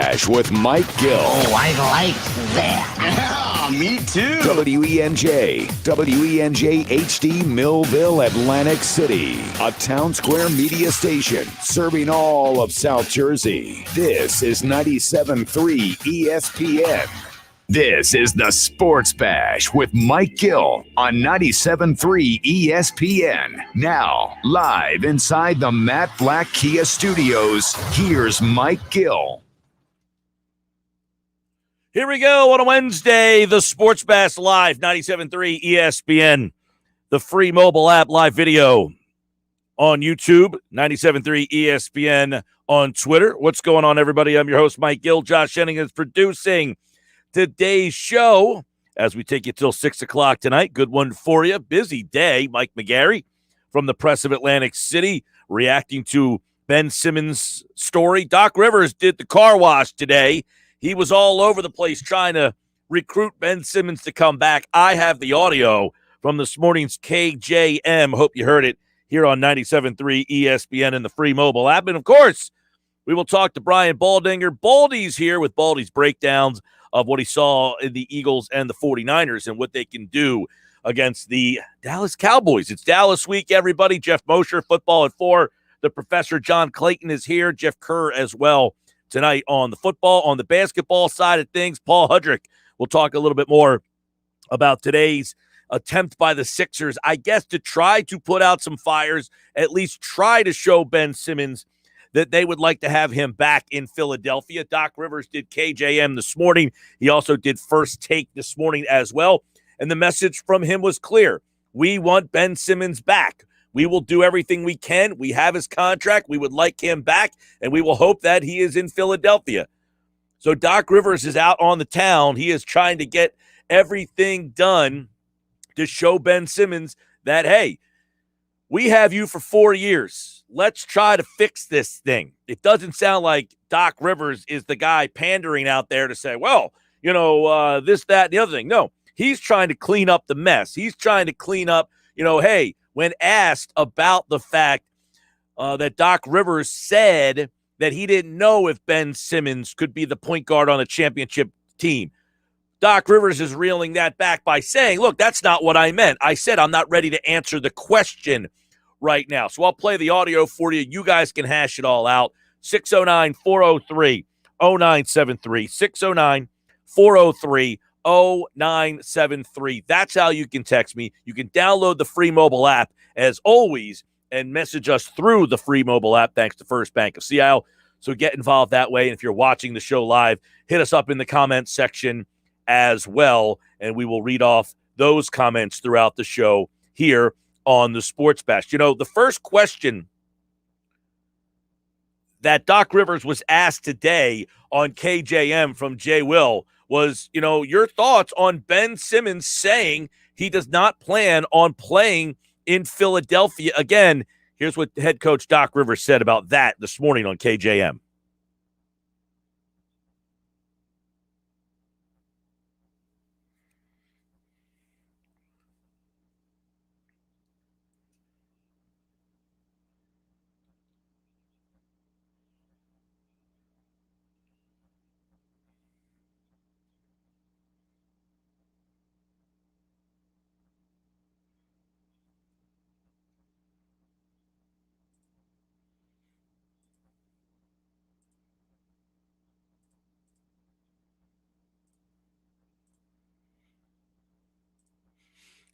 Bash with Mike Gill. Oh, I like that. Yeah, me too. WENJ HD Millville, Atlantic City. A Town Square media station serving all of South Jersey. This is 97.3 ESPN. This is the Sports Bash with Mike Gill on 97.3 ESPN. Now, live inside the Matt Black Kia Studios, here's Mike Gill. Here we go on a Wednesday, the Sports Bash Live, 97.3 ESPN, the free mobile app, live video on YouTube, 97.3 ESPN on Twitter. What's going on, everybody? I'm your host, Mike Gill. Josh Henning is producing today's show as we take you till 6 o'clock tonight. Good one for you. Busy day. Mike McGarry from the Press of Atlantic City reacting to Ben Simmons' story. Doc Rivers did the car wash today. He was all over the place trying to recruit Ben Simmons to come back. I have the audio from this morning's KJM. Hope you heard it here on 97.3 ESPN and the free mobile app. And, of course, we will talk to Brian Baldinger. Baldy's here with Baldy's breakdowns of what he saw in the Eagles and the 49ers and what they can do against the Dallas Cowboys. It's Dallas week, everybody. Geoff Mosher, football at 4. The professor, John Clayton, is here. Jeff Kerr as well tonight on the football. On the basketball side of things, Paul Hudrick will talk a little bit more about today's attempt by the Sixers, I guess, to try to put out some fires, at least try to show Ben Simmons that they would like to have him back in Philadelphia. Doc Rivers did KJM this morning. He also did First Take this morning as well. And the message from him was clear. We want Ben Simmons back. We will do everything we can. We have his contract. We would like him back, and we will hope that he is in Philadelphia. So Doc Rivers is out on the town. He is trying to get everything done to show Ben Simmons that, hey, we have you for 4 years. Let's try to fix this thing. It doesn't sound like Doc Rivers is the guy pandering out there to say, well, this, that, and the other thing. No, he's trying to clean up the mess. He's trying to clean up, hey, when asked about the fact that Doc Rivers said that he didn't know if Ben Simmons could be the point guard on a championship team, Doc Rivers is reeling that back by saying, look, that's not what I meant. I said I'm not ready to answer the question right now. So I'll play the audio for you. You guys can hash it all out. 609-403-0973. 609-403-0973. That's how you can text me. You can download the free mobile app, as always, and message us through the free mobile app, thanks to First Bank of Seattle. So get involved that way. And if you're watching the show live, hit us up in the comments section as well, and we will read off those comments throughout the show here on the Sports Bash. The first question that Doc Rivers was asked today on KJM from Jay Will was, your thoughts on Ben Simmons saying he does not plan on playing in Philadelphia again. Here's what head coach Doc Rivers said about that this morning on KJM.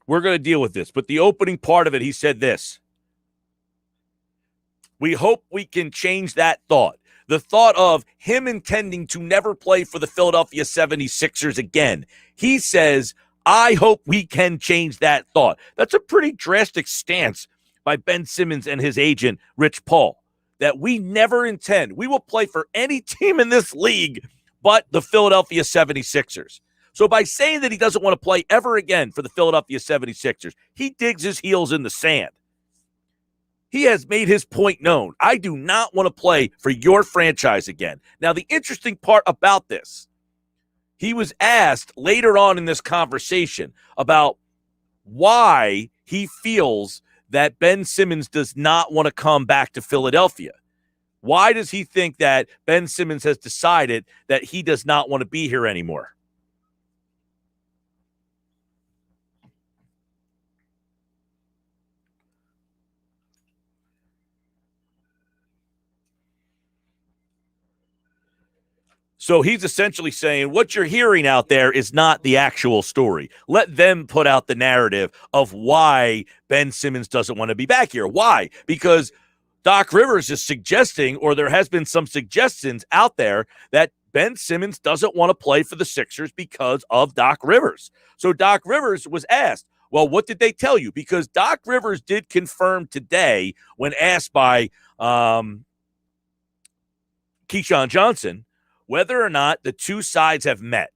We're going to deal with this. But the opening part of it, he said this. We hope we can change that thought. The thought of him intending to never play for the Philadelphia 76ers again. He says, I hope we can change that thought. That's a pretty drastic stance by Ben Simmons and his agent, Rich Paul, that we never intend. We will play for any team in this league but the Philadelphia 76ers. So by saying that he doesn't want to play ever again for the Philadelphia 76ers, he digs his heels in the sand. He has made his point known. I do not want to play for your franchise again. Now, the interesting part about this, he was asked later on in this conversation about why he feels that Ben Simmons does not want to come back to Philadelphia. Why does he think that Ben Simmons has decided that he does not want to be here anymore? So he's essentially saying what you're hearing out there is not the actual story. Let them put out the narrative of why Ben Simmons doesn't want to be back here. Why? Because Doc Rivers is suggesting, or there has been some suggestions out there, that Ben Simmons doesn't want to play for the Sixers because of Doc Rivers. So Doc Rivers was asked, well, what did they tell you? Because Doc Rivers did confirm today when asked by Keyshawn Johnson whether or not the two sides have met.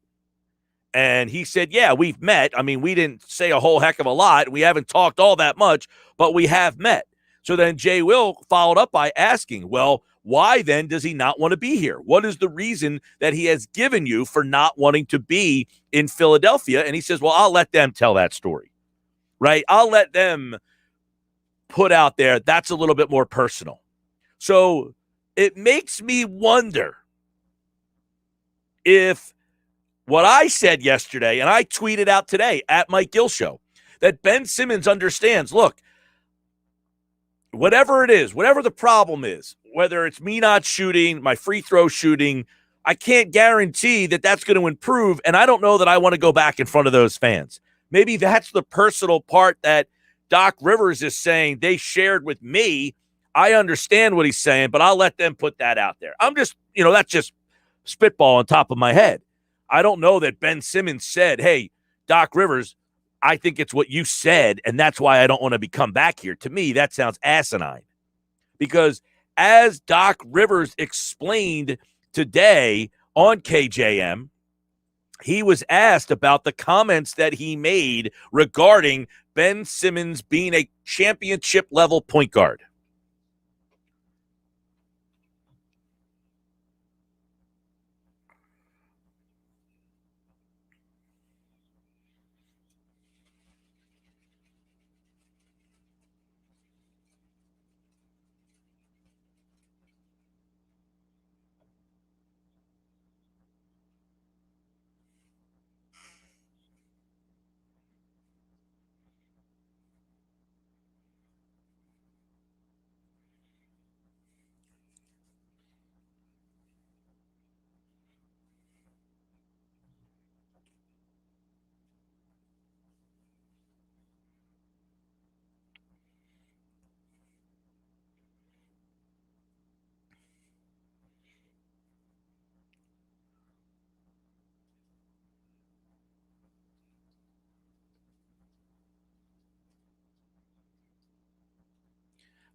And he said, yeah, we've met. I mean, we didn't say a whole heck of a lot. We haven't talked all that much, but we have met. So then Jay Will followed up by asking, well, why then does he not want to be here? What is the reason that he has given you for not wanting to be in Philadelphia? And he says, well, I'll let them tell that story, right? I'll let them put out there. That's a little bit more personal. So it makes me wonder if what I said yesterday, and I tweeted out today at Mike Gill Show, that Ben Simmons understands, look, whatever it is, whatever the problem is, whether it's me not shooting, my free throw shooting, I can't guarantee that that's going to improve, and I don't know that I want to go back in front of those fans. Maybe that's the personal part that Doc Rivers is saying they shared with me. I understand what he's saying, but I'll let them put that out there. I'm just, that's just spitball on top of my head. I don't know that Ben Simmons said, hey, Doc Rivers, I think it's what you said, and that's why I don't want to come back here. To me, that sounds asinine. Because as Doc Rivers explained today on KJM, he was asked about the comments that he made regarding Ben Simmons being a championship-level point guard.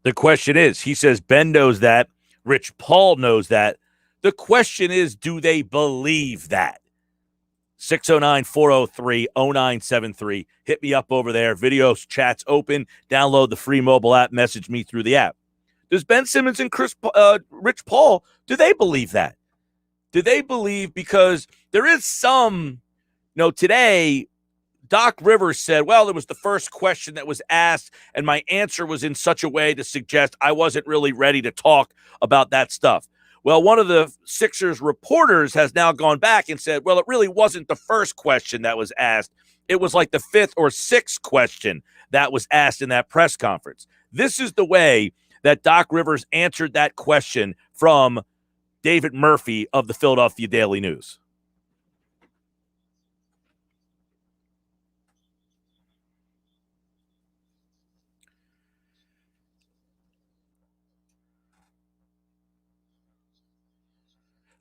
The question is, he says Ben knows that. Rich Paul knows that. The question is, do they believe that? 609-403-0973. Hit me up over there. Videos, chats open. Download the free mobile app. Message me through the app. Does Ben Simmons and Rich Paul, do they believe that? Do they believe, because there is some, today Doc Rivers said, well, it was the first question that was asked, and my answer was in such a way to suggest I wasn't really ready to talk about that stuff. Well, one of the Sixers reporters has now gone back and said, well, it really wasn't the first question that was asked. It was like the fifth or sixth question that was asked in that press conference. This is the way that Doc Rivers answered that question from David Murphy of the Philadelphia Daily News.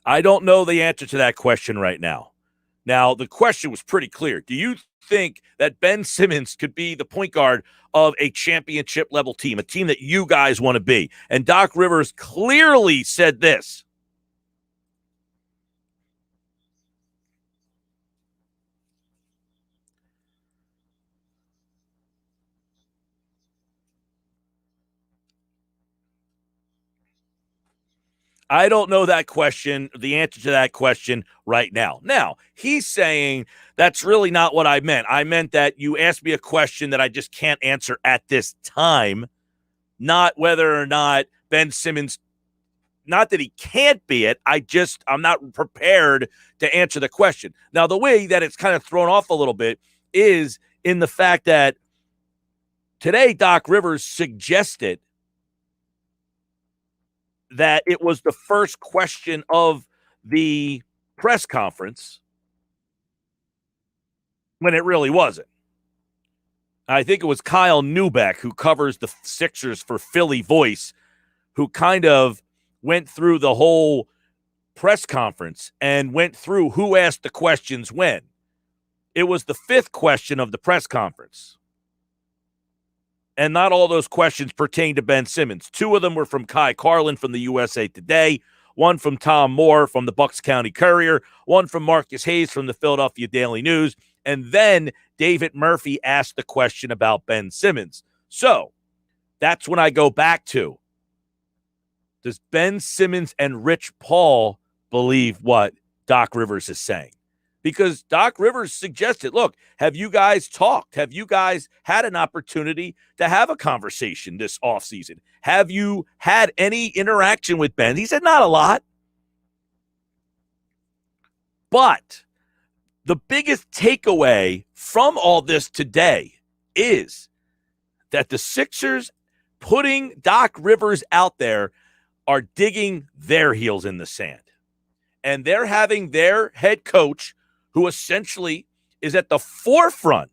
I don't know the answer to that question right now. Now, the question was pretty clear. Do you think that Ben Simmons could be the point guard of a championship level team, a team that you guys want to be? And Doc Rivers clearly said this. I don't know that question, the answer to that question right now. Now, he's saying that's really not what I meant. I meant that you asked me a question that I just can't answer at this time, not whether or not Ben Simmons not that he can't be it. I'm not prepared to answer the question. Now, the way that it's kind of thrown off a little bit is in the fact that today Doc Rivers suggested that it was the first question of the press conference when it really wasn't. I think it was Kyle Neubeck, who covers the Sixers for Philly Voice, who kind of went through the whole press conference and went through who asked the questions when. It was the fifth question of the press conference. And not all those questions pertain to Ben Simmons. Two of them were from Kai Carlin from the USA Today, one from Tom Moore from the Bucks County Courier, one from Marcus Hayes from the Philadelphia Daily News, and then David Murphy asked the question about Ben Simmons. So that's when I go back to, does Ben Simmons and Rich Paul believe what Doc Rivers is saying? Because Doc Rivers suggested, look, have you guys talked? Have you guys had an opportunity to have a conversation this offseason? Have you had any interaction with Ben? He said, not a lot. But the biggest takeaway from all this today is that the Sixers putting Doc Rivers out there are digging their heels in the sand. And they're having their head coach, who essentially is at the forefront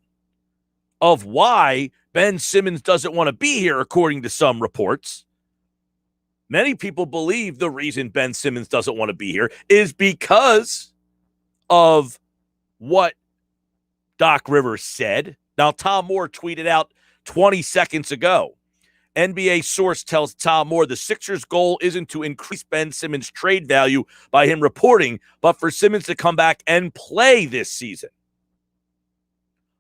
of why Ben Simmons doesn't want to be here, according to some reports. Many people believe the reason Ben Simmons doesn't want to be here is because of what Doc Rivers said. Now, Tom Moore tweeted out 20 seconds ago. NBA source tells Tom Moore the Sixers' goal isn't to increase Ben Simmons' trade value by him reporting, but for Simmons to come back and play this season.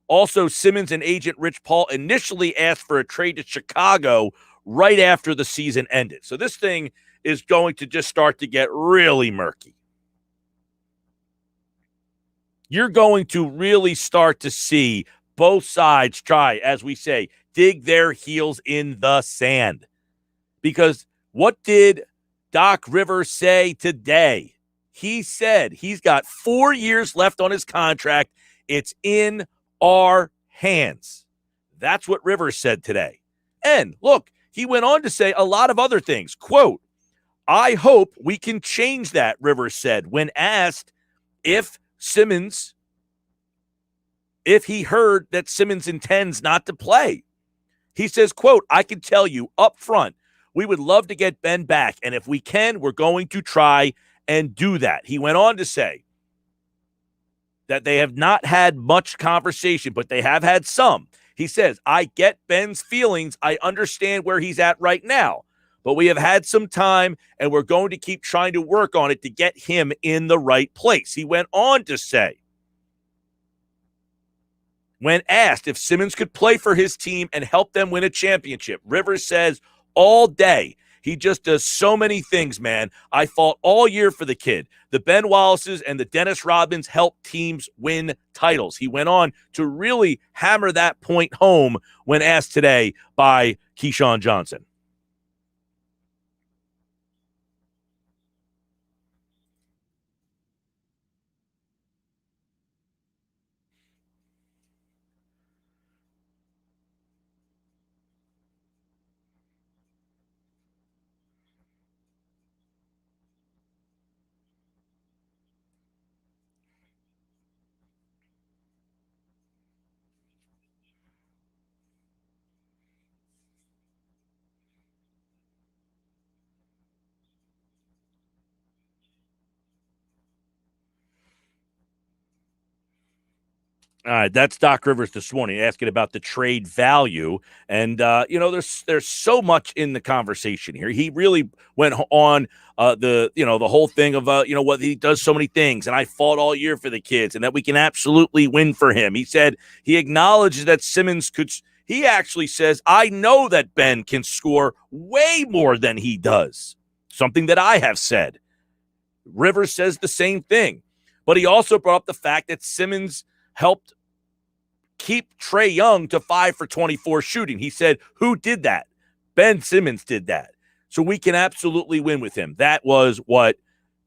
Also, Simmons and agent Rich Paul initially asked for a trade to Chicago right after the season ended. So this thing is going to just start to get really murky. You're going to really start to see both sides try, as we say, dig their heels in the sand. Because what did Doc Rivers say today? He said he's got 4 years left on his contract. It's in our hands. That's what Rivers said today. And look, he went on to say a lot of other things. Quote, I hope we can change that, Rivers said, when asked if he heard that Simmons intends not to play. He says, quote, I can tell you up front, we would love to get Ben back. And if we can, we're going to try and do that. He went on to say that they have not had much conversation, but they have had some. He says, I get Ben's feelings. I understand where he's at right now, but we have had some time and we're going to keep trying to work on it to get him in the right place. He went on to say, when asked if Simmons could play for his team and help them win a championship, Rivers says, all day. He just does so many things, man. I fought all year for the kid. The Ben Wallaces and the Dennis Rodmans help teams win titles. He went on to really hammer that point home when asked today by Keyshawn Johnson. All right, that's Doc Rivers this morning asking about the trade value. And, there's so much in the conversation here. He really went on the whole thing of, what he does so many things. And I fought all year for the kids and that we can absolutely win for him. He said he acknowledges that Simmons could. He actually says, I know that Ben can score way more than he does. Something that I have said. Rivers says the same thing. But he also brought up the fact that Simmons helped keep Trae Young to 5 for 24 shooting. He said, who did that? Ben Simmons did that. So we can absolutely win with him. That was what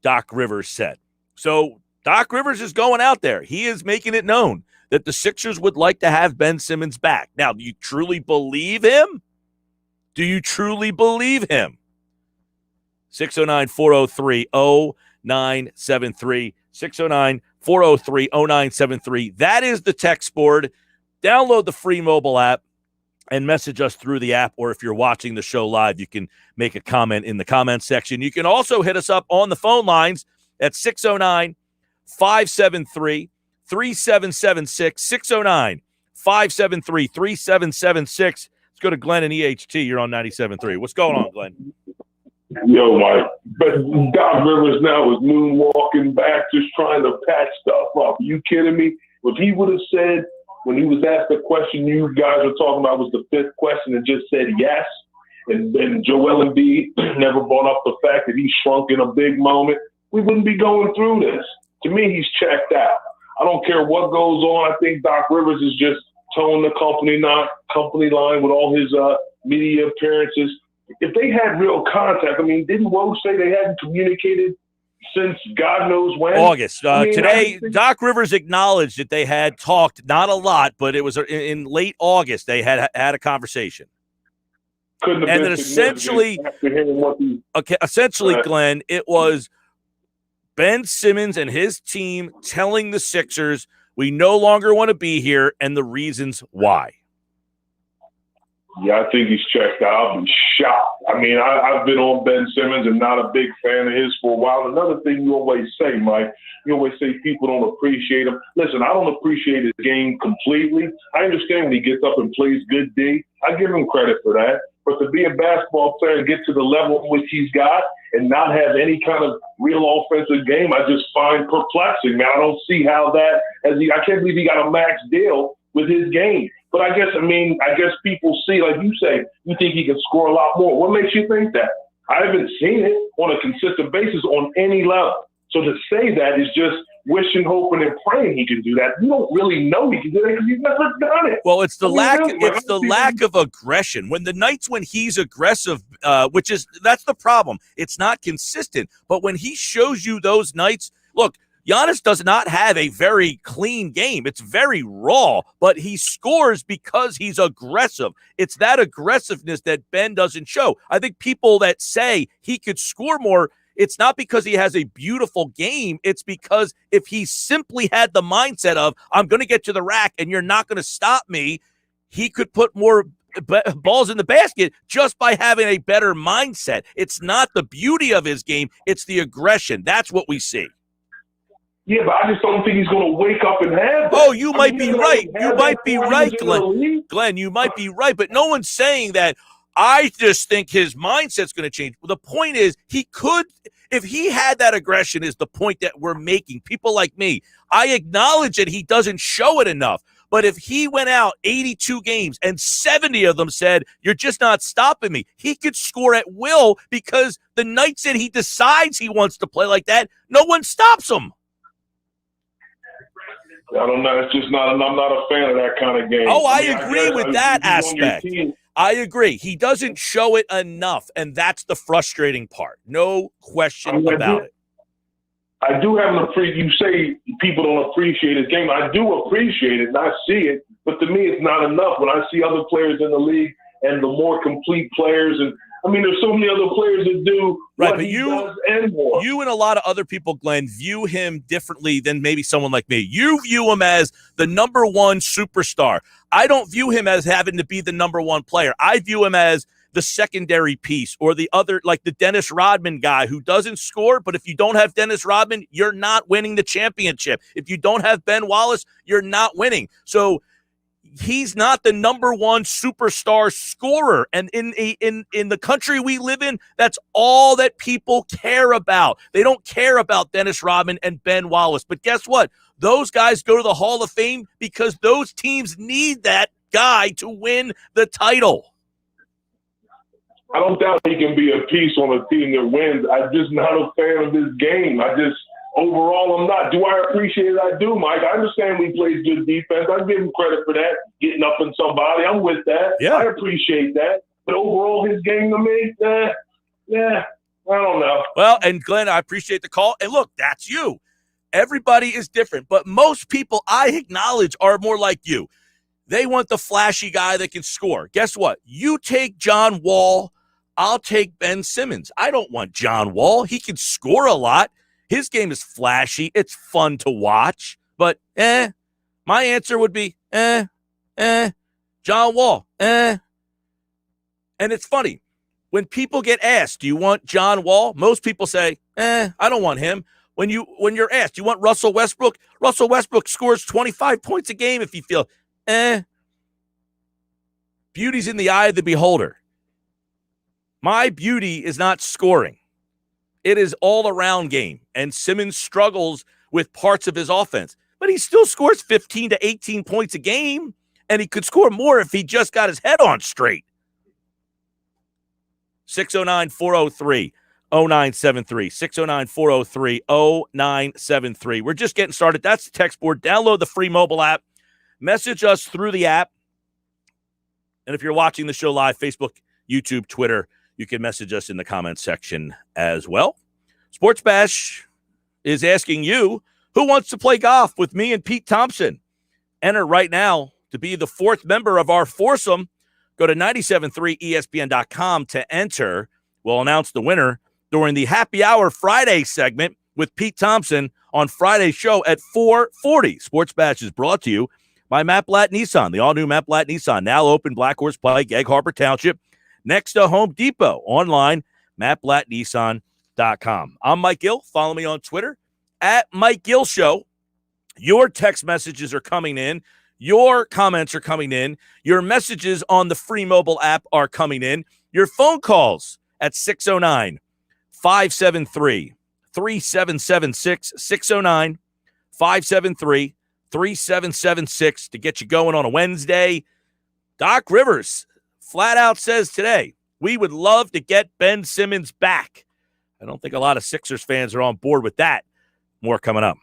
Doc Rivers said. So Doc Rivers is going out there. He is making it known that the Sixers would like to have Ben Simmons back. Now, do you truly believe him? Do you truly believe him? 609-403-0973. 609-403-0973. That is the text board. Download the free mobile app and message us through the app, or if you're watching the show live, you can make a comment in the comments section. You can also hit us up on the phone lines at 609-573-3776, 609-573-3776. Let's go to Glenn and EHT. You're on 97.3. What's going on, Glenn? Yo, Mike. But Doc Rivers now is moonwalking back, just trying to patch stuff up. Are you kidding me? If he would have said, when he was asked the question you guys were talking about was the fifth question, and just said yes, and then Joel Embiid never brought up the fact that he shrunk in a big moment, we wouldn't be going through this. To me, he's checked out. I don't care what goes on. I think Doc Rivers is just towing the company line with all his media appearances. If they had real contact, I mean, didn't Woj say they hadn't communicated since God knows when? August. Today, Doc Rivers acknowledged that they had talked, not a lot, but it was in late August they had a conversation. And then essentially, Glenn, it was Ben Simmons and his team telling the Sixers, we no longer want to be here, and the reasons why. Yeah, I think he's checked out. I'll be shocked. I mean, I've been on Ben Simmons and not a big fan of his for a while. Another thing you always say, Mike, you always say people don't appreciate him. Listen, I don't appreciate his game completely. I understand when he gets up and plays good D. I give him credit for that. But to be a basketball player and get to the level in which he's got and not have any kind of real offensive game, I just find perplexing. Man, I don't see how that – I can't believe he got a max deal with his game. But I guess people see, like you say, you think he can score a lot more. What makes you think that? I haven't seen it on a consistent basis on any level. So to say that is just wishing, hoping, and praying he can do that. You don't really know he can do that because he's never done it. Well, it's the lack of aggression. When the nights when he's aggressive, that's the problem. It's not consistent. But when he shows you those nights, look, Giannis does not have a very clean game. It's very raw, but he scores because he's aggressive. It's that aggressiveness that Ben doesn't show. I think people that say he could score more, it's not because he has a beautiful game. It's because if he simply had the mindset of, I'm going to get to the rack and you're not going to stop me, he could put more balls in the basket just by having a better mindset. It's not the beauty of his game. It's the aggression. That's what we see. Yeah, but I just don't think he's going to wake up and have that. Oh, you might be right. You might be right, Glenn. Glenn, you might be right, but no one's saying that. I just think his mindset's going to change. The point is, he could, if he had that aggression, is the point that we're making. People like me, I acknowledge that he doesn't show it enough. But if he went out 82 games and 70 of them said, you're just not stopping me, he could score at will because the nights that he decides he wants to play like that, no one stops him. I don't know. It's just not. I'm not a fan of that kind of game. Oh, I agree with that aspect. I agree. He doesn't show it enough, and that's the frustrating part. No question about it. I do have you say people don't appreciate his game. I do appreciate it, and I see it. But to me, it's not enough. When I see other players in the league and the more complete players, and I mean, there's so many other players that do what he does and more. You and a lot of other people, Glenn, view him differently than maybe someone like me. You view him as the number one superstar. I don't view him as having to be the number one player. I view him as the secondary piece or the other, like the Dennis Rodman guy who doesn't score, but if you don't have Dennis Rodman, you're not winning the championship. If you don't have Ben Wallace, you're not winning. So he's not the number one superstar scorer. And in the country we live in, that's all that people care about. They don't care about Dennis Rodman and Ben Wallace. But guess what? Those guys go to the Hall of Fame because those teams need that guy to win the title. I don't doubt he can be a piece on a team that wins. I'm just not a fan of his game. Overall, I'm not. Do I appreciate it? I do, Mike. I understand he plays good defense. I give him credit for that, getting up on somebody. I'm with that. Yeah. I appreciate that. But overall, his game to me, Yeah, I don't know. Well, and Glenn, I appreciate the call. And look, that's you. Everybody is different, but most people I acknowledge are more like you. They want the flashy guy that can score. Guess what? You take John Wall, I'll take Ben Simmons. I don't want John Wall. He can score a lot. His game is flashy. It's fun to watch. But, my answer would be, John Wall, And it's funny. When people get asked, do you want John Wall? Most people say, I don't want him. When you're asked, do you want Russell Westbrook? Russell Westbrook scores 25 points a game if you feel, Beauty's in the eye of the beholder. My beauty is not scoring. It is all-around game, and Simmons struggles with parts of his offense. But he still scores 15 to 18 points a game, and he could score more if he just got his head on straight. 609-403-0973. 609-403-0973. We're just getting started. That's the text board. Download the free mobile app. Message us through the app. And if you're watching the show live, Facebook, YouTube, Twitter, you can message us in the comments section as well. Sports Bash is asking you, who wants to play golf with me and Pete Thompson? Enter right now to be the fourth member of our foursome. Go to 973ESPN.com to enter. We'll announce the winner during the Happy Hour Friday segment with Pete Thompson on Friday's show at 4:40. Sports Bash is brought to you by Matt Blatt Nissan. The all-new Matt Blatt Nissan, now open Black Horse Pike, Egg Harbor Township, next to Home Depot. Online, mattblattnissan.com. I'm Mike Gill. Follow me on Twitter, at Mike Gill Show. Your text messages are coming in. Your comments are coming in. Your messages on the free mobile app are coming in. Your phone calls at 609-573-3776, 609-573-3776 to get you going on a Wednesday. Doc Rivers flat out says today, we would love to get Ben Simmons back. I don't think a lot of Sixers fans are on board with that. More coming up.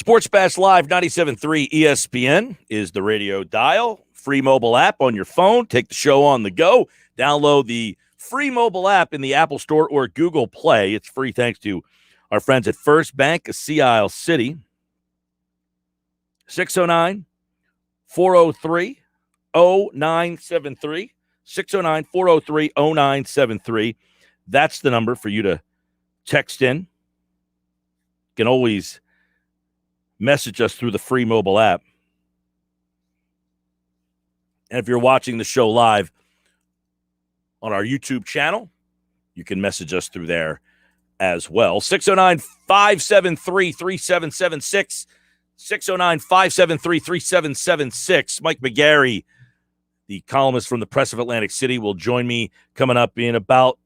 Sports Bash Live 97.3 ESPN is the radio dial. Free mobile app on your phone. Take the show on the go. Download the free mobile app in the Apple Store or Google Play. It's free thanks to our friends at First Bank of Sea Isle City. 609-403-0973. 609-403-0973. That's the number for you to text in. You can always message us through the free mobile app. And if you're watching the show live on our YouTube channel, you can message us through there as well. 609-573-3776. 609-573-3776. Mike McGarry, the columnist from the Press of Atlantic City, will join me coming up in about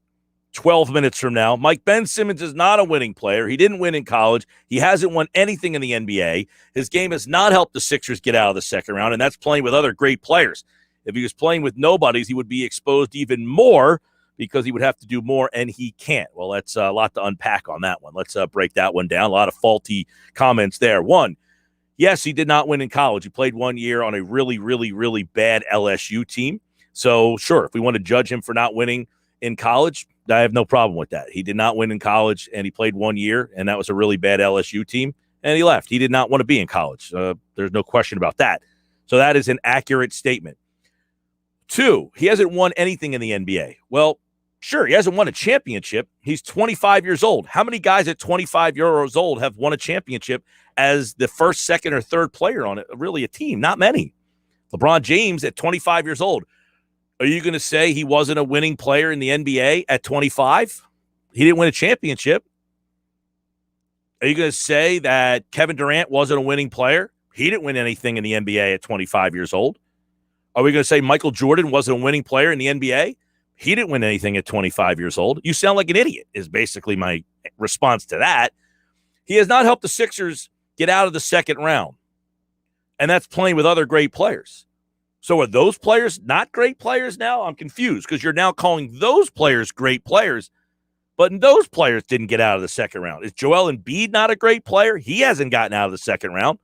12 minutes from now. Ben Simmons is not a winning player. He didn't win in college. He hasn't won anything in the NBA. His game has not helped the Sixers get out of the second round, and that's playing with other great players. If he was playing with nobodies, he would be exposed even more because he would have to do more, and he can't. Well, that's a lot to unpack on that one. Let's break that one down. A lot of faulty comments there. One, yes, he did not win in college. He played 1 year on a really, really, really bad LSU team. So, sure, if we want to judge him for not winning in college, I have no problem with that. He did not win in college, and he played 1 year, and that was a really bad LSU team, and he left. He did not want to be in college. There's no question about that. So that is an accurate statement. Two, he hasn't won anything in the NBA. Well, sure, he hasn't won a championship. He's 25 years old. How many guys at 25 years old have won a championship as the first, second, or third player on it? Really a team? Not many. LeBron James at 25 years old. Are you going to say he wasn't a winning player in the NBA at 25? He didn't win a championship. Are you going to say that Kevin Durant wasn't a winning player? He didn't win anything in the NBA at 25 years old. Are we going to say Michael Jordan wasn't a winning player in the NBA? He didn't win anything at 25 years old. You sound like an idiot is basically my response to that. He has not helped the Sixers get out of the second round, and that's playing with other great players. So are those players not great players now? I'm confused because you're now calling those players great players, but those players didn't get out of the second round. Is Joel Embiid not a great player? He hasn't gotten out of the second round.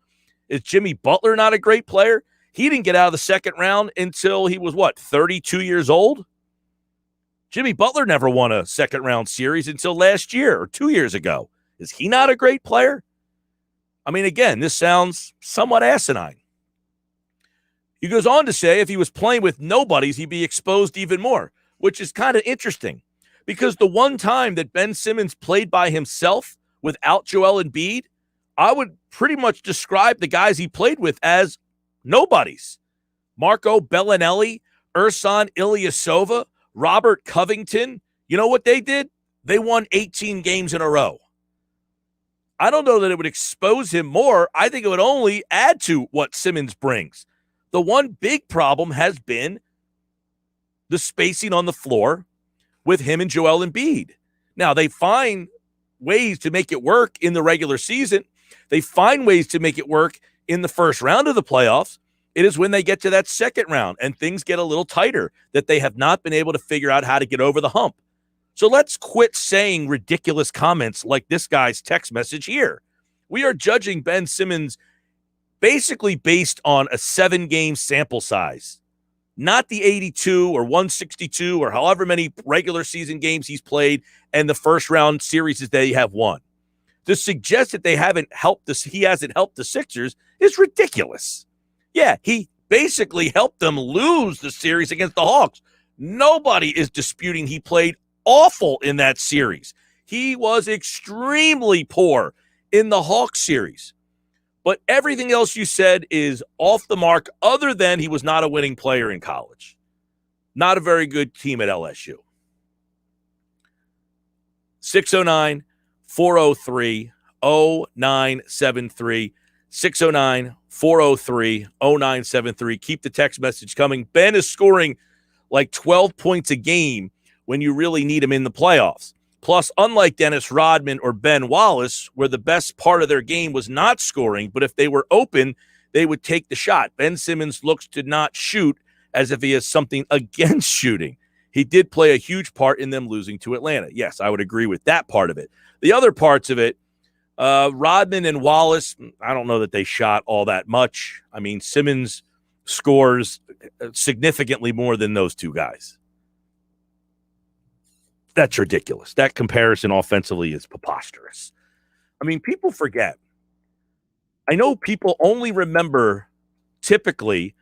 Is Jimmy Butler not a great player? He didn't get out of the second round until he was, 32 years old? Jimmy Butler never won a second-round series until last year or 2 years ago. Is he not a great player? I mean, again, this sounds somewhat asinine. He goes on to say if he was playing with nobodies, he'd be exposed even more, which is kind of interesting because the one time that Ben Simmons played by himself without Joel Embiid, I would pretty much describe the guys he played with as nobodies. Marco Bellinelli, Ersan Ilyasova, Robert Covington. You know what they did? They won 18 games in a row. I don't know that it would expose him more. I think it would only add to what Simmons brings. The one big problem has been the spacing on the floor with him and Joel Embiid. Now, they find ways to make it work in the regular season. They find ways to make it work in the first round of the playoffs. It is when they get to that second round and things get a little tighter that they have not been able to figure out how to get over the hump. So let's quit saying ridiculous comments like this guy's text message here. We are judging Ben Simmons basically based on a 7-game sample size, not the 82 or 162 or however many regular season games he's played and the first round series that they have won. To suggest that he hasn't helped the Sixers is ridiculous. Yeah, he basically helped them lose the series against the Hawks. Nobody is disputing he played awful in that series. He was extremely poor in the Hawks series. But everything else you said is off the mark other than he was not a winning player in college. Not a very good team at LSU. 609-403-0973. 609-403-0973. Keep the text message coming. Ben is scoring like 12 points a game when you really need him in the playoffs. Plus, unlike Dennis Rodman or Ben Wallace, where the best part of their game was not scoring, but if they were open, they would take the shot. Ben Simmons looks to not shoot as if he has something against shooting. He did play a huge part in them losing to Atlanta. Yes, I would agree with that part of it. The other parts of it, Rodman and Wallace, I don't know that they shot all that much. I mean, Simmons scores significantly more than those two guys. That's ridiculous. That comparison offensively is preposterous. I mean, people forget. I know people only remember typically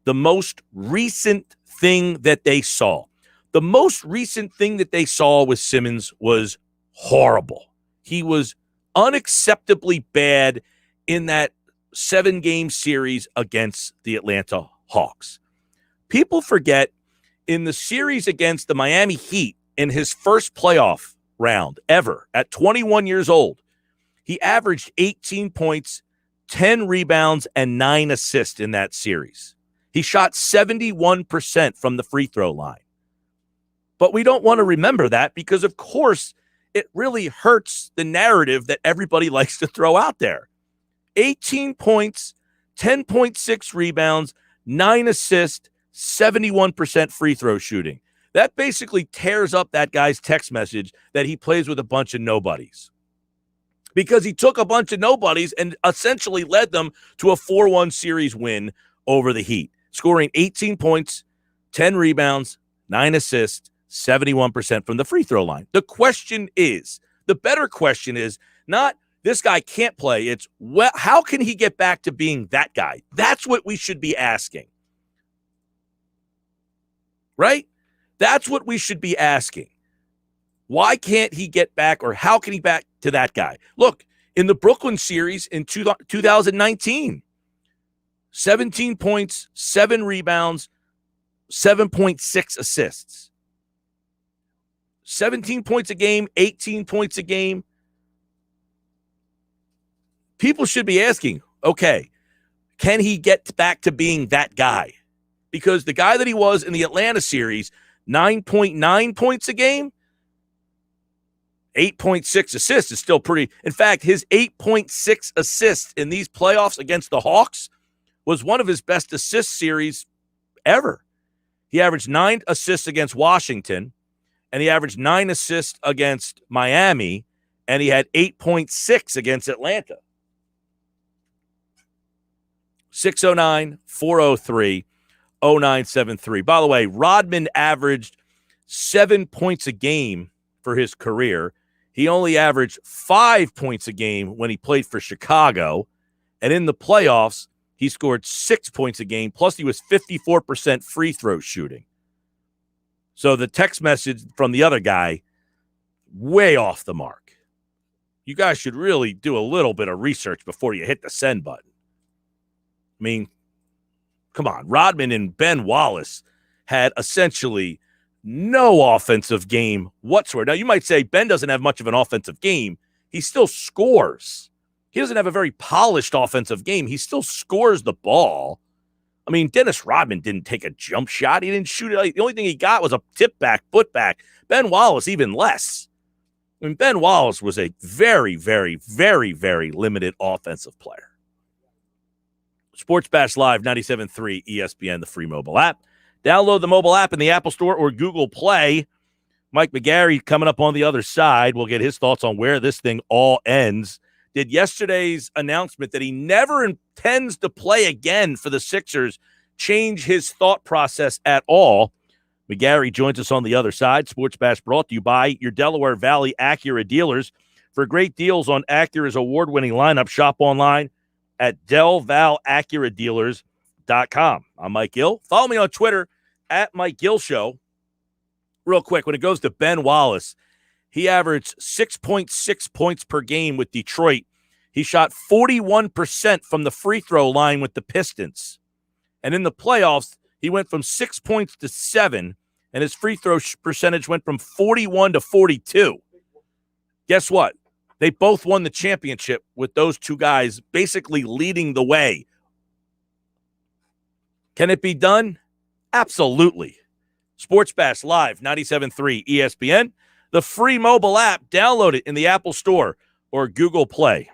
the most recent thing that they saw. The most recent thing that they saw with Simmons was horrible. He was unacceptably bad in that 7-game series against the Atlanta Hawks. People forget in the series against the Miami Heat in his first playoff round ever at 21 years old, he averaged 18 points, 10 rebounds, and 9 assists in that series. He shot 71% from the free throw line. But we don't want to remember that because, of course, it really hurts the narrative that everybody likes to throw out there. 18 points, 10.6 rebounds, 9 assists, 71% free throw shooting. That basically tears up that guy's text message that he plays with a bunch of nobodies. Because he took a bunch of nobodies and essentially led them to a 4-1 series win over the Heat, scoring 18 points, 10 rebounds, 9 assists, 71% from the free throw line. The better question is not this guy can't play. It's, well, how can he get back to being that guy? That's what we should be asking. Right? That's what we should be asking. Why can't he get back, or how can he back to that guy? Look, in the Brooklyn series in 2019, 17 points, 7 rebounds, 7.6 assists. 17 points a game, 18 points a game. People should be asking, okay, can he get back to being that guy? Because the guy that he was in the Atlanta series, 9.9 points a game, 8.6 assists is still pretty. In fact, his 8.6 assists in these playoffs against the Hawks was one of his best assist series ever. He averaged 9 assists against Washington, and he averaged 9 assists against Miami, and he had 8.6 against Atlanta. 609-403-0973. By the way, Rodman averaged 7 points a game for his career. He only averaged 5 points a game when he played for Chicago. And in the playoffs, he scored 6 points a game, plus he was 54% free throw shooting. So the text message from the other guy, way off the mark. You guys should really do a little bit of research before you hit the send button. I mean, come on. Rodman and Ben Wallace had essentially no offensive game whatsoever. Now, you might say Ben doesn't have much of an offensive game. He still scores. He doesn't have a very polished offensive game. He still scores the ball. I mean, Dennis Rodman didn't take a jump shot. He didn't shoot it. The only thing he got was a tip back, foot back. Ben Wallace, even less. I mean, Ben Wallace was a very, very, very, very limited offensive player. Sports Bash Live, 97.3 ESPN, the free mobile app. Download the mobile app in the Apple Store or Google Play. Mike McGarry coming up on the other side. We'll get his thoughts on where this thing all ends. Did yesterday's announcement that he never intends to play again for the Sixers change his thought process at all? McGarry joins us on the other side. Sports Bash brought to you by your Delaware Valley Acura dealers. For great deals on Acura's award-winning lineup, shop online at DelValAcuraDealers.com. I'm Mike Gill. Follow me on Twitter at Mike Gill Show. Real quick, when it goes to Ben Wallace, he averaged 6.6 points per game with Detroit. He shot 41% from the free throw line with the Pistons. And in the playoffs, he went from 6 points to 7, and his free throw percentage went from 41 to 42. Guess what? They both won the championship with those two guys basically leading the way. Can it be done? Absolutely. Sports Bash Live, 97.3 ESPN. The free mobile app, download it in the Apple Store or Google Play.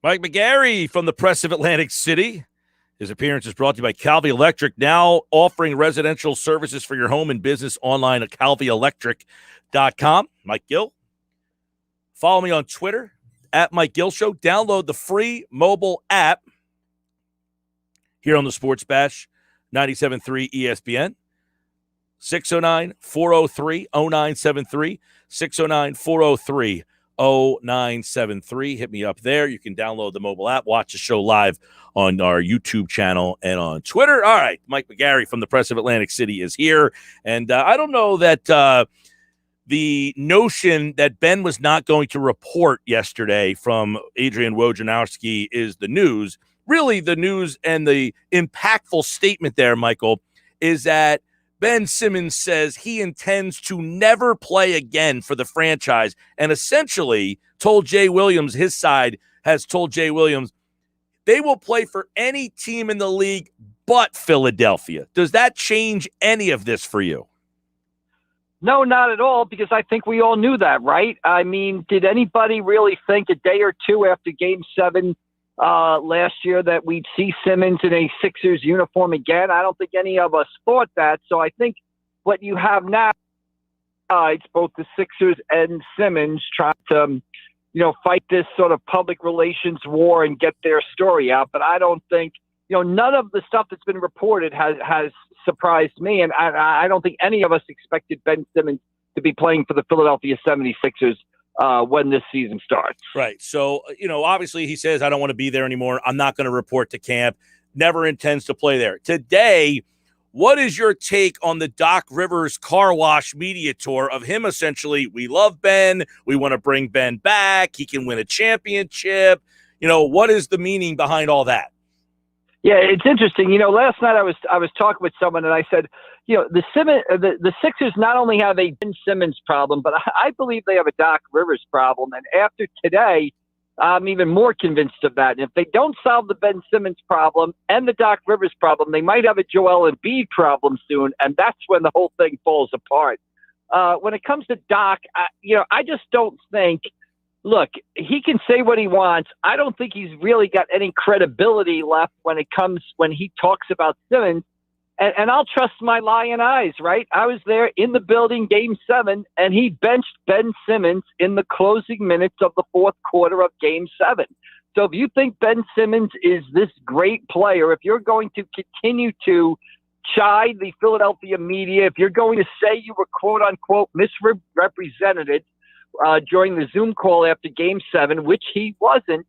Mike McGarry from the Press of Atlantic City. His appearance is brought to you by Calvi Electric, now offering residential services for your home and business online at calvielectric.com. Mike Gill. Follow me on Twitter at Mike Gill Show. Download the free mobile app here on the Sports Bash 97.3 ESPN. 609-403-0973. 609-403-0973. Hit me up there. You can download the mobile app, watch the show live on our YouTube channel and on Twitter. All right, Mike McGarry from the Press of Atlantic City is here. And I don't know that the notion that Ben was not going to report yesterday from Adrian Wojnarowski is the news. Really, the news and the impactful statement there, Michael, is that Ben Simmons says he intends to never play again for the franchise and essentially told Jay Williams, his side has told Jay Williams, they will play for any team in the league but Philadelphia. Does that change any of this for you? No, not at all, because I think we all knew that, right? I mean, did anybody really think a day or two after Game 7 last year that we'd see Simmons in a Sixers uniform again? I don't think any of us thought that. So I think what you have now, it's both the Sixers and Simmons trying to, fight this sort of public relations war and get their story out. But I don't think, none of the stuff that's been reported has surprised me. And I don't think any of us expected Ben Simmons to be playing for the Philadelphia 76ers when this season starts. Right. So, obviously he says, I don't want to be there anymore. I'm not going to report to camp. Never intends to play there. Today, what is your take on the Doc Rivers car wash media tour of him essentially, we love Ben, we want to bring Ben back, he can win a championship. What is the meaning behind all that? Yeah, it's interesting. Last night I was talking with someone and I said, the Sixers not only have a Ben Simmons problem, but I believe they have a Doc Rivers problem. And after today, I'm even more convinced of that. And if they don't solve the Ben Simmons problem and the Doc Rivers problem, they might have a Joel Embiid problem soon, and that's when the whole thing falls apart. When it comes to Doc, I just don't think. Look, he can say what he wants. I don't think he's really got any credibility left when he talks about Simmons. And I'll trust my lying eyes, right? I was there in the building, Game 7, and he benched Ben Simmons in the closing minutes of the fourth quarter of Game 7. So if you think Ben Simmons is this great player, if you're going to continue to chide the Philadelphia media, if you're going to say you were quote-unquote misrepresented during the Zoom call after Game 7, which he wasn't,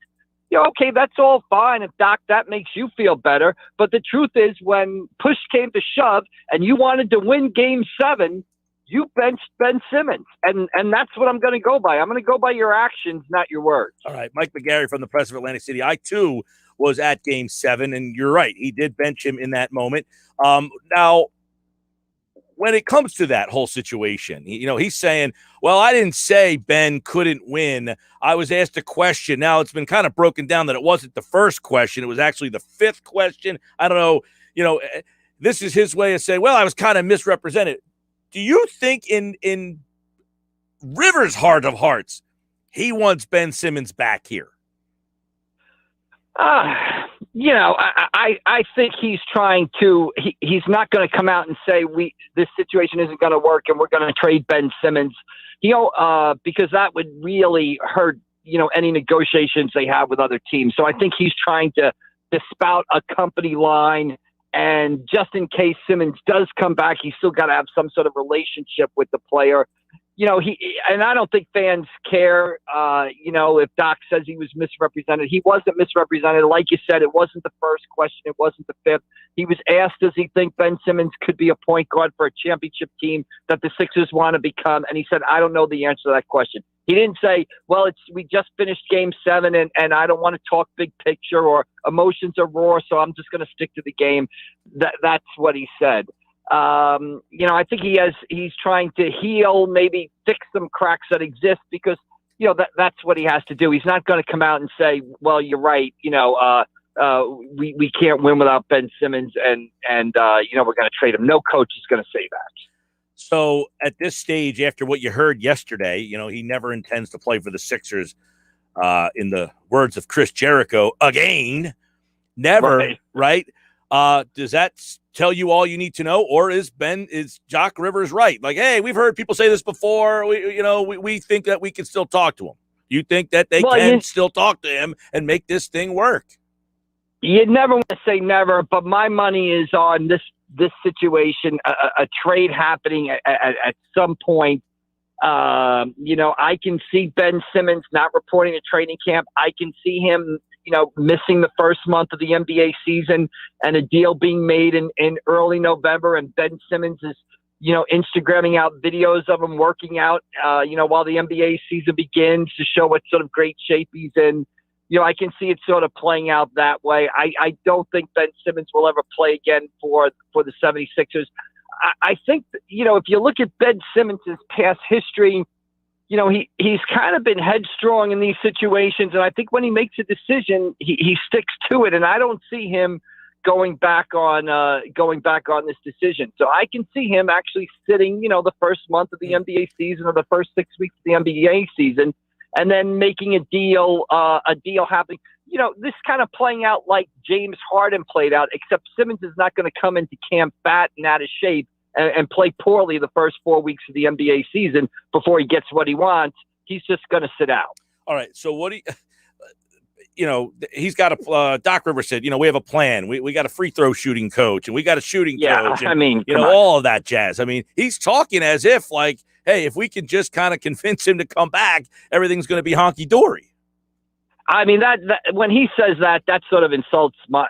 okay, that's all fine if, Doc, that makes you feel better. But the truth is, when push came to shove and you wanted to win Game 7, you benched Ben Simmons. And that's what I'm going to go by. I'm going to go by your actions, not your words. All right, Mike McGarry from the Press of Atlantic City. I, too, was at Game 7, and you're right. He did bench him in that moment. Now, when it comes to that whole situation, he's saying, well, I didn't say Ben couldn't win. I was asked a question. Now it's been kind of broken down that it wasn't the first question. It was actually the fifth question. I don't know. This is his way of saying, well, I was kind of misrepresented. Do you think in Rivers' heart of hearts, he wants Ben Simmons back here? I think he's trying to. He's not going to come out and say this situation isn't going to work and we're going to trade Ben Simmons. Because that would really hurt any negotiations they have with other teams. So I think he's trying to spout a company line, and just in case Simmons does come back, he's still got to have some sort of relationship with the player. And I don't think fans care, if Doc says he was misrepresented. He wasn't misrepresented. Like you said, it wasn't the first question. It wasn't the fifth. He was asked, does he think Ben Simmons could be a point guard for a championship team that the Sixers want to become? And he said, I don't know the answer to that question. He didn't say, well, we just finished Game 7 and I don't want to talk big picture or emotions are raw, so I'm just going to stick to the game. That's what he said. I think he's trying to heal, maybe fix some cracks that exist because, that's what he has to do. He's not going to come out and say, well, you're right. We can't win without Ben Simmons and we're going to trade him. No coach is going to say that. So at this stage, after what you heard yesterday, he never intends to play for the Sixers. in the words of Chris Jericho, again, never, right? Does that tell you all you need to know, or is Doc Rivers right? Like, hey, we've heard people say this before. We think that we can still talk to him. You think that they can still talk to him and make this thing work? You never want to say never, but my money is on this situation, a trade happening at some point. I can see Ben Simmons not reporting to training camp. I can see him, missing the first month of the NBA season and a deal being made in early November. And Ben Simmons is, Instagramming out videos of him working out, while the NBA season begins to show what sort of great shape he's in. I can see it sort of playing out that way. I don't think Ben Simmons will ever play again for the 76ers. I think, if you look at Ben Simmons' past history, he's kind of been headstrong in these situations. And I think when he makes a decision, he sticks to it. And I don't see him going back on this decision. So I can see him actually sitting, the first month of the NBA season or the first 6 weeks of the NBA season, and then making a deal happening. This kind of playing out like James Harden played out, except Simmons is not going to come into camp fat and out of shape and play poorly the first 4 weeks of the NBA season before he gets what he wants. He's just going to sit out. All right. So what do he's got a Doc Rivers said, we have a plan. We got a free throw shooting coach and we got a shooting coach. And, all of that jazz. I mean, he's talking as if like, hey, if we can just kind of convince him to come back, everything's going to be honky dory. I mean, that when he says that sort of insults my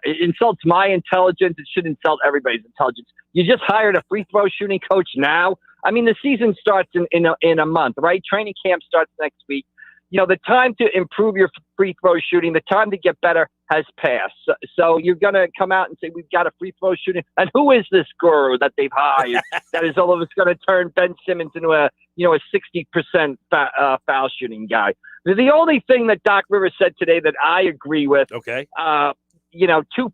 intelligence. It should insult everybody's intelligence. You just hired a free throw shooting coach now. I mean, the season starts in a month, right? Training camp starts next week. The time to improve your free throw shooting, the time to get better has passed. So you're going to come out and say, we've got a free throw shooting. And who is this guru that they've hired that is all of us going to turn Ben Simmons into a 60% foul shooting guy? The only thing that Doc Rivers said today that I agree with, 2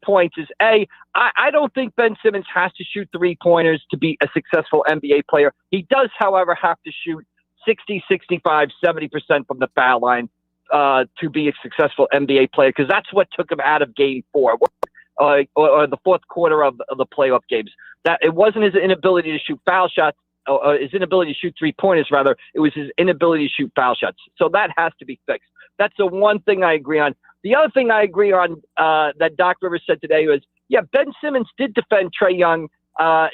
points is, I don't think Ben Simmons has to shoot three-pointers to be a successful NBA player. He does, however, have to shoot 60, 65, 70% from the foul line to be a successful NBA player, because that's what took him out of Game 4 or the fourth quarter of the playoff games. That it wasn't his inability to shoot foul shots, or his inability to shoot three-pointers, rather. It was his inability to shoot foul shots. So that has to be fixed. That's the one thing I agree on. The other thing I agree on that Doc Rivers said today was, Ben Simmons did defend Trae Young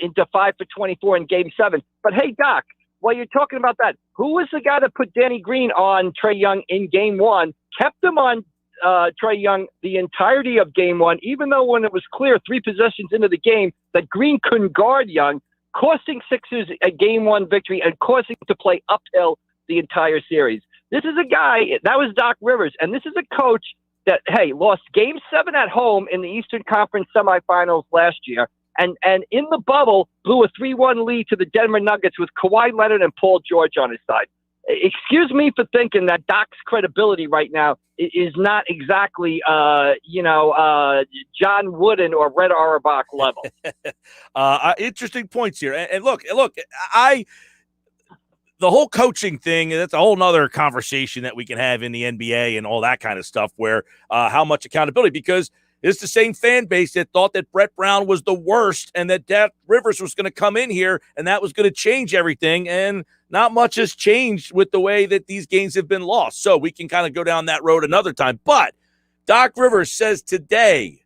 into 5 for 24 in Game 7. But hey, Doc, while you're talking about that, who was the guy that put Danny Green on Trae Young in Game 1, kept him on Trae Young the entirety of Game 1, even though when it was clear 3 possessions into the game that Green couldn't guard Young, costing Sixers a Game 1 victory and causing to play uphill the entire series. This is a guy, that was Doc Rivers, and this is a coach that, lost Game 7 at home in the Eastern Conference semifinals last year, and in the bubble blew a 3-1 lead to the Denver Nuggets with Kawhi Leonard and Paul George on his side. Excuse me for thinking that Doc's credibility right now is not exactly, John Wooden or Red Auerbach level. Interesting points here. And look, the whole coaching thing, that's a whole nother conversation that we can have in the NBA and all that kind of stuff, where how much accountability, because it's the same fan base that thought that Brett Brown was the worst and that Doc Rivers was going to come in here and that was going to change everything. And not much has changed with the way that these games have been lost. So we can kind of go down that road another time. But Doc Rivers says today,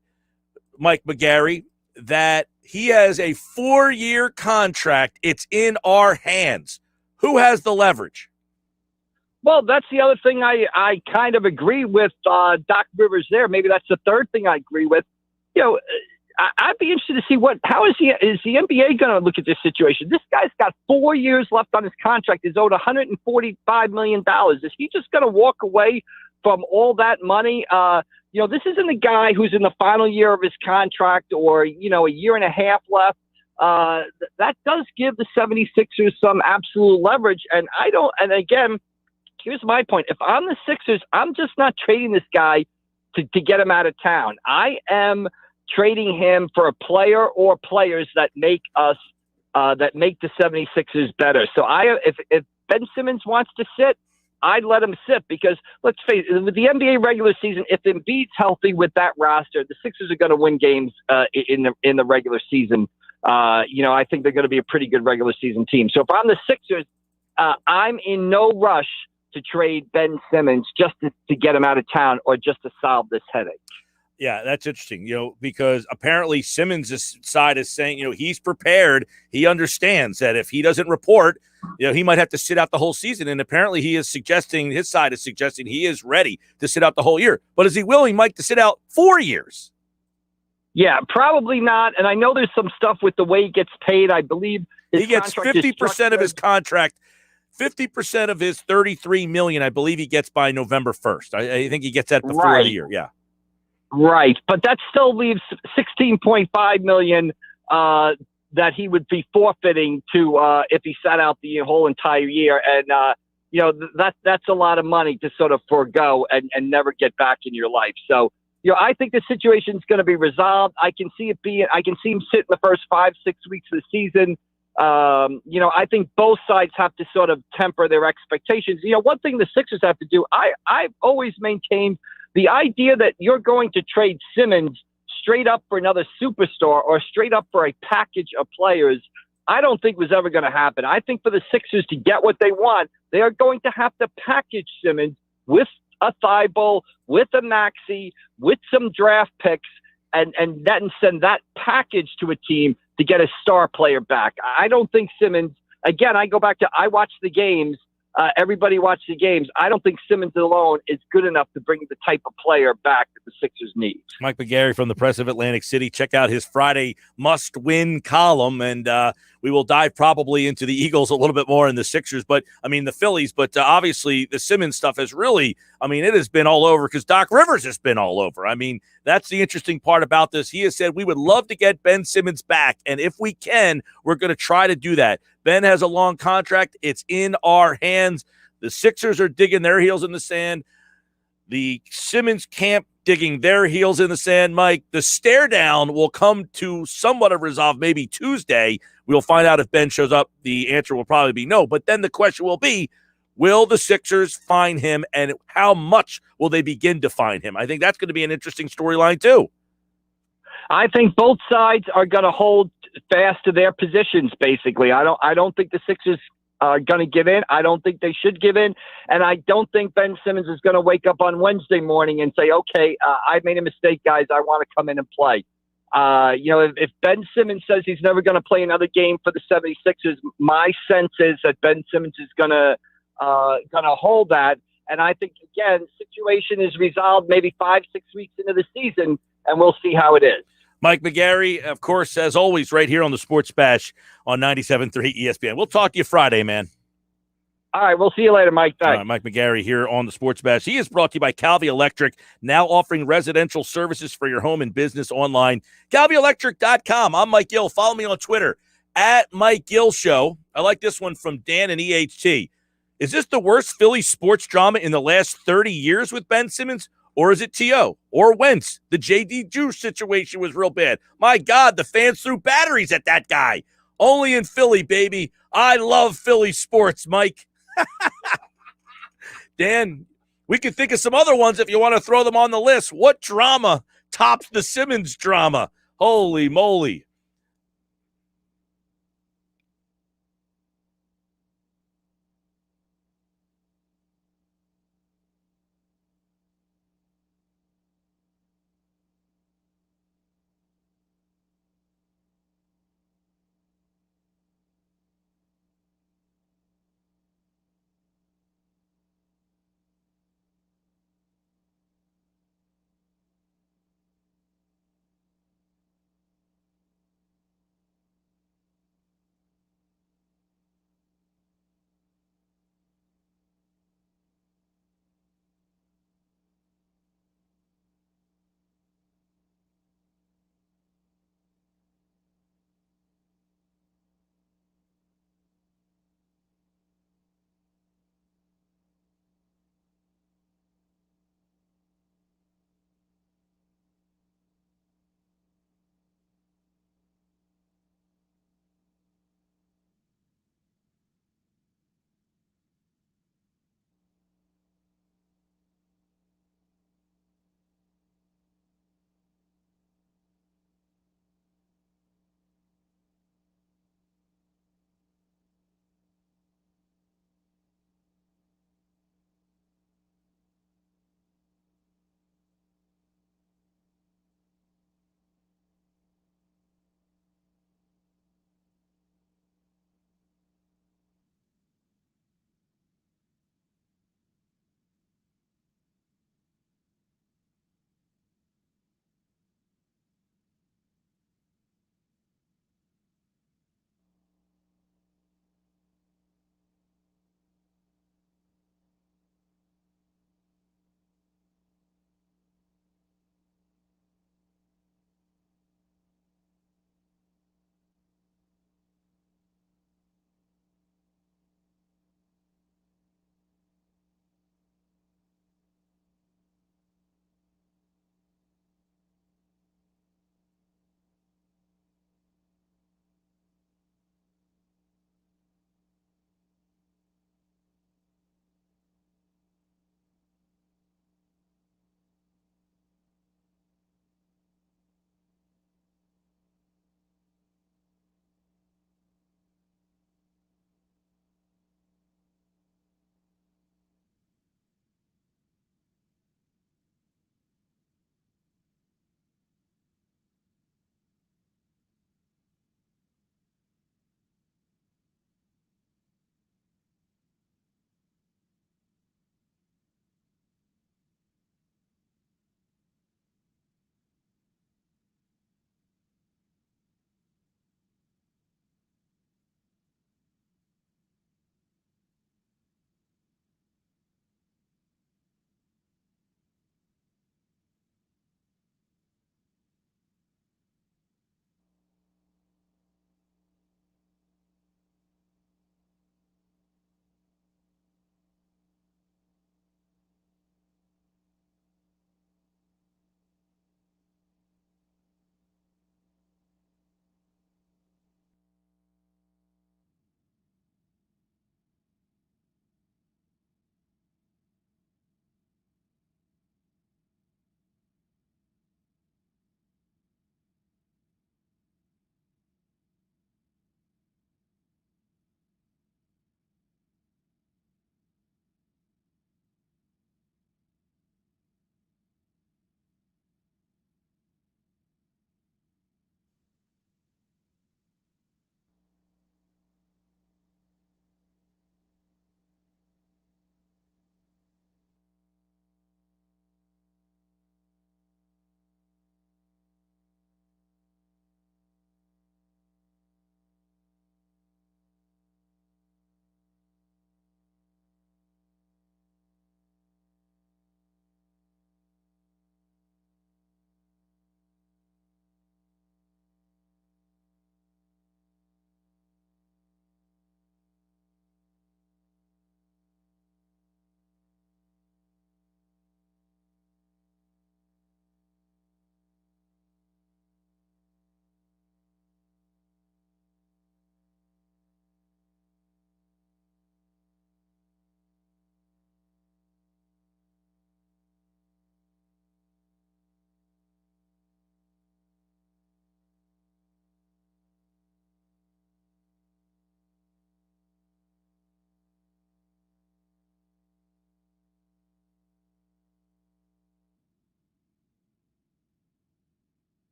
Mike McGarry, that he has a 4-year contract. It's in our hands. Who has the leverage? Well, that's the other thing I kind of agree with Doc Rivers there. Maybe that's the third thing I agree with. I'd be interested to see is the NBA going to look at this situation? This guy's got 4 years left on his contract. He's owed $145 million. Is he just going to walk away from all that money? This isn't a guy who's in the final year of his contract or, a year and a half left. That does give the 76ers some absolute leverage. And again, here's my point. If I'm the Sixers, I'm just not trading this guy to get him out of town. I am trading him for a player or players that make the 76ers better. So if Ben Simmons wants to sit, I'd let him sit because, let's face it, with the NBA regular season, if Embiid's healthy with that roster, the Sixers are going to win games in the regular season. I think they're going to be a pretty good regular season team. So if I'm the Sixers, I'm in no rush to trade Ben Simmons just to get him out of town or just to solve this headache. Yeah, that's interesting, because apparently Simmons' side is saying, he's prepared. He understands that if he doesn't report, he might have to sit out the whole season. And apparently his side is suggesting he is ready to sit out the whole year. But is he willing, Mike, to sit out 4 years? Yeah, probably not. And I know there's some stuff with the way he gets paid. I believe he gets 50% of his contract. 50% of his $33 million, I believe he gets by November 1st. I think he gets that before the year. Yeah. Right, but that still leaves $16.5 million that he would be forfeiting to if he sat out the whole entire year, and that's a lot of money to sort of forego and never get back in your life. So I think the situation is going to be resolved. I can see him sit in the first 5-6 weeks of the season. I think both sides have to sort of temper their expectations. One thing the Sixers have to do, I've always maintained. The idea that you're going to trade Simmons straight up for another superstar or straight up for a package of players, I don't think was ever going to happen. I think for the Sixers to get what they want, they are going to have to package Simmons with a Thibault, with a Maxey, with some draft picks, and then send that package to a team to get a star player back. I don't think Simmons, again, I go back to, I watch the games. Everybody watch the games. I don't think Simmons alone is good enough to bring the type of player back that the Sixers need. Mike McGarry from the Press of Atlantic City. Check out his Friday must-win column, and we will dive probably into the Eagles a little bit more in the Sixers, the Phillies. But obviously the Simmons stuff has really, it has been all over because Doc Rivers has been all over. That's the interesting part about this. He has said we would love to get Ben Simmons back, and if we can, we're going to try to do that. Ben has a long contract. It's in our hands. The Sixers are digging their heels in the sand. The Simmons camp digging their heels in the sand, Mike. The stare down will come to somewhat of resolve maybe Tuesday. We'll find out if Ben shows up. The answer will probably be no. But then the question will be, will the Sixers find him, and how much will they begin to find him? I think that's going to be an interesting storyline too. I think both sides are going to hold fast to their positions, basically. I don't think the Sixers are going to give in. I don't think they should give in. And I don't think Ben Simmons is going to wake up on Wednesday morning and say, okay, I made a mistake, guys. I want to come in and play. If Ben Simmons says he's never going to play another game for the 76ers, my sense is that Ben Simmons is going to hold that. And I think, again, situation is resolved maybe 5-6 weeks into the season, and we'll see how it is. Mike McGarry, of course, as always, right here on the Sports Bash on 97.3 ESPN. We'll talk to you Friday, man. All right, we'll see you later, Mike. Thanks. Mike McGarry here on the Sports Bash. He is brought to you by Calvi Electric, now offering residential services for your home and business online. CalviElectric.com. I'm Mike Gill. Follow me on Twitter, at Mike Gill Show. I like this one from Dan and EHT. Is this the worst Philly sports drama in the last 30 years with Ben Simmons? Or is it T.O. or Wentz? The J.D. Juice situation was real bad. My God, the fans threw batteries at that guy. Only in Philly, baby. I love Philly sports, Mike. Dan, we could think of some other ones if you want to throw them on the list. What drama tops the Simmons drama? Holy moly.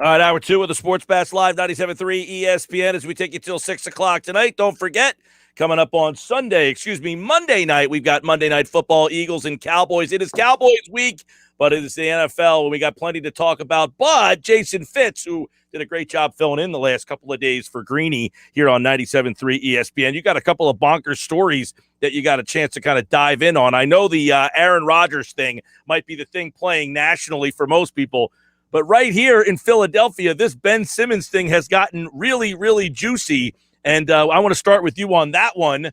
All right, hour 2 of the Sports Bash Live, 97.3 ESPN, as we take you till 6 o'clock tonight. Don't forget, coming up on Monday night, we've got Monday Night Football, Eagles and Cowboys. It is Cowboys week, but it is the NFL, and we got plenty to talk about. But Jason Fitz, who did a great job filling in the last couple of days for Greeny here on 97.3 ESPN, you got a couple of bonkers stories that you got a chance to kind of dive in on. I know the Aaron Rodgers thing might be the thing playing nationally for most people, but right here in Philadelphia, this Ben Simmons thing has gotten really, really juicy. And I want to start with you on that one.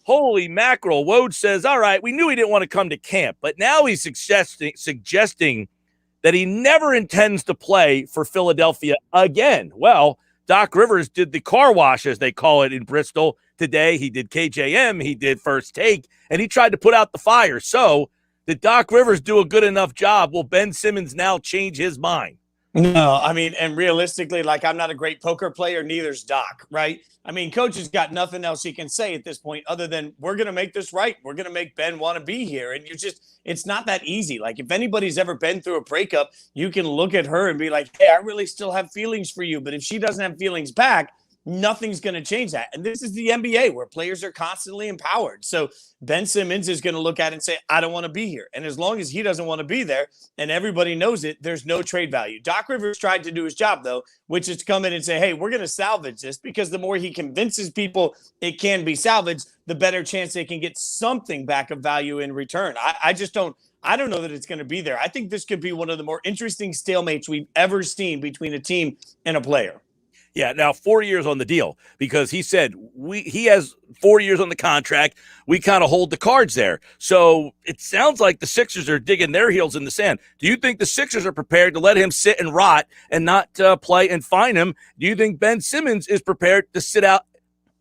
Holy mackerel. Woj says, all right, we knew he didn't want to come to camp, but now he's suggesting that he never intends to play for Philadelphia again. Well, Doc Rivers did the car wash, as they call it in Bristol today. He did KJM, he did First Take, and he tried to put out the fire. So did Doc Rivers do a good enough job? Will Ben Simmons now change his mind? No, I mean, and realistically, like, I'm not a great poker player, neither's Doc, right? I mean, coach has got nothing else he can say at this point other than we're going to make this right. We're going to make Ben want to be here. And it's not that easy. Like, if anybody's ever been through a breakup, you can look at her and be like, hey, I really still have feelings for you. But if she doesn't have feelings back, nothing's going to change that. And this is the NBA where players are constantly empowered. So Ben Simmons is going to look at it and say, I don't want to be here. And as long as he doesn't want to be there and everybody knows it, there's no trade value. Doc Rivers tried to do his job, though, which is to come in and say, hey, we're going to salvage this, because the more he convinces people it can be salvaged, the better chance they can get something back of value in return. I don't know that it's going to be there. I think this could be one of the more interesting stalemates we've ever seen between a team and a player. Yeah, now 4 years on the deal, because he said he has 4 years on the contract. We kind of hold the cards there. So it sounds like the Sixers are digging their heels in the sand. Do you think the Sixers are prepared to let him sit and rot and not play and fine him? Do you think Ben Simmons is prepared to sit out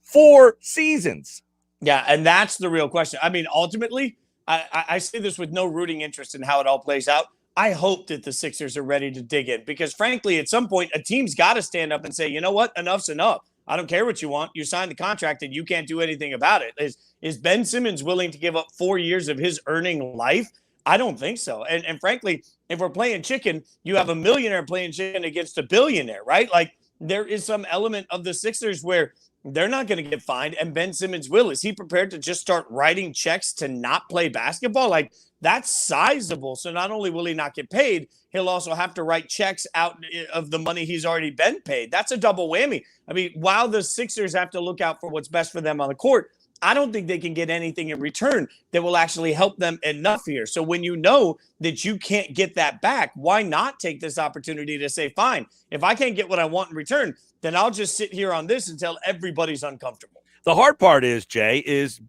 4 seasons? Yeah, and that's the real question. I mean, ultimately, I say this with no rooting interest in how it all plays out. I hope that the Sixers are ready to dig in, because frankly, at some point, a team's got to stand up and say, you know what, enough's enough. I don't care what you want. You signed the contract and you can't do anything about it. Is Ben Simmons willing to give up 4 years of his earning life? I don't think so. And frankly, if we're playing chicken, you have a millionaire playing chicken against a billionaire, right? Like, there is some element of the Sixers where they're not going to get fined, and Ben Simmons will. Is he prepared to just start writing checks to not play basketball? Like, that's sizable. So not only will he not get paid, he'll also have to write checks out of the money he's already been paid. That's a double whammy. I mean, while the Sixers have to look out for what's best for them on the court, I don't think they can get anything in return that will actually help them enough here. So when you know that you can't get that back, why not take this opportunity to say, fine, if I can't get what I want in return, then I'll just sit here on this until everybody's uncomfortable. The hard part is, Jay, is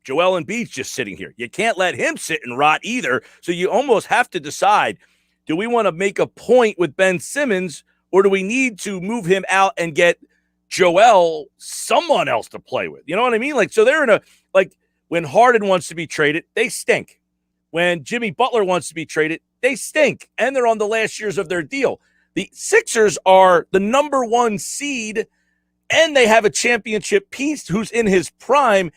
Joel Embiid's just sitting here. You can't let him sit and rot either. So you almost have to decide, do we want to make a point with Ben Simmons, or do we need to move him out and get Joel someone else to play with? You know what I mean? Like, so they're in a, like, when Harden wants to be traded, they stink. When Jimmy Butler wants to be traded, they stink. And they're on the last years of their deal. The Sixers are the number 1 seed, and they have a championship piece who's in his prime,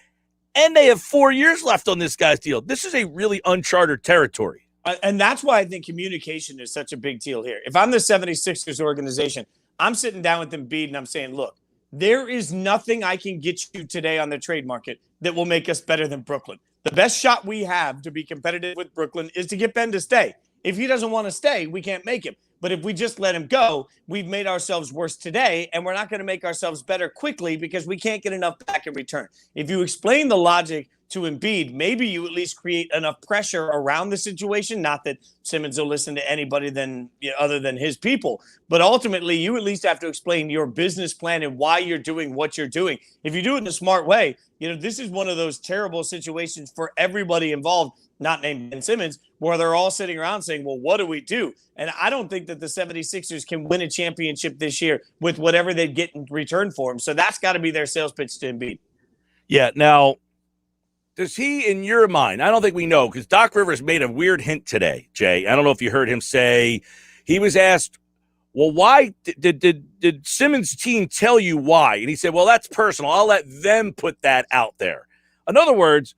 and they have 4 years left on this guy's deal. This is a really uncharted territory. And that's why I think communication is such a big deal here. If I'm the 76ers organization, I'm sitting down with Embiid and I'm saying, look, there is nothing I can get you today on the trade market that will make us better than Brooklyn. The best shot we have to be competitive with Brooklyn is to get Ben to stay. If he doesn't want to stay, we can't make him. But if we just let him go, we've made ourselves worse today, and we're not going to make ourselves better quickly because we can't get enough back in return. If you explain the logic to Embiid, maybe you at least create enough pressure around the situation. Not that Simmons will listen to anybody other than his people, but ultimately you at least have to explain your business plan and why you're doing what you're doing. If you do it in a smart way, this is one of those terrible situations for everybody involved, not named Ben Simmons, where they're all sitting around saying, well, what do we do? And I don't think that the 76ers can win a championship this year with whatever they get in return for him. So that's got to be their sales pitch to Embiid. Yeah. Now, does he, in your mind, I don't think we know, because Doc Rivers made a weird hint today, Jay. I don't know if you heard him say, he was asked, well, why did Simmons' team tell you why? And he said, well, that's personal. I'll let them put that out there. In other words,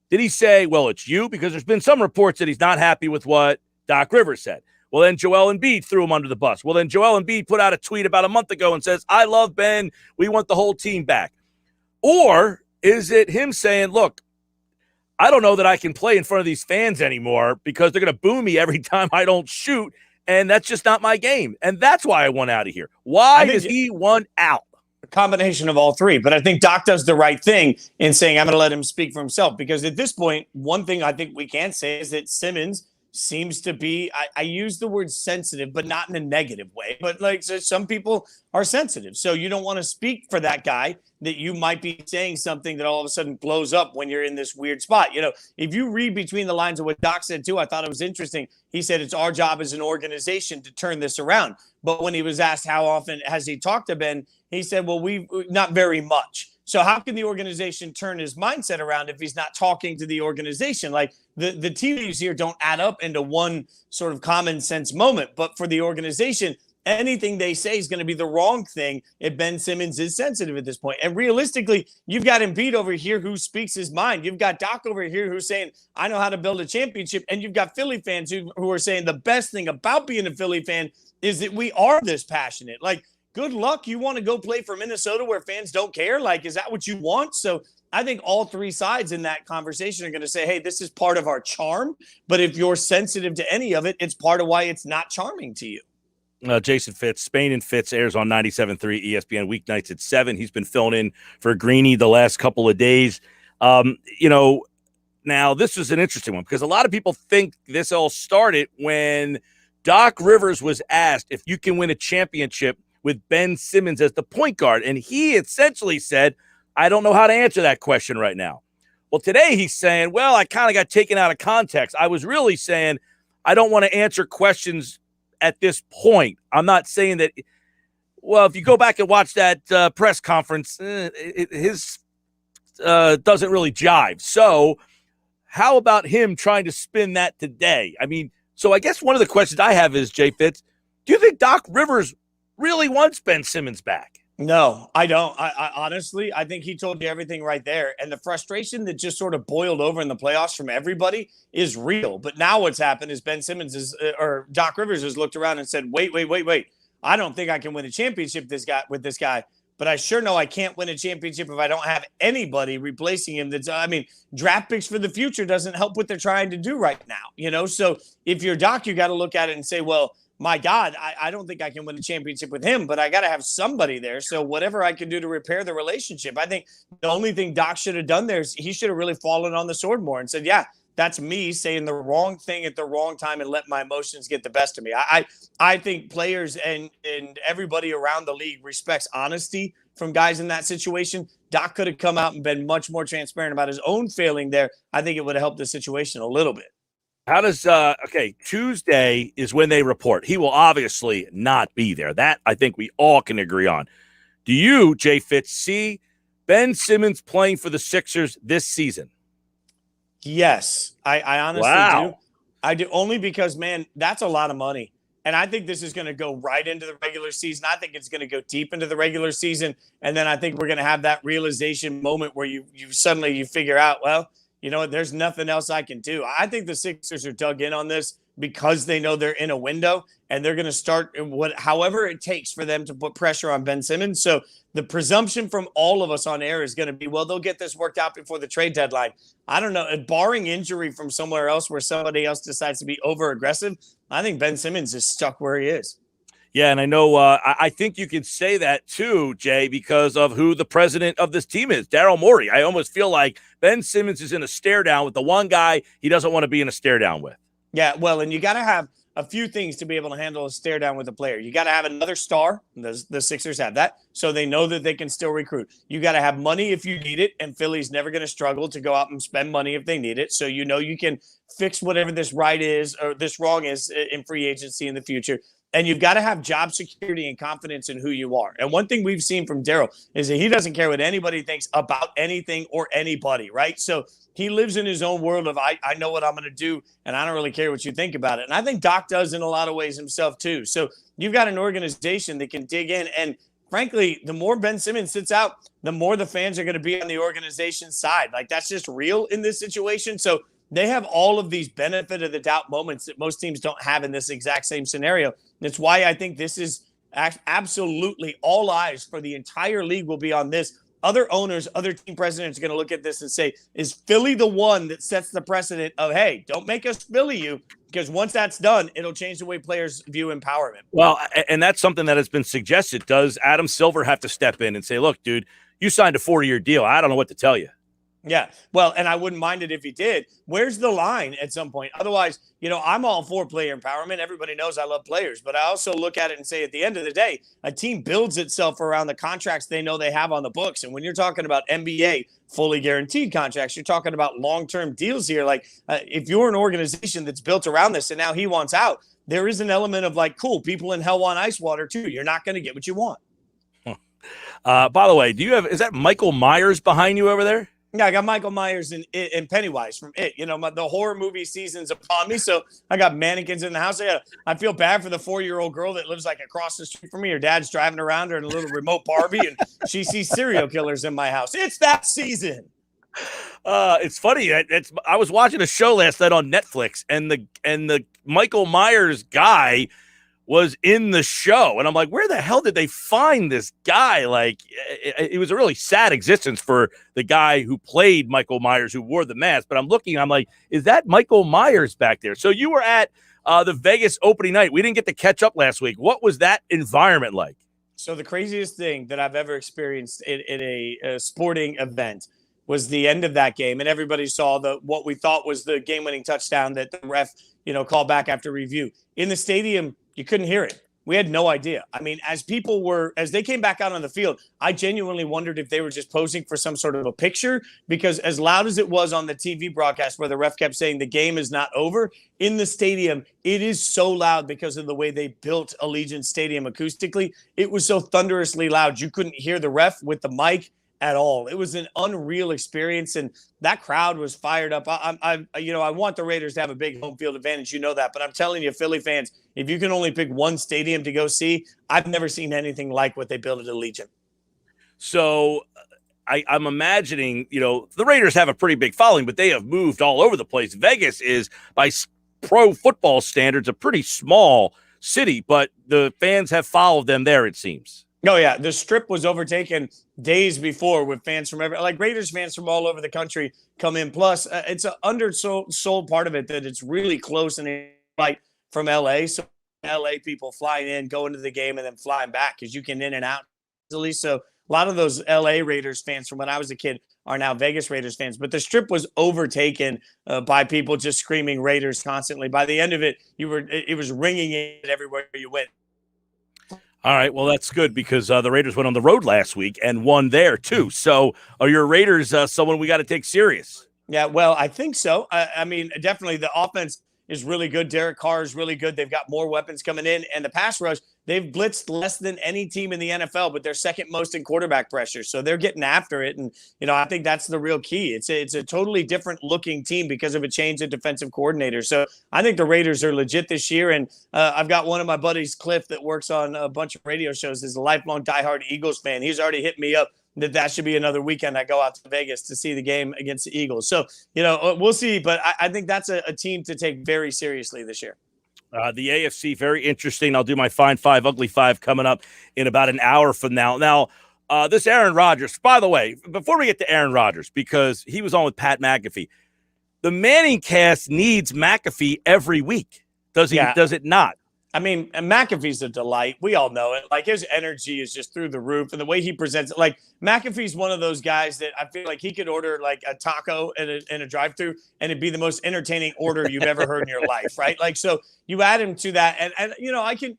did he say, well, it's you? Because there's been some reports that he's not happy with what Doc Rivers said. Well, then Joel Embiid threw him under the bus. Well, then Joel Embiid put out a tweet about a month ago and says, I love Ben. We want the whole team back. Or is it him saying, look, I don't know that I can play in front of these fans anymore because they're going to boo me every time I don't shoot, and that's just not my game. And that's why I want out of here. Why does he want out? A combination of all three. But I think Doc does the right thing in saying, I'm going to let him speak for himself. Because at this point, one thing I think we can say is that Simmons seems to be, I use the word sensitive, but not in a negative way. But like, so some people are sensitive. So you don't want to speak for that guy that you might be saying something that all of a sudden blows up when you're in this weird spot. You know, if you read between the lines of what Doc said too, I thought it was interesting. He said it's our job as an organization to turn this around. But when he was asked how often has he talked to Ben, he said, well, we not very much. So how can the organization turn his mindset around if he's not talking to the organization? Like the teams here don't add up into one sort of common sense moment. But for the organization, anything they say is going to be the wrong thing if Ben Simmons is sensitive at this point. And realistically, you've got Embiid over here who speaks his mind. You've got Doc over here who's saying, I know how to build a championship. And you've got Philly fans who are saying the best thing about being a Philly fan is that we are this passionate. Like, good luck. You want to go play for Minnesota where fans don't care? Like, is that what you want? So I think all three sides in that conversation are going to say, hey, this is part of our charm. But if you're sensitive to any of it, it's part of why it's not charming to you. Jason Fitz, Spain and Fitz airs on 97.3 ESPN weeknights at 7. He's been filling in for Greeny the last couple of days. Now this is an interesting one because a lot of people think this all started when Doc Rivers was asked if you can win a championship with Ben Simmons as the point guard. And he essentially said, I don't know how to answer that question right now. Well, today he's saying, well, I kind of got taken out of context. I was really saying I don't want to answer questions at this point. I'm not saying that. Well, if you go back and watch that press conference, his doesn't really jive. So how about him trying to spin that today? I mean, so I guess one of the questions I have is, Jay Fitz, do you think Doc Rivers really wants Ben Simmons back? No, I don't. I honestly, I think he told you everything right there. And the frustration that just sort of boiled over in the playoffs from everybody is real. But now what's happened is Ben Simmons or Doc Rivers has looked around and said, wait. I don't think I can win a championship with this guy. But I sure know I can't win a championship if I don't have anybody replacing him. Draft picks for the future doesn't help what they're trying to do right now. So if you're Doc, you got to look at it and say, well, my God, I don't think I can win a championship with him, but I got to have somebody there. So whatever I can do to repair the relationship, I think the only thing Doc should have done there is he should have really fallen on the sword more and said, yeah, that's me saying the wrong thing at the wrong time and let my emotions get the best of me. I think players and everybody around the league respects honesty from guys in that situation. Doc could have come out and been much more transparent about his own failing there. I think it would have helped the situation a little bit. How does Tuesday is when they report. He will obviously not be there. That I think we all can agree on. Do you, Jay Fitz, see Ben Simmons playing for the Sixers this season? Yes, I honestly do. I do, only because, man, that's a lot of money. And I think this is going to go right into the regular season. I think it's going to go deep into the regular season. And then I think we're going to have that realization moment where you suddenly figure out, well, you know what, there's nothing else I can do. I think the Sixers are dug in on this because they know they're in a window and they're going to start however it takes for them to put pressure on Ben Simmons. So the presumption from all of us on air is going to be, well, they'll get this worked out before the trade deadline. I don't know. Barring injury from somewhere else where somebody else decides to be over aggressive, I think Ben Simmons is stuck where he is. Yeah, and I know I think you could say that too, Jay, because of who the president of this team is, Daryl Morey. I almost feel like Ben Simmons is in a stare down with the one guy he doesn't want to be in a stare down with. Yeah, well, and you got to have a few things to be able to handle a stare down with a player. You got to have another star. The Sixers have that, so they know that they can still recruit. You got to have money if you need it, and Philly's never going to struggle to go out and spend money if they need it. So you can fix whatever this right is or this wrong is in free agency in the future. And you've got to have job security and confidence in who you are. And one thing we've seen from Daryl is that he doesn't care what anybody thinks about anything or anybody, right? So he lives in his own world of I know what I'm going to do, and I don't really care what you think about it. And I think Doc does in a lot of ways himself too. So you've got an organization that can dig in. And frankly, the more Ben Simmons sits out, the more the fans are going to be on the organization's side. Like, that's just real in this situation. So They have all of these benefit of the doubt moments that most teams don't have in this exact same scenario. That's why I think this is absolutely all eyes for the entire league will be on this. Other owners, other team presidents are going to look at this and say, is Philly the one that sets the precedent of, hey, don't make us Philly you, because once that's done, it'll change the way players view empowerment. Well, and that's something that has been suggested. Does Adam Silver have to step in and say, look, dude, you signed a 4-year deal. I don't know what to tell you. Yeah, well, and I wouldn't mind it if he did. Where's the line at some point? Otherwise, I'm all for player empowerment. Everybody knows I love players, but I also look at it and say at the end of the day, a team builds itself around the contracts they know they have on the books. And when you're talking about NBA fully guaranteed contracts, you're talking about long-term deals here. Like if you're an organization that's built around this and now he wants out, there is an element of like, cool, people in hell want ice water too. You're not going to get what you want. By the way, is that Michael Myers behind you over there? Yeah, I got Michael Myers and Pennywise from It. The horror movie season's upon me, so I got mannequins in the house. I feel bad for the 4-year-old girl that lives like across the street from me. Her dad's driving around her in a little remote Barbie, and she sees serial killers in my house. It's that season. It's funny. I was watching a show last night on Netflix, and the Michael Myers guy was in the show. And I'm like, where the hell did they find this guy? Like, it was a really sad existence for the guy who played Michael Myers, who wore the mask. But I'm looking, I'm like, is that Michael Myers back there? So you were at the Vegas opening night. We didn't get to catch up last week. What was that environment like? So the craziest thing that I've ever experienced in a sporting event was the end of that game. And everybody saw what we thought was the game-winning touchdown that the ref, called back after review. In the stadium, you couldn't hear it. We had no idea. I mean, as they came back out on the field, I genuinely wondered if they were just posing for some sort of a picture, because as loud as it was on the TV broadcast where the ref kept saying the game is not over, in the stadium, it is so loud because of the way they built Allegiant Stadium acoustically. It was so thunderously loud. You couldn't hear the ref with the mic at all. It was an unreal experience, and that crowd was fired up. I want the Raiders to have a big home field advantage. You know that, but I'm telling you, Philly fans, if you can only pick one stadium to go see, I've never seen anything like what they built at Allegiant. So I'm imagining, the Raiders have a pretty big following, but they have moved all over the place. Vegas is, by pro football standards, a pretty small city, but the fans have followed them there, it seems. Oh, yeah. The Strip was overtaken days before with fans from Raiders fans from all over the country come in. Plus, it's an undersold part of it that it's really close and like from L.A. So L.A. people flying in, going to the game, and then flying back because you can in and out easily. So a lot of those L.A. Raiders fans from when I was a kid are now Vegas Raiders fans. But the Strip was overtaken by people just screaming Raiders constantly. By the end of it, it was ringing in everywhere you went. All right, well, that's good because the Raiders went on the road last week and won there, too. So are your Raiders someone we got to take serious? Yeah, well, I think so. I mean, definitely the offense is really good. Derek Carr is really good. They've got more weapons coming in. And the pass rush, they've blitzed less than any team in the NFL, but they're second most in quarterback pressure. So they're getting after it. And, I think that's the real key. It's a totally different looking team because of a change in defensive coordinator. So I think the Raiders are legit this year. And I've got one of my buddies, Cliff, that works on a bunch of radio shows, is a lifelong diehard Eagles fan. He's already hit me up that should be another weekend I go out to Vegas to see the game against the Eagles. So, we'll see. But I think that's a team to take very seriously this year. The AFC, very interesting. I'll do my Fine Five, Ugly Five coming up in about an hour from now. Now, this Aaron Rodgers, by the way, before we get to Aaron Rodgers, because he was on with Pat McAfee, the Manning cast needs McAfee every week. Does he? Yeah. Does it not? I mean, McAfee's a delight. We all know it. Like, his energy is just through the roof, and the way he presents it. Like, McAfee's one of those guys that I feel like he could order like a taco in a drive-thru, and it'd be the most entertaining order you've ever heard in your life, right? Like, so you add him to that, and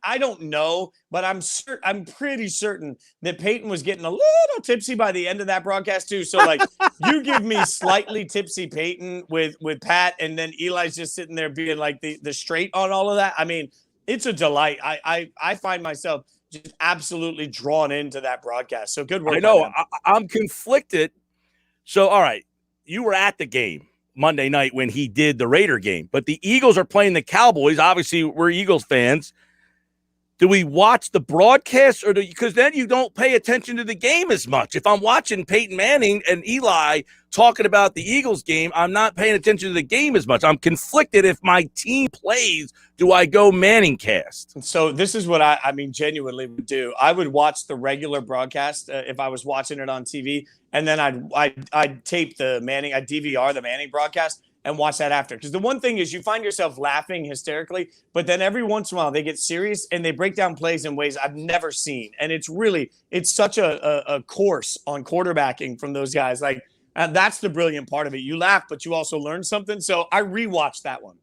I don't know, but I'm pretty certain that Peyton was getting a little tipsy by the end of that broadcast too. So like, you give me slightly tipsy Peyton with Pat, and then Eli's just sitting there being like the straight on all of that. I mean, it's a delight. I find myself just absolutely drawn into that broadcast. So good work. I know. I'm conflicted. So, all right, you were at the game Monday night when he did the Raider game, but the Eagles are playing the Cowboys. Obviously, we're Eagles fans. do we watch the broadcast or because then you don't pay attention to the game as much? If I'm watching Peyton Manning and Eli talking about the Eagles game, I'm not paying attention to the game as much. I'm conflicted. If my team plays, do I go Manning cast? So this is what I mean, genuinely would do. I would watch the regular broadcast if I was watching it on TV, and then I'd tape the Manning, I'd DVR the Manning broadcast and watch that after. Because the one thing is you find yourself laughing hysterically, but then every once in a while they get serious and they break down plays in ways I've never seen. And it's such a course on quarterbacking from those guys. Like that's the brilliant part of it. You laugh, but you also learn something. So I rewatched that one.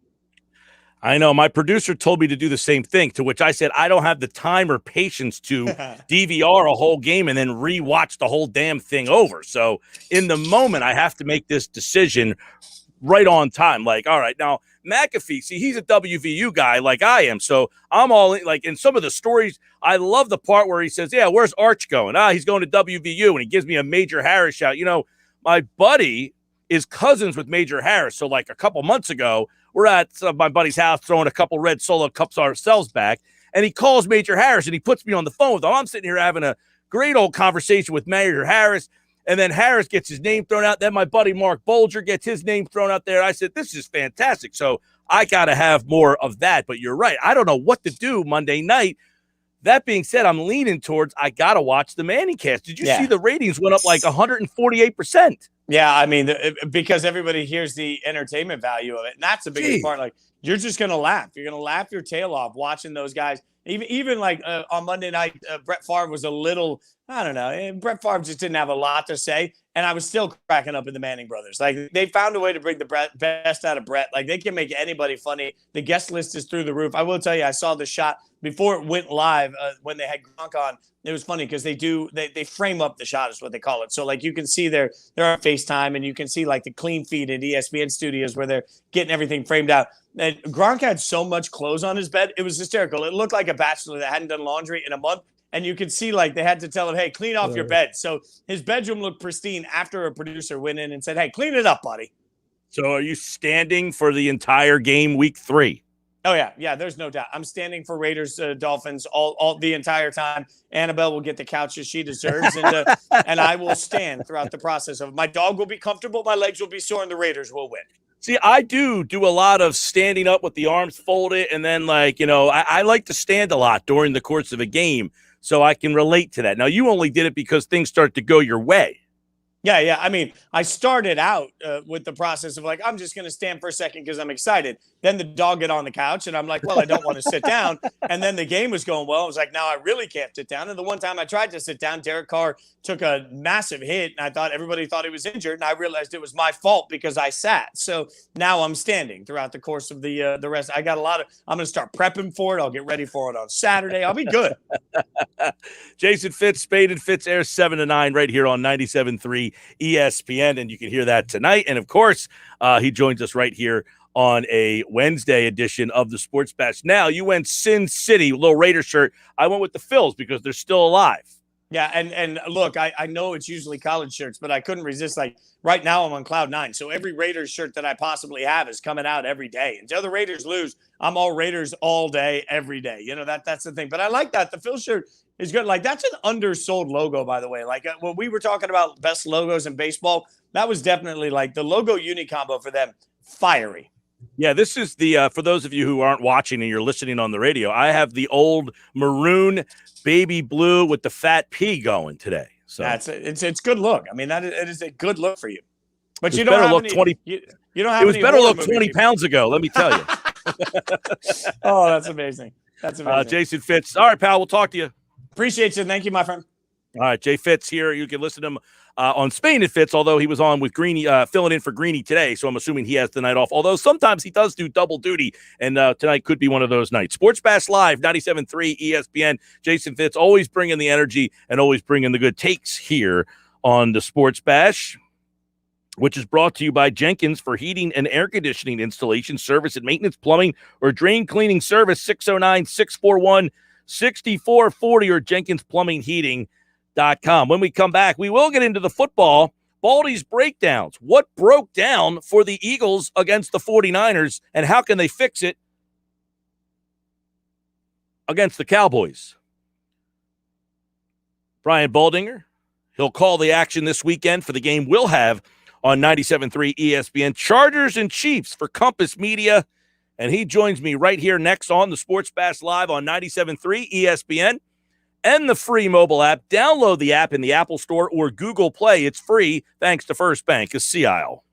I know my producer told me to do the same thing, to which I said, I don't have the time or patience to DVR a whole game and then rewatch the whole damn thing over. So in the moment, I have to make this decision right on time. Like, all right, now McAfee, see, he's a WVU guy like I am. So I'm all in, like in some of the stories. I love the part where he says, yeah, where's Arch going? He's going to WVU. And he gives me a Major Harris shout. You know, my buddy is cousins with Major Harris. So like a couple months ago, we're at my buddy's house throwing a couple red Solo cups ourselves back. And he calls Major Harris and he puts me on the phone with him. I'm sitting here having a great old conversation with Major Harris. And then Harris gets his name thrown out. Then my buddy Mark Baldinger gets his name thrown out there. I said, this is fantastic. So I got to have more of that. But you're right. I don't know what to do Monday night. That being said, I'm leaning towards I got to watch the Manning cast. Did you see the ratings went up like 148%? Yeah, I mean, because everybody hears the entertainment value of it. And that's the biggest part. Like, you're just going to laugh. You're going to laugh your tail off watching those guys. Even like on Monday night, Brett Favre was a little, I don't know. Brett Favre just didn't have a lot to say. And I was still cracking up in the Manning brothers. Like, they found a way to bring the best out of Brett. Like, they can make anybody funny. The guest list is through the roof. I will tell you, I saw the shot before it went live when they had Gronk on. It was funny because they frame up the shot is what they call it. So like you can see they're on FaceTime and you can see like the clean feed at ESPN studios where they're getting everything framed out. And Gronk had so much clothes on his bed. It was hysterical. It looked like a bachelor that hadn't done laundry in a month. And you could see like they had to tell him, hey, clean off your bed. So his bedroom looked pristine after a producer went in and said, hey, clean it up, buddy. So are you standing for the entire game week 3? Oh, yeah, there's no doubt. I'm standing for Raiders, Dolphins all the entire time. Annabelle will get the couches she deserves, and I will stand throughout the process of it. My dog will be comfortable, my legs will be sore, and the Raiders will win. See, I do a lot of standing up with the arms folded, and then, like, you know, I like to stand a lot during the course of a game, so I can relate to that. Now, you only did it because things start to go your way. Yeah. I mean, I started out with the process of like, I'm just going to stand for a second because I'm excited. Then the dog got on the couch and I'm like, well, I don't want to sit down. And then the game was going well. I was like, now I really can't sit down. And the one time I tried to sit down, Derek Carr took a massive hit and I thought everybody thought he was injured. And I realized it was my fault because I sat. So now I'm standing throughout the course of the rest. I got I'm going to start prepping for it. I'll get ready for it on Saturday. I'll be good. Jason Fitz, Spade and Fitz airs 7 to 9 right here on 97.3 ESPN, and you can hear that tonight. And of course, he joins us right here on a Wednesday edition of the Sports Bash. Now, you went Sin City, little Raider shirt. I went with the Phils because they're still alive. Yeah, and look, I know it's usually college shirts, but I couldn't resist. Like, right now I'm on cloud 9, so every Raiders shirt that I possibly have is coming out every day. Until the Raiders lose, I'm all Raiders all day, every day. You know, that's the thing. But I like that. The Phil shirt is good. Like, that's an undersold logo, by the way. Like, when we were talking about best logos in baseball, that was definitely, like, the logo uni combo for them, fiery. Yeah, this is the for those of you who aren't watching and you're listening on the radio, I have the old maroon baby blue with the fat P going today. So it's good look. I mean, it is a good look for you. But you don't have look any, 20 you don't have it was any better look horror 20 movie pounds ago, let me tell you. Oh, that's amazing. That's amazing. Jason Fitz. All right, pal, we'll talk to you. Appreciate you. Thank you, my friend. All right, Jay Fitz here. You can listen to him on Spain and Fitz, although he was on with Greeny, filling in for Greeny today, so I'm assuming he has the night off, although sometimes he does do double duty, and tonight could be one of those nights. Sports Bash Live, 97.3 ESPN. Jason Fitz always bringing the energy and always bringing the good takes here on the Sports Bash, which is brought to you by Jenkins for heating and air conditioning installation, service and maintenance, plumbing, or drain cleaning service, 609-641-6440 or JenkinsPlumbingHeating.com. When we come back, we will get into the football. Baldy's breakdowns. What broke down for the Eagles against the 49ers, and how can they fix it? against the Cowboys. Brian Baldinger, he'll call the action this weekend for the game we'll have on 97.3 ESPN. Chargers and Chiefs for Compass Media. And he joins me right here next on the Sports Bash Live on 97.3 ESPN and the free mobile app. Download the app in the Apple Store or Google Play. It's free thanks to First Bank of Sea Isle.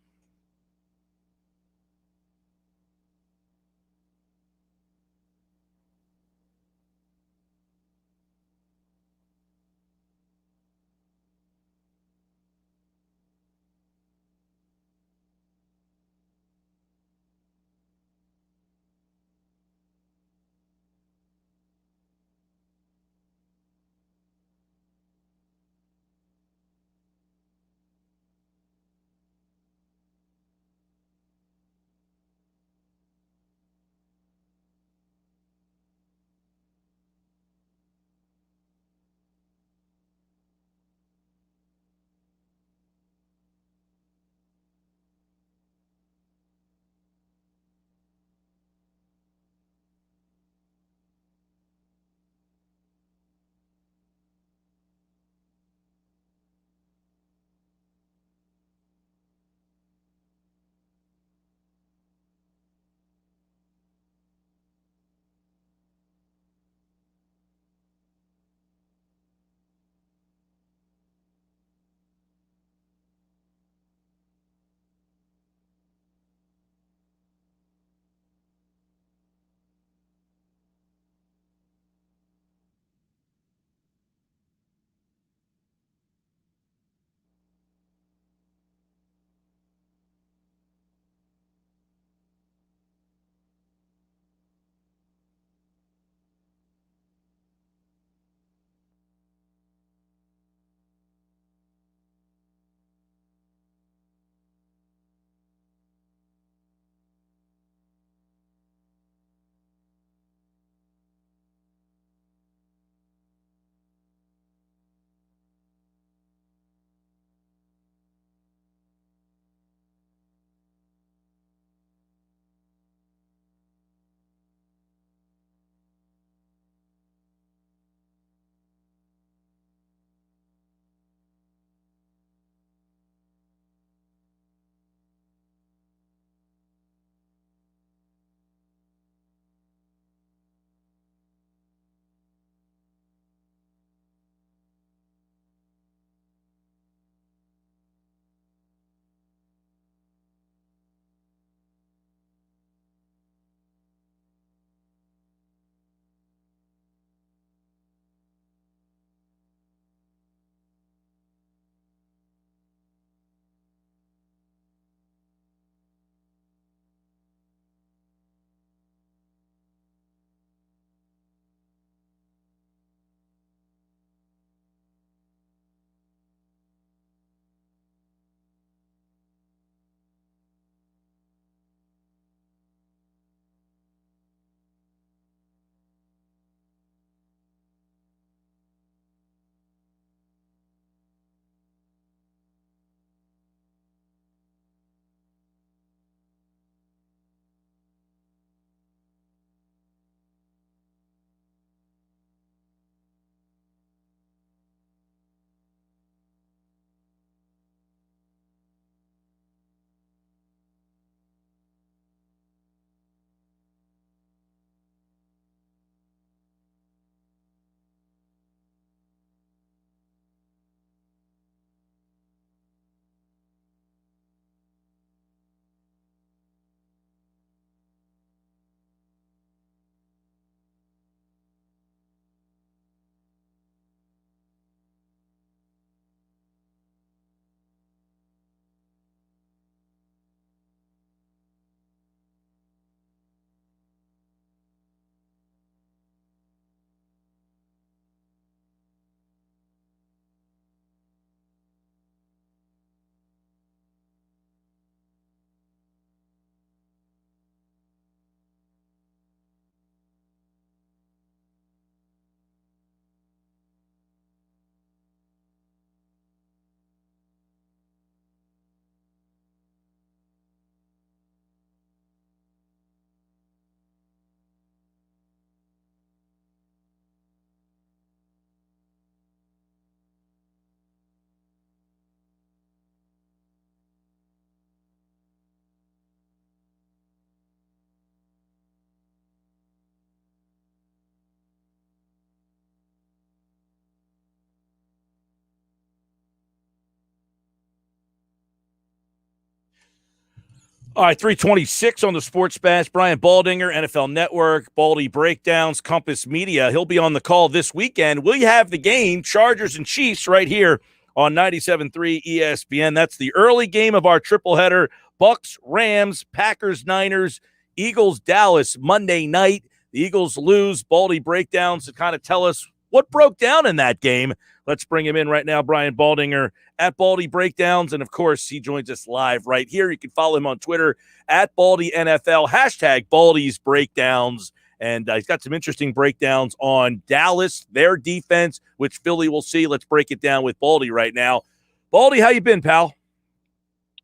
All right, 326 on the Sports Bash. Brian Baldinger, NFL Network, Baldy Breakdowns, Compass Media. He'll be on the call this weekend. Will you have the game, Chargers and Chiefs, right here on 97.3 ESPN? That's the early game of our tripleheader. Bucks, Rams, Packers, Niners, Eagles, Dallas, Monday night. The Eagles lose. Baldy Breakdowns to kind of tell us what broke down in that game. Let's bring him in right now, Brian Baldinger at Baldy Breakdowns. And, of course, he joins us live right here. You can follow him on Twitter at Baldy NFL, hashtag Baldy's Breakdowns. And he's got some interesting breakdowns on Dallas, their defense, which Philly will see. Let's break it down with Baldy right now. Baldy, how you been, pal?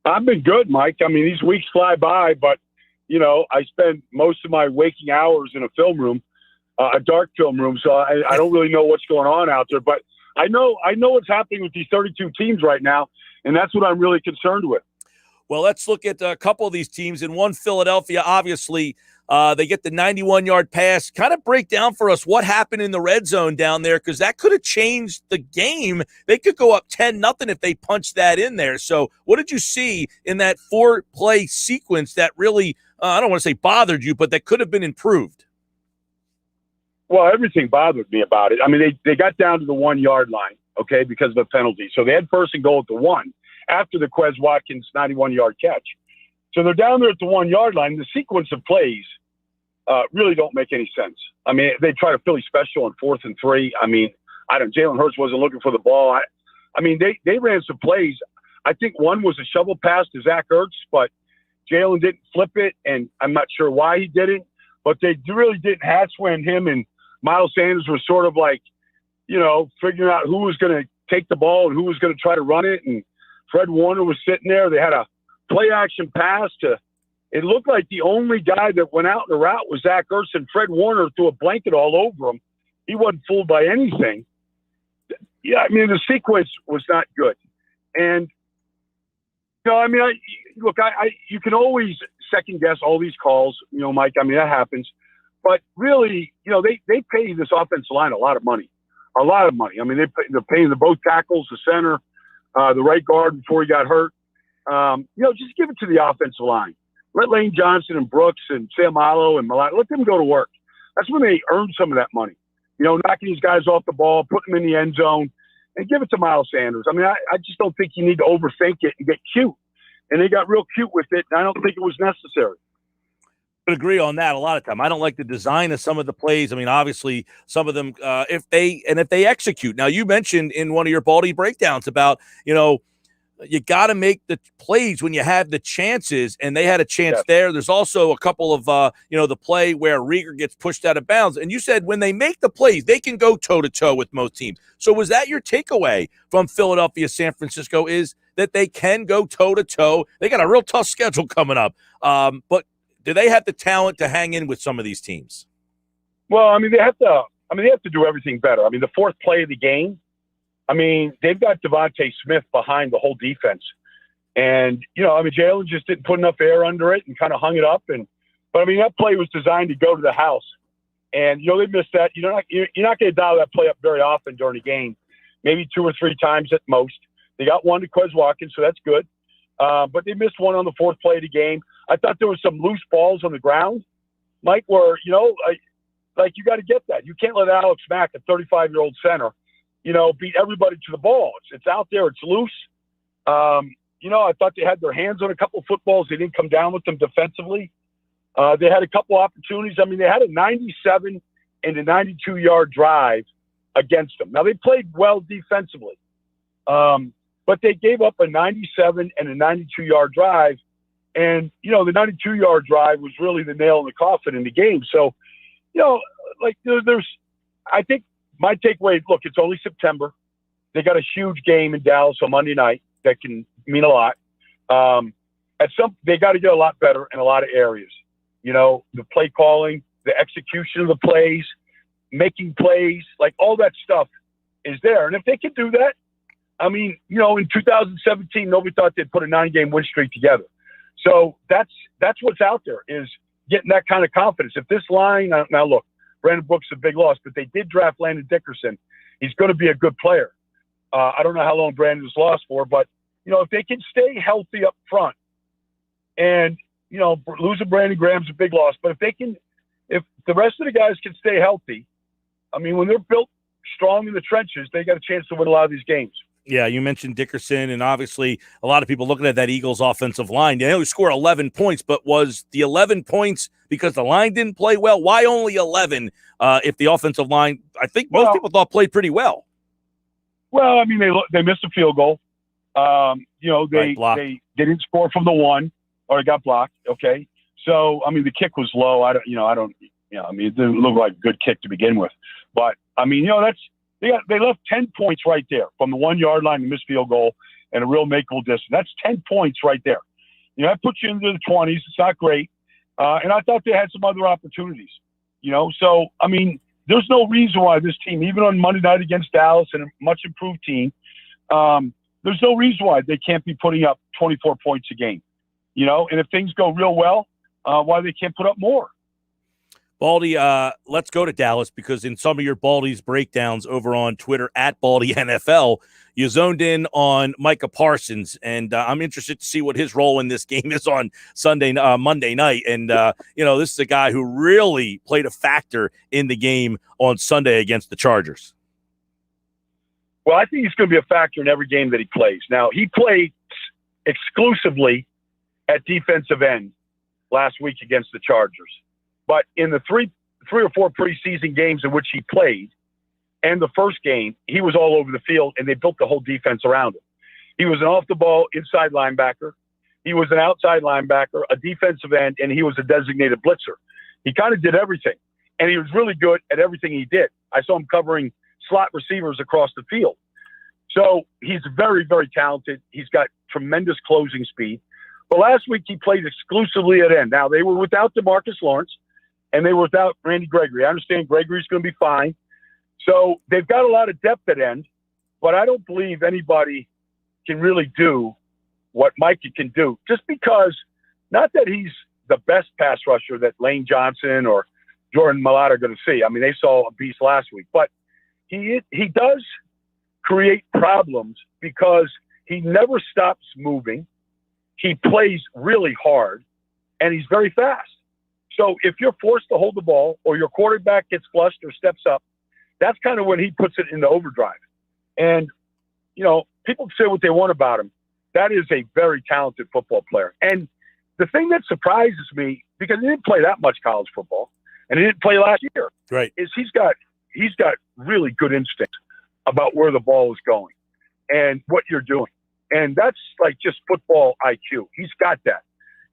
I've been good, Mike. I mean, these weeks fly by, but, you know, I spend most of my waking hours in a film room, a dark film room, so I don't really know what's going on out there. But I know what's happening with these 32 teams right now, and that's what I'm really concerned with. Well, let's look at a couple of these teams. In one, Philadelphia, obviously, they get the 91-yard pass. Kind of break down for us what happened in the red zone down there, because that could have changed the game. They could go up 10-0 if they punched that in there. So what did you see in that 4-play sequence that really, I don't want to say bothered you, but that could have been improved? Well, everything bothered me about it. I mean, they got down to the 1-yard line, okay, because of a penalty. So they had first and goal at the 1 after the Quez Watkins 91-yard catch. So they're down there at the 1-yard line. The sequence of plays really don't make any sense. I mean, they try to Philly special on 4th and 3. I mean, Jalen Hurts wasn't looking for the ball. I mean, they ran some plays. I think one was a shovel pass to Zach Ertz, but Jalen didn't flip it, and I'm not sure why he didn't. But they really didn't hatch-win him, and Miles Sanders was sort of like, you know, figuring out who was going to take the ball and who was going to try to run it. And Fred Warner was sitting there. They had a play-action pass to – it looked like the only guy that went out in the route was Zach Ertz, and Fred Warner threw a blanket all over him. He wasn't fooled by anything. Yeah, I mean, the sequence was not good. And, you know, I mean, you can always second-guess all these calls, you know, Mike. I mean, that happens. But really, you know, they pay this offensive line a lot of money. I mean, they're paying both tackles, the center, the right guard before he got hurt. You know, just give it to the offensive line. Let Lane Johnson and Brooks and Sam Allo and Malott, let them go to work. That's when they earn some of that money. You know, knocking these guys off the ball, putting them in the end zone, and give it to Miles Sanders. I mean, I just don't think you need to overthink it and get cute. And they got real cute with it, and I don't think it was necessary. I would agree on that a lot of time. I don't like the design of some of the plays. I mean, obviously, some of them, if they execute. Now, you mentioned in one of your Baldy breakdowns about, you know, you got to make the plays when you have the chances, and they had a chance there. There's also a couple of, you know, the play where Rieger gets pushed out of bounds. And you said when they make the plays, they can go toe-to-toe with most teams. So was that your takeaway from Philadelphia, San Francisco, is that they can go toe-to-toe? They got a real tough schedule coming up. But do they have the talent to hang in with some of these teams? Well, I mean, they have to do everything better. I mean, the 4th play of the game, I mean, they've got Devontae Smith behind the whole defense. And, you know, I mean, Jalen just didn't put enough air under it and kind of hung it up. But I mean, that play was designed to go to the house. And, you know, they missed that. You're not going to dial that play up very often during the game, maybe 2 or 3 times at most. They got one to Quez Watkins, so that's good. But they missed one on the 4th play of the game. I thought there was some loose balls on the ground, Mike, where, you know, like you got to get that. You can't let Alex Mack, a 35-year-old center, you know, beat everybody to the ball. It's out there. It's loose. You know, I thought they had their hands on a couple of footballs. They didn't come down with them defensively. They had a couple opportunities. I mean, they had a 97 and a 92-yard drive against them. Now, they played well defensively, but they gave up a 97 and a 92-yard drive. And, you know, the 92-yard drive was really the nail in the coffin in the game. So, you know, like I think my takeaway, look, it's only September. They got a huge game in Dallas on Monday night that can mean a lot. They got to get a lot better in a lot of areas. You know, the play calling, the execution of the plays, making plays, like all that stuff is there. And if they can do that, I mean, you know, in 2017, nobody thought they'd put a 9-game win streak together. So that's what's out there, is getting that kind of confidence. If this line, now look, Brandon Brooks is a big loss, but they did draft Landon Dickerson. He's going to be a good player. I don't know how long Brandon was lost for, but, you know, if they can stay healthy up front and, losing Brandon Graham's a big loss. But if the rest of the guys can stay healthy, I mean, when they're built strong in the trenches, they got a chance to win a lot of these games. Yeah, you mentioned Dickerson, and obviously a lot of people looking at that Eagles offensive line. They only scored 11 points, but was the 11 points because the line didn't play well? Why only 11 if the offensive line, I think most people thought played pretty well? Well, I mean, they missed a field goal. They didn't score from the one, or it got blocked. Okay. So, I mean, the kick was low. I mean, it didn't look like a good kick to begin with. But, I mean, they left 10 points right there from the 1 yard line, the missed field goal, and a real makeable distance. That's 10 points right there. That puts you into the 20s. It's not great. And I thought they had some other opportunities, So, I mean, there's no reason why this team, even on Monday night against Dallas and a much improved team, there's no reason why they can't be putting up 24 points a game, and if things go real well, why they can't put up more. Baldy, let's go to Dallas, because in some of your Baldy's breakdowns over on Twitter at Baldy NFL, you zoned in on Micah Parsons, and I'm interested to see what his role in this game is on Monday night. And, this is a guy who really played a factor in the game on Sunday against the Chargers. Well, I think he's going to be a factor in every game that he plays. Now, he played exclusively at defensive end last week against the Chargers. But in the three or four preseason games in which he played, and the first game, he was all over the field, and they built the whole defense around him. He was an off-the-ball inside linebacker. He was an outside linebacker, a defensive end, and he was a designated blitzer. He kind of did everything, and he was really good at everything he did. I saw him covering slot receivers across the field. So he's very, very talented. He's got tremendous closing speed. But last week he played exclusively at end. Now, they were without DeMarcus Lawrence, and they were without Randy Gregory. I understand Gregory's going to be fine. So they've got a lot of depth at end, but I don't believe anybody can really do what Micah can do, just because, not that he's the best pass rusher that Lane Johnson or Jordan Mailata are going to see. I mean, they saw a beast last week, but he does create problems because he never stops moving. He plays really hard, and he's very fast. So if you're forced to hold the ball, or your quarterback gets flushed or steps up, that's kind of when he puts it into overdrive. And, people say what they want about him. That is a very talented football player. And the thing that surprises me, because he didn't play that much college football, and he didn't play last year, right, is he's got really good instinct about where the ball is going and what you're doing. And that's like just football IQ. He's got that.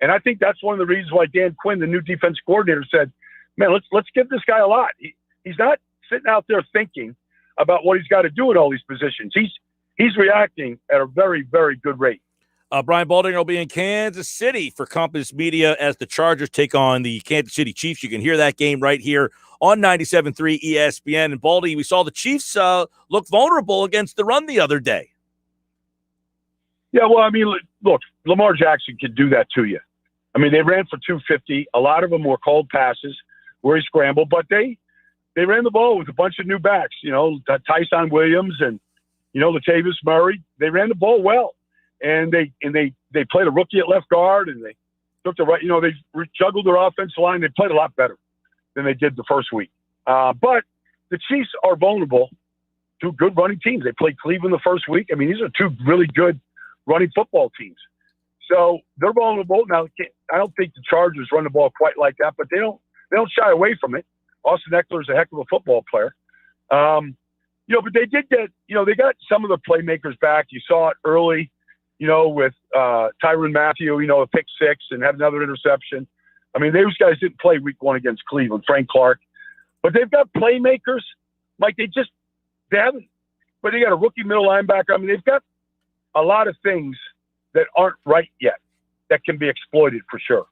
And I think that's one of the reasons why Dan Quinn, the new defense coordinator, said, man, let's give this guy a lot. He's not sitting out there thinking about what he's got to do at all these positions. He's reacting at a very, very good rate. Brian Baldinger will be in Kansas City for Compass Media as the Chargers take on the Kansas City Chiefs. You can hear that game right here on 97.3 ESPN. And Baldy, we saw the Chiefs look vulnerable against the run the other day. Yeah, well, I mean, look, Lamar Jackson can do that to you. I mean, they ran for 250. A lot of them were called passes where he scrambled, but they ran the ball with a bunch of new backs, Tyson Williams and, Latavius Murray. They ran the ball well. And they played a rookie at left guard, and they took the right, they juggled their offensive line. They played a lot better than they did the first week. But the Chiefs are vulnerable to good running teams. They played Cleveland the first week. I mean, these are two really good running football teams. So they're vulnerable. Now, I don't think the Chargers run the ball quite like that, but they don't shy away from it. Austin Eckler's a heck of a football player. But they did get, they got some of the playmakers back. You saw it early, with Tyrann Mathieu, a pick six and had another interception. I mean, those guys didn't play week one against Cleveland, Frank Clark. But they've got playmakers. Like they haven't, but they got a rookie middle linebacker. I mean, they've got a lot of things that aren't right yet that can be exploited for sure.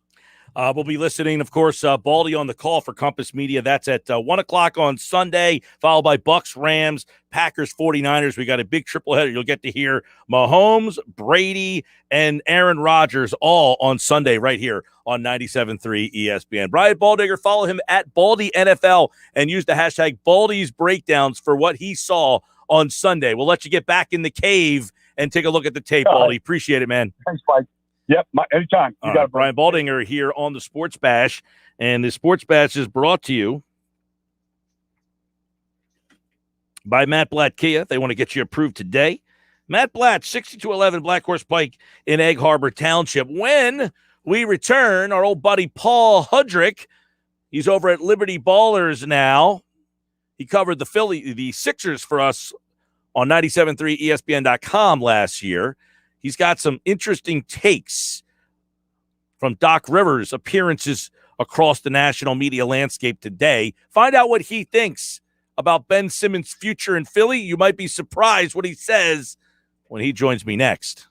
We'll be listening, of course, Baldy on the call for Compass Media. That's at 1 o'clock on Sunday, followed by Bucks, Rams, Packers, 49ers. We got a big triple header. You'll get to hear Mahomes, Brady, and Aaron Rodgers all on Sunday right here on 97.3 ESPN. Brian Baldinger, follow him at Baldy NFL and use the hashtag Baldy's Breakdowns for what he saw on Sunday. We'll let you get back in the cave and take a look at the tape, Baldy. Appreciate it, man. Thanks, Mike. Yep, anytime. You got it, Brian Baldinger here on the Sports Bash, and the Sports Bash is brought to you by Matt Blatt Kia. They want to get you approved today. Matt Blatt, 6211 Black Horse Pike in Egg Harbor Township. When we return, our old buddy Paul Hudrick, he's over at Liberty Ballers now. He covered the Sixers for us on 97.3 ESPN.com last year. He's got some interesting takes from Doc Rivers' appearances across the national media landscape today. Find out what he thinks about Ben Simmons' future in Philly. You might be surprised what he says when he joins me next.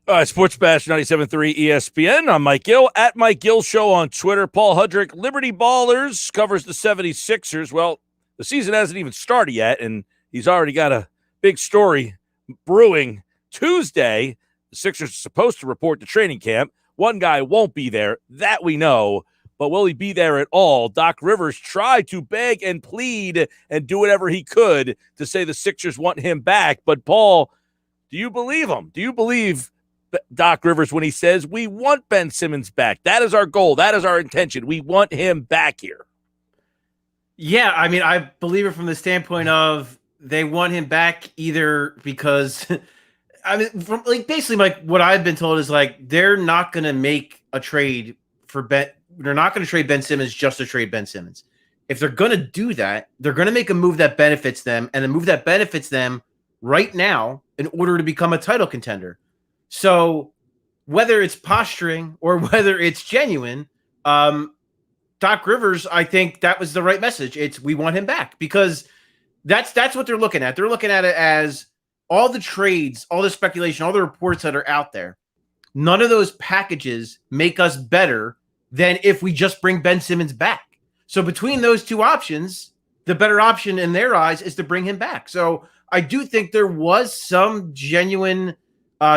All right, Sports Bash 97.3 ESPN. I'm Mike Gill, at Mike Gill Show on Twitter. Paul Hudrick, Liberty Ballers, covers the 76ers. Well, the season hasn't even started yet, and he's already got a big story brewing. Tuesday, the Sixers are supposed to report to training camp. One guy won't be there, that we know, but will he be there at all? Doc Rivers tried to beg and plead and do whatever he could to say the Sixers want him back. But, Paul, do you believe him? Do you believe Doc Rivers when he says we want Ben Simmons back? That is our goal. That is our intention. We want him back here. Yeah, I mean, I believe it from the standpoint of they want him back either because, I mean, from basically what I've been told is they're not going to make a trade for Ben. They're not going to trade Ben Simmons just to trade Ben Simmons. If they're going to do that, they're going to make a move that benefits them, and a move that benefits them right now in order to become a title contender. So whether it's posturing or whether it's genuine, Doc Rivers, I think that was the right message. It's we want him back because that's what they're looking at. They're looking at it as all the trades, all the speculation, all the reports that are out there. None of those packages make us better than if we just bring Ben Simmons back. So between those two options, the better option in their eyes is to bring him back. So I do think there was some genuine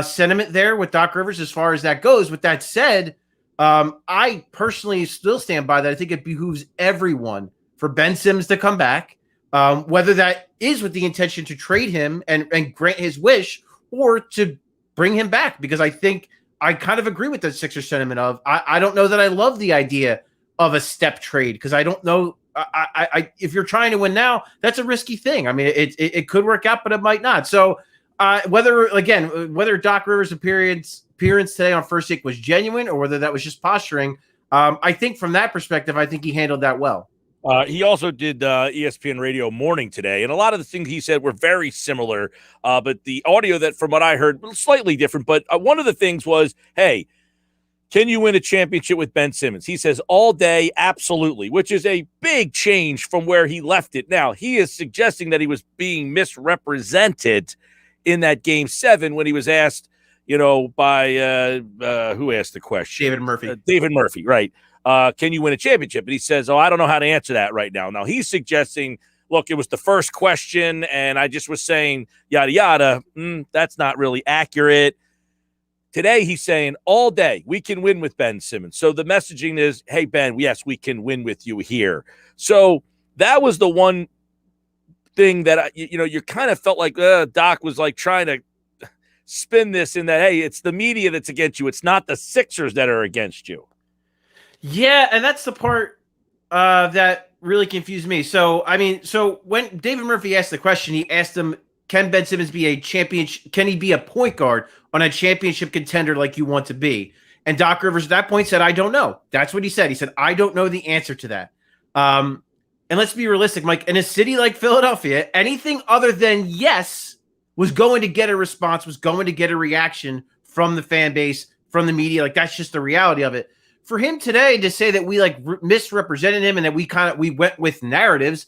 sentiment there with Doc Rivers as far as that goes. With that said, I personally still stand by that. I think it behooves everyone for Ben Simmons to come back, whether that is with the intention to trade him and grant his wish or to bring him back, because I think I kind of agree with the Sixers sentiment of I don't know that I love the idea of a step trade because I don't know. If you're trying to win now, that's a risky thing. I mean, it could work out, but it might not. So whether Doc Rivers' appearance today on First Take was genuine or whether that was just posturing, I think from that perspective, I think he handled that well. He also did ESPN Radio Morning today, and a lot of the things he said were very similar, but the audio that, from what I heard, was slightly different. But one of the things was, hey, can you win a championship with Ben Simmons? He says all day, absolutely, which is a big change from where he left it. Now, he is suggesting that he was being misrepresented in that Game 7 when he was asked, by who asked the question? David Murphy, right. Can you win a championship? And he says, I don't know how to answer that right now. Now, he's suggesting, look, it was the first question, and I just was saying, yada, yada. That's not really accurate. Today, he's saying all day, we can win with Ben Simmons. So the messaging is, hey, Ben, yes, we can win with you here. So that was the one thing that, you kind of felt like Doc was trying to spin this in that, hey, it's the media that's against you. It's not the Sixers that are against you. Yeah, and that's the part that really confused me. So when David Murphy asked the question, he asked him, can Ben Simmons be a championship? Can he be a point guard on a championship contender like you want to be? And Doc Rivers at that point said, I don't know. That's what he said. He said, I don't know the answer to that. And let's be realistic, Mike. In a city like Philadelphia, anything other than yes was going to get a response, was going to get a reaction from the fan base, from the media. That's just the reality of it. For him today to say that we misrepresented him and that we went with narratives,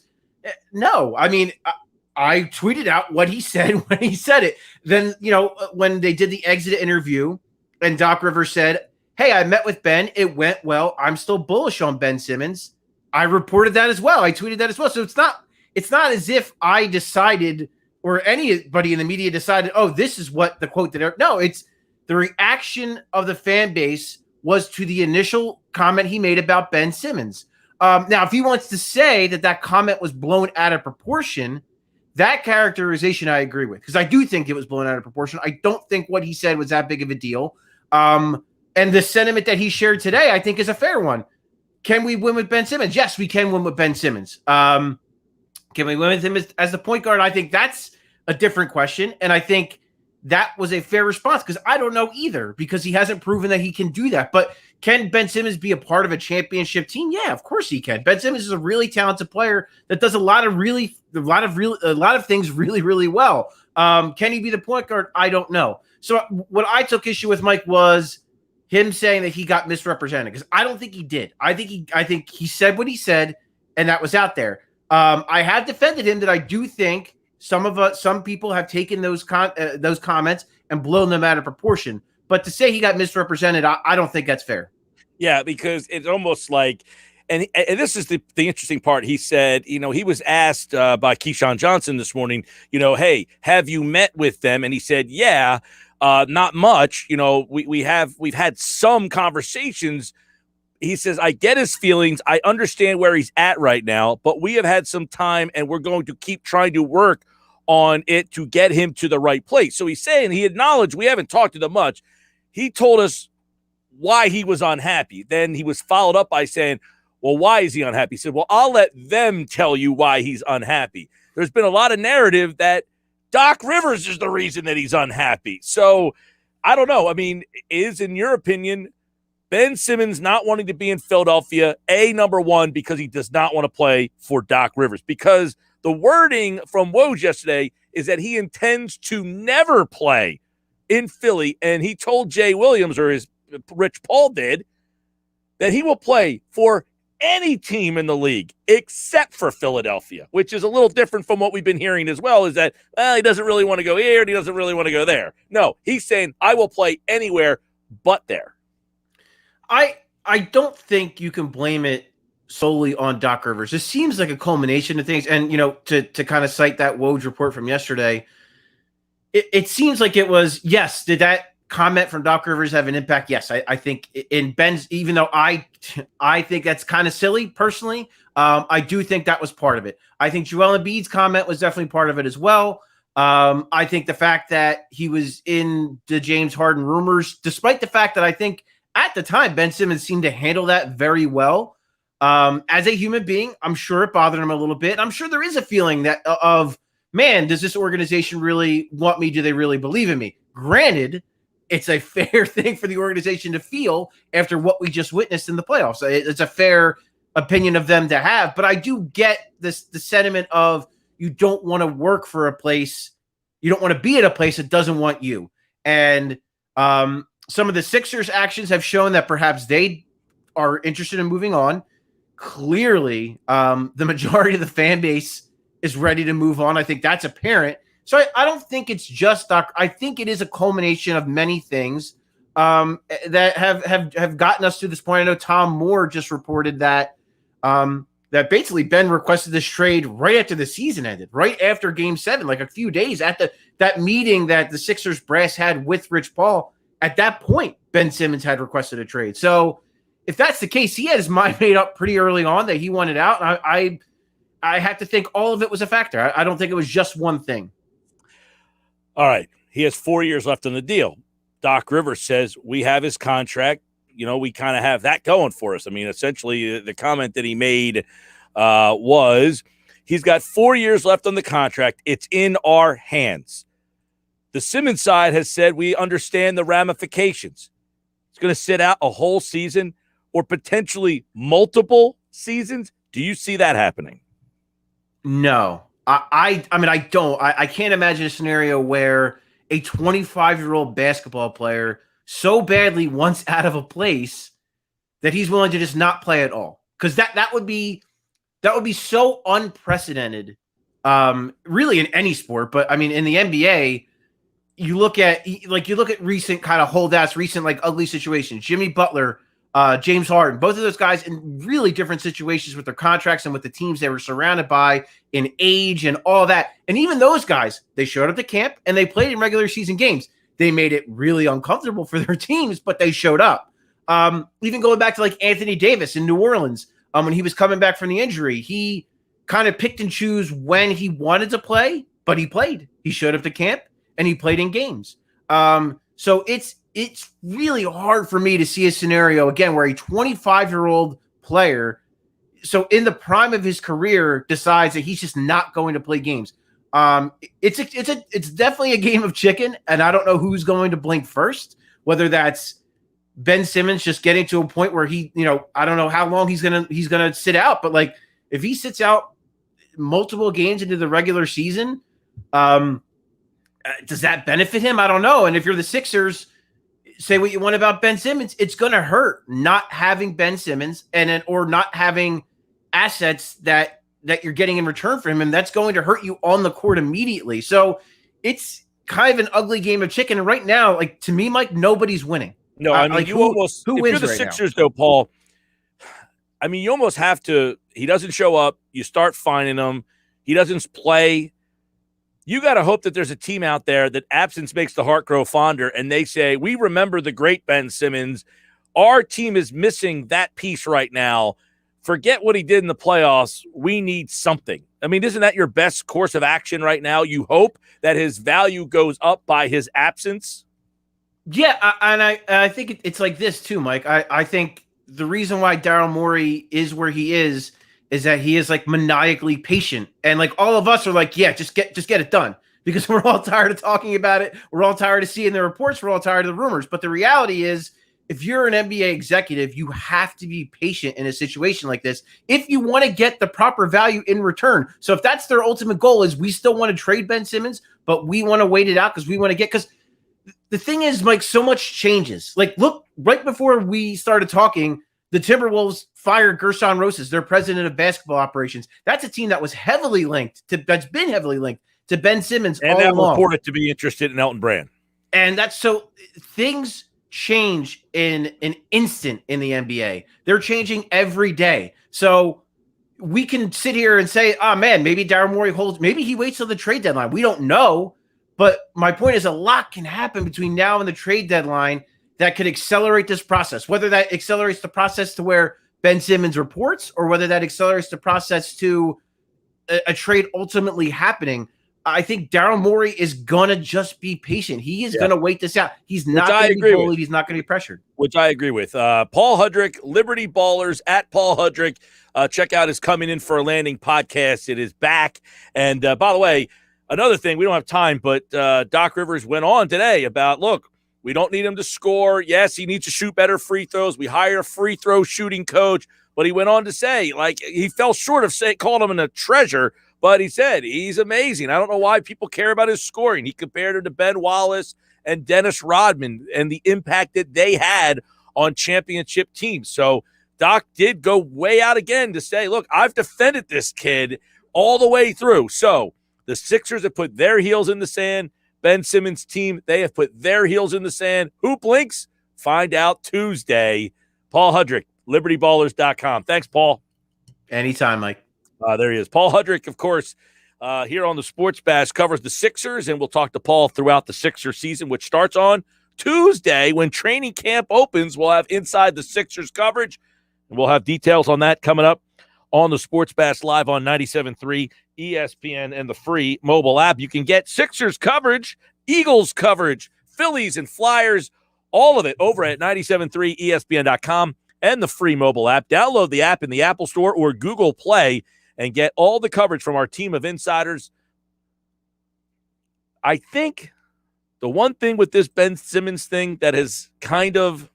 no. I mean, I tweeted out what he said when he said it. Then, when they did the exit interview and Doc Rivers said, hey, I met with Ben. It went well. I'm still bullish on Ben Simmons. I reported that as well. I tweeted that as well. So it's not as if I decided or anybody in the media decided, this is what the quote that. No, it's the reaction of the fan base was to the initial comment he made about Ben Simmons. Now, if he wants to say that comment was blown out of proportion, that characterization I agree with, because I do think it was blown out of proportion. I don't think what he said was that big of a deal. And the sentiment that he shared today, I think, is a fair one. Can we win with Ben Simmons? Yes, we can win with Ben Simmons. Can we win with him as the point guard? I think that's a different question. And I think that was a fair response because I don't know either, because he hasn't proven that he can do that. But can Ben Simmons be a part of a championship team? Yeah, of course he can. Ben Simmons is a really talented player that does a lot of things really, really well. Can he be the point guard? I don't know. So what I took issue with, Mike, was him saying that he got misrepresented, because I don't think he did. I think he said what he said, and that was out there. I have defended him that I do think some people have taken those comments and blown them out of proportion. But to say he got misrepresented, I don't think that's fair. Yeah, because it's almost like, and this is the interesting part. He said, he was asked by Keyshawn Johnson this morning, hey, have you met with them? And he said, yeah, not much. We've had some conversations. He says, I get his feelings. I understand where he's at right now, but we have had some time and we're going to keep trying to work on it to get him to the right place. So he's saying he acknowledged we haven't talked to them much. He told us why he was unhappy. Then he was followed up by saying, well, why is he unhappy? He said, well, I'll let them tell you why he's unhappy. There's been a lot of narrative that Doc Rivers is the reason that he's unhappy. So I don't know. I mean, is, in your opinion, Ben Simmons not wanting to be in Philadelphia, number one, because he does not want to play for Doc Rivers? Because the wording from Woj yesterday is that he intends to never play in Philly, and he told Jay Williams, or his Rich Paul did, that he will play for any team in the league except for Philadelphia, which is a little different from what we've been hearing as well, is that, he doesn't really want to go here and he doesn't really want to go there. No, he's saying, I will play anywhere but there. I don't think you can blame it solely on Doc Rivers. It seems like a culmination of things. And, to kind of cite that Woj report from yesterday, it seems like it was, yes, did that comment from Doc Rivers have an impact? Yes, I think in Ben's, even though I think that's kind of silly personally, I do think that was part of it. I think Joel Embiid's comment was definitely part of it as well. I think the fact that he was in the James Harden rumors, despite the fact that I think at the time Ben Simmons seemed to handle that very well. As a human being, I'm sure it bothered him a little bit. I'm sure there is a feeling that of, man, does this organization really want me? Do they really believe in me? Granted, it's a fair thing for the organization to feel after what we just witnessed in the playoffs. It's a fair opinion of them to have, but I do get the sentiment of you don't want to work for a place. You don't want to be at a place that doesn't want you. And some of the Sixers actions have shown that perhaps they are interested in moving on. Clearly, the majority of the fan base is ready to move on. I think that's apparent. So I don't think it's just Doc. I think it is a culmination of many things that have gotten us to this point. I know Tom Moore just reported that that basically Ben requested this trade right after the season ended, right after Game 7, like a few days at that meeting that the Sixers brass had with Rich Paul. At that point, Ben Simmons had requested a trade. So if that's the case, he had his mind made up pretty early on that he wanted out. And I had to think all of it was a factor. I don't think it was just one thing. All right. He has 4 years left on the deal. Doc Rivers says we have his contract. We kind of have that going for us. I mean, essentially the comment that he made was he's got 4 years left on the contract. It's in our hands. The Simmons side has said we understand the ramifications. It's going to sit out a whole season or potentially multiple seasons. Do you see that happening? No. I mean, I don't. I can't imagine a scenario where a 25-year-old basketball player so badly wants out of a place that he's willing to just not play at all. Because that would be so unprecedented, really in any sport. But I mean, in the NBA, you look at recent kind of holdouts, recent like ugly situations. Jimmy Butler, James Harden, both of those guys in really different situations with their contracts and with the teams they were surrounded by in age and all that. And even those guys, they showed up to camp and they played in regular season games. They made it really uncomfortable for their teams, but they showed up. Even going back to like Anthony Davis in New Orleans, when he was coming back from the injury, he kind of picked and choose when he wanted to play, but he played. He showed up to camp and he played in games. So it's really hard for me to see a scenario again where a 25-year-old player, so in the prime of his career, decides that he's just not going to play games. It's definitely a game of chicken, and I don't know who's going to blink first. Whether that's Ben Simmons just getting to a point where he, I don't know how long he's gonna sit out, but like if he sits out multiple games into the regular season, does that benefit him? I don't know. And if you're the Sixers, say what you want about Ben Simmons, it's going to hurt not having Ben Simmons or not having assets that you're getting in return for him. And that's going to hurt you on the court immediately. So it's kind of an ugly game of chicken. And right now, like to me, Mike, nobody's winning. No, I mean, like you who almost, if wins you're the right Sixers, though, Paul, I mean, you almost have to, he doesn't show up, you start finding him, he doesn't play. You got to hope that there's a team out there that absence makes the heart grow fonder, and they say, we remember the great Ben Simmons. Our team is missing that piece right now. Forget what he did in the playoffs. We need something. I mean, isn't that your best course of action right now? You hope that his value goes up by his absence? Yeah, I think it's like this too, Mike. I think the reason why Daryl Morey is where he is that he is like maniacally patient, and like all of us are like, yeah, just get it done, because we're all tired of talking about it. We're all tired of seeing the reports. We're all tired of the rumors. But the reality is, if you're an NBA executive, you have to be patient in a situation like this if you want to get the proper value in return. So if that's their ultimate goal, is we still want to trade Ben Simmons, but we want to wait it out because we want to because the thing is, Mike, so much changes. Like, look, right before we started talking, the Timberwolves fired Gershon Rosas, their president of basketball operations. That's a team that's been heavily linked to Ben Simmons and all now along. reported to be interested in Elton Brand. And that's so things change in an instant in the NBA. They're changing every day. So we can sit here and say, oh man, maybe Daryl Morey maybe he waits till the trade deadline. We don't know. But my point is, a lot can happen between now and the trade deadline that could accelerate this process, whether that accelerates the process to where Ben Simmons reports or whether that accelerates the process to a trade ultimately happening. I think Daryl Morey is going to just be patient. He is going to wait this out. He's not going to be bullied. He's not going to be pressured. Which I agree with. Paul Hudrick, Liberty Ballers at Paul Hudrick. Check out his Coming In for a Landing podcast. It is back. And by the way, another thing, we don't have time, but Doc Rivers went on today about, look, we don't need him to score. Yes, he needs to shoot better free throws. We hire a free throw shooting coach. But he went on to say, like, he fell short of calling him a treasure, but he said he's amazing. I don't know why people care about his scoring. He compared him to Ben Wallace and Dennis Rodman and the impact that they had on championship teams. So Doc did go way out again to say, look, I've defended this kid all the way through. So the Sixers have put their heels in the sand. Ben Simmons' team, they have put their heels in the sand. Who blinks? Find out Tuesday. Paul Hudrick, LibertyBallers.com. Thanks, Paul. Anytime, Mike. There he is. Paul Hudrick, of course, here on the Sports Bash, covers the Sixers, and we'll talk to Paul throughout the Sixers season, which starts on Tuesday when training camp opens. We'll have Inside the Sixers coverage, and we'll have details on that coming up on the Sports Bash Live on 97.3 ESPN and the free mobile app. You can get Sixers coverage, Eagles coverage, Phillies and Flyers, all of it over at 97.3 ESPN.com and the free mobile app. Download the app in the Apple Store or Google Play and get all the coverage from our team of insiders. I think the one thing with this Ben Simmons thing that has kind of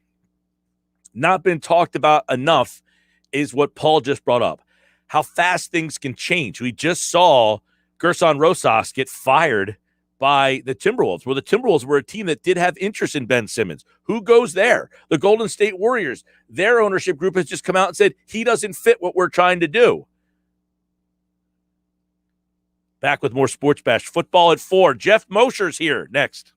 not been talked about enough is what Paul just brought up, how fast things can change. We just saw Gershon Rosas get fired by the Timberwolves, where the Timberwolves were a team that did have interest in Ben Simmons. Who goes there? The Golden State Warriors. Their ownership group has just come out and said, he doesn't fit what we're trying to do. Back with more Sports Bash football at 4. Geoff Mosher's here next.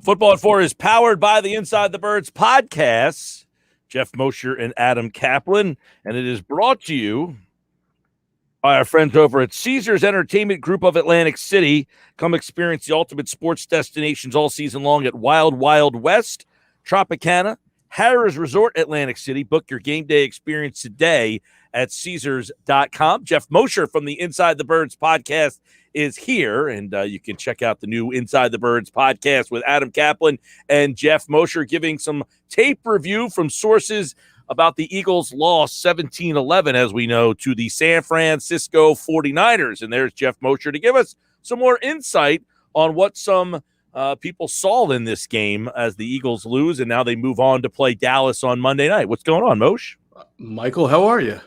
Football at 4 is powered by the Inside the Birds podcasts, Geoff Mosher and Adam Kaplan, and it is brought to you by our friends over at Caesars Entertainment Group of Atlantic City. Come experience the ultimate sports destinations all season long at Wild Wild West, Tropicana, Harrah's Resort, Atlantic City. Book your game day experience today at Caesars.com. Geoff Mosher from the Inside the Birds podcast is here, and you can check out the new Inside the Birds podcast with Adam Kaplan and Geoff Mosher giving some tape review from sources about the Eagles' loss 17-11, as we know, to the San Francisco 49ers. And there's Geoff Mosher to give us some more insight on what some people saw in this game as the Eagles lose, and now they move on to play Dallas on Monday night. What's going on, Moshe? Michael, how are you?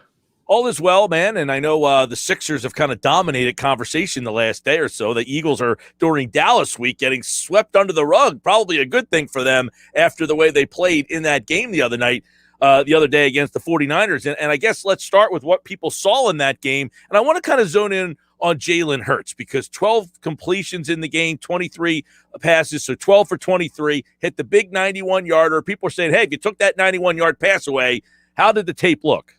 All is well, man, and I know the Sixers have kind of dominated conversation the last day or so. The Eagles are, during Dallas week, getting swept under the rug. Probably a good thing for them after the way they played in that game the other day against the 49ers. And I guess let's start with what people saw in that game. And I want to kind of zone in on Jalen Hurts because 12 completions in the game, 23 passes, so 12 for 23, hit the big 91-yarder. People are saying, hey, if you took that 91-yard pass away, how did the tape look?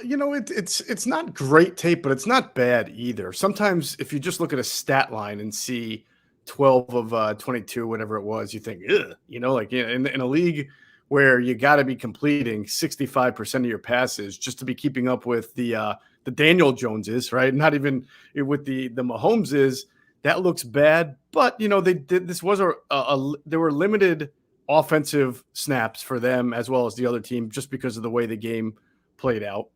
You know, it's not great tape, but it's not bad either. Sometimes if you just look at a stat line and see 12 of 22, whatever it was, you think, ugh, you know, like in a league where you got to be completing 65% of your passes just to be keeping up with the Daniel Joneses, right? Not even with the Mahomeses. That looks bad, but you know they did. This was there were limited offensive snaps for them as well as the other team just because of the way the game played out.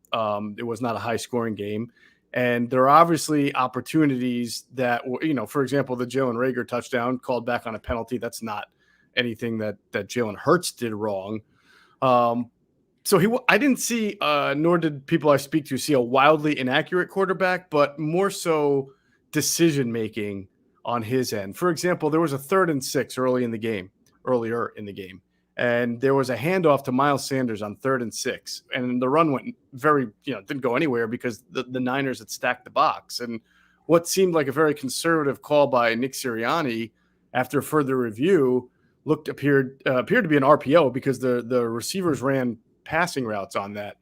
It was not a high scoring game. And there are obviously opportunities that, you know, for example, the Jalen Reagor touchdown called back on a penalty. That's not anything that Jalen Hurts did wrong. So I didn't see, nor did people I speak to see a wildly inaccurate quarterback, but more so decision-making on his end. For example, there was a 3rd and 6 earlier in the game. And there was a handoff to Miles Sanders on 3rd and 6. And the run went didn't go anywhere because the Niners had stacked the box. And what seemed like a very conservative call by Nick Sirianni after further review appeared to be an RPO because the receivers ran passing routes on that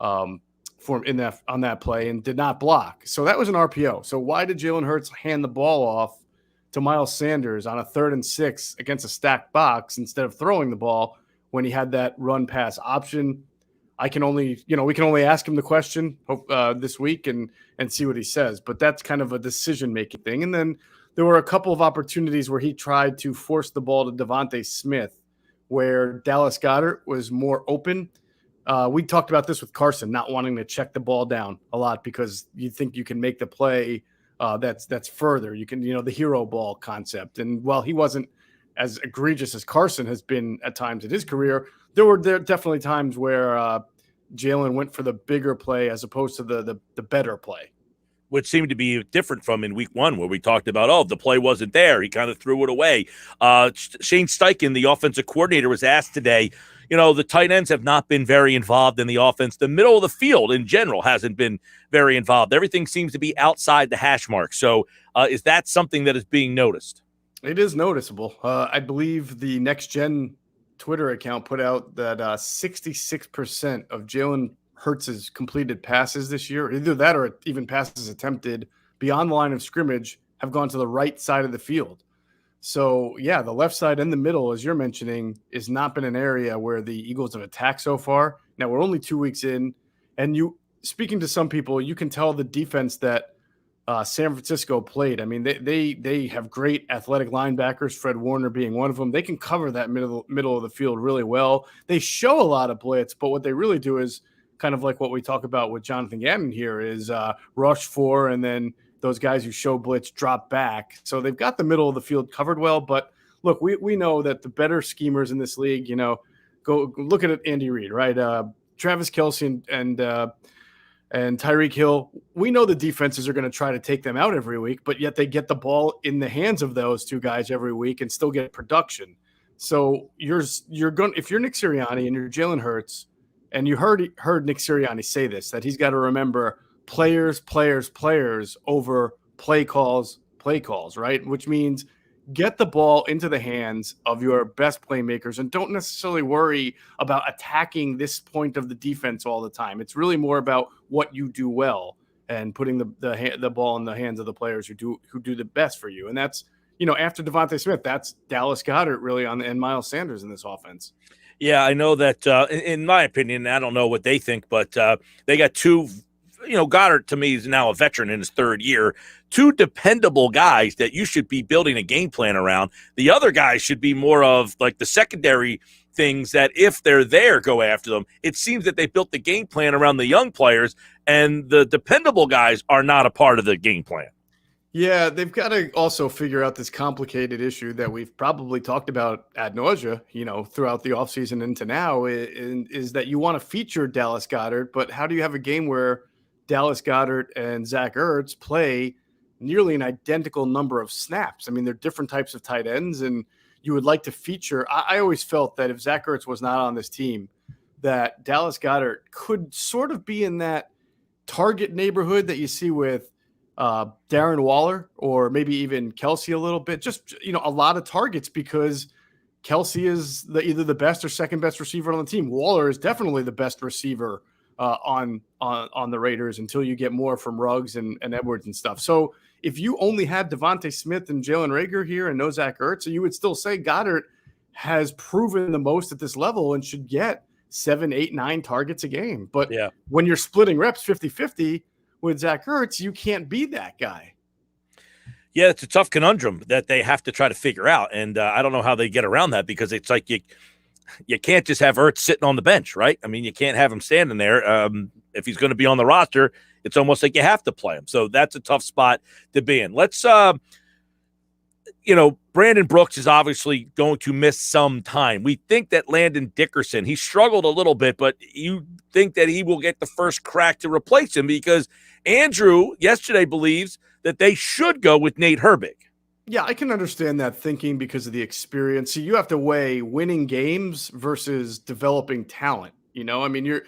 on that play and did not block. So that was an RPO. So why did Jalen Hurts hand the ball off to Miles Sanders on a 3rd and 6 against a stacked box instead of throwing the ball when he had that run pass option? We can only ask him the question this week and see what he says, but that's kind of a decision-making thing. And then there were a couple of opportunities where he tried to force the ball to Devontae Smith where Dallas Goedert was more open. We talked about this with Carson, not wanting to check the ball down a lot because you think you can make the play that's further. You can, the hero ball concept. And while he wasn't as egregious as Carson has been at times in his career, there were definitely times where Jalen went for the bigger play as opposed to the better play. Which seemed to be different from in week 1 where we talked about, the play wasn't there. He kind of threw it away. Shane Steichen, the offensive coordinator, was asked today, the tight ends have not been very involved in the offense. The middle of the field in general hasn't been very involved. Everything seems to be outside the hash mark. So is that something that is being noticed? It is noticeable. I believe the Next Gen Twitter account put out that 66% of Jalen Hurts's completed passes this year, either that or even passes attempted beyond the line of scrimmage, have gone to the right side of the field. So, yeah, the left side and the middle, as you're mentioning, has not been an area where the Eagles have attacked so far. Now, we're only 2 weeks in, and speaking to some people, you can tell the defense that San Francisco played. I mean, they have great athletic linebackers, Fred Warner being one of them. They can cover that middle of the field really well. They show a lot of blitz, but what they really do is kind of like what we talk about with Jonathan Gannon here is rush 4, and then those guys who show blitz drop back. So they've got the middle of the field covered well. But look, we know that the better schemers in this league, go look at it, Andy Reid, right? Travis Kelce and Tyreek Hill. We know the defenses are going to try to take them out every week, but yet they get the ball in the hands of those two guys every week and still get production. So you're going, if you're Nick Sirianni and you're Jalen Hurts, and you heard Nick Sirianni say this, that he's got to remember players over play calls, right? Which means get the ball into the hands of your best playmakers and don't necessarily worry about attacking this point of the defense all the time. It's really more about what you do well and putting the ball in the hands of the players who do the best for you. And that's, after Devontae Smith, that's Dallas Goedert really and Miles Sanders in this offense. Yeah, I know that in my opinion, I don't know what they think, but they got two, Goddard to me is now a veteran in his third year, two dependable guys that you should be building a game plan around. The other guys should be more of like the secondary things that if they're there, go after them. It seems that they built the game plan around the young players and the dependable guys are not a part of the game plan. Yeah, they've got to also figure out this complicated issue that we've probably talked about ad nausea, throughout the offseason into now, is that you want to feature Dallas Goedert, but how do you have a game where Dallas Goedert and Zach Ertz play nearly an identical number of snaps? I mean, they're different types of tight ends, and you would like to feature. I always felt that if Zach Ertz was not on this team, that Dallas Goedert could sort of be in that target neighborhood that you see with Darren Waller or maybe even Kelsey a little bit, just, a lot of targets because Kelsey is either the best or second best receiver on the team. Waller is definitely the best receiver on the Raiders until you get more from Ruggs and Edwards and stuff. So if you only had Devontae Smith and Jalen Reagor here and no Zach Ertz, you would still say Goddard has proven the most at this level and should get 7, 8, 9 targets a game. But when you're splitting reps 50-50 with Zach Ertz, you can't be that guy. Yeah, it's a tough conundrum that they have to try to figure out. And I don't know how they get around that because it's like you can't just have Ertz sitting on the bench, right? I mean, you can't have him standing there. If he's going to be on the roster, it's almost like you have to play him. So that's a tough spot to be in. Let's, Brandon Brooks is obviously going to miss some time. We think that Landon Dickerson, he struggled a little bit, but you think that he will get the first crack to replace him because Andrew yesterday believes that they should go with Nate Herbig. Yeah, I can understand that thinking because of the experience. So you have to weigh winning games versus developing talent. I mean, you're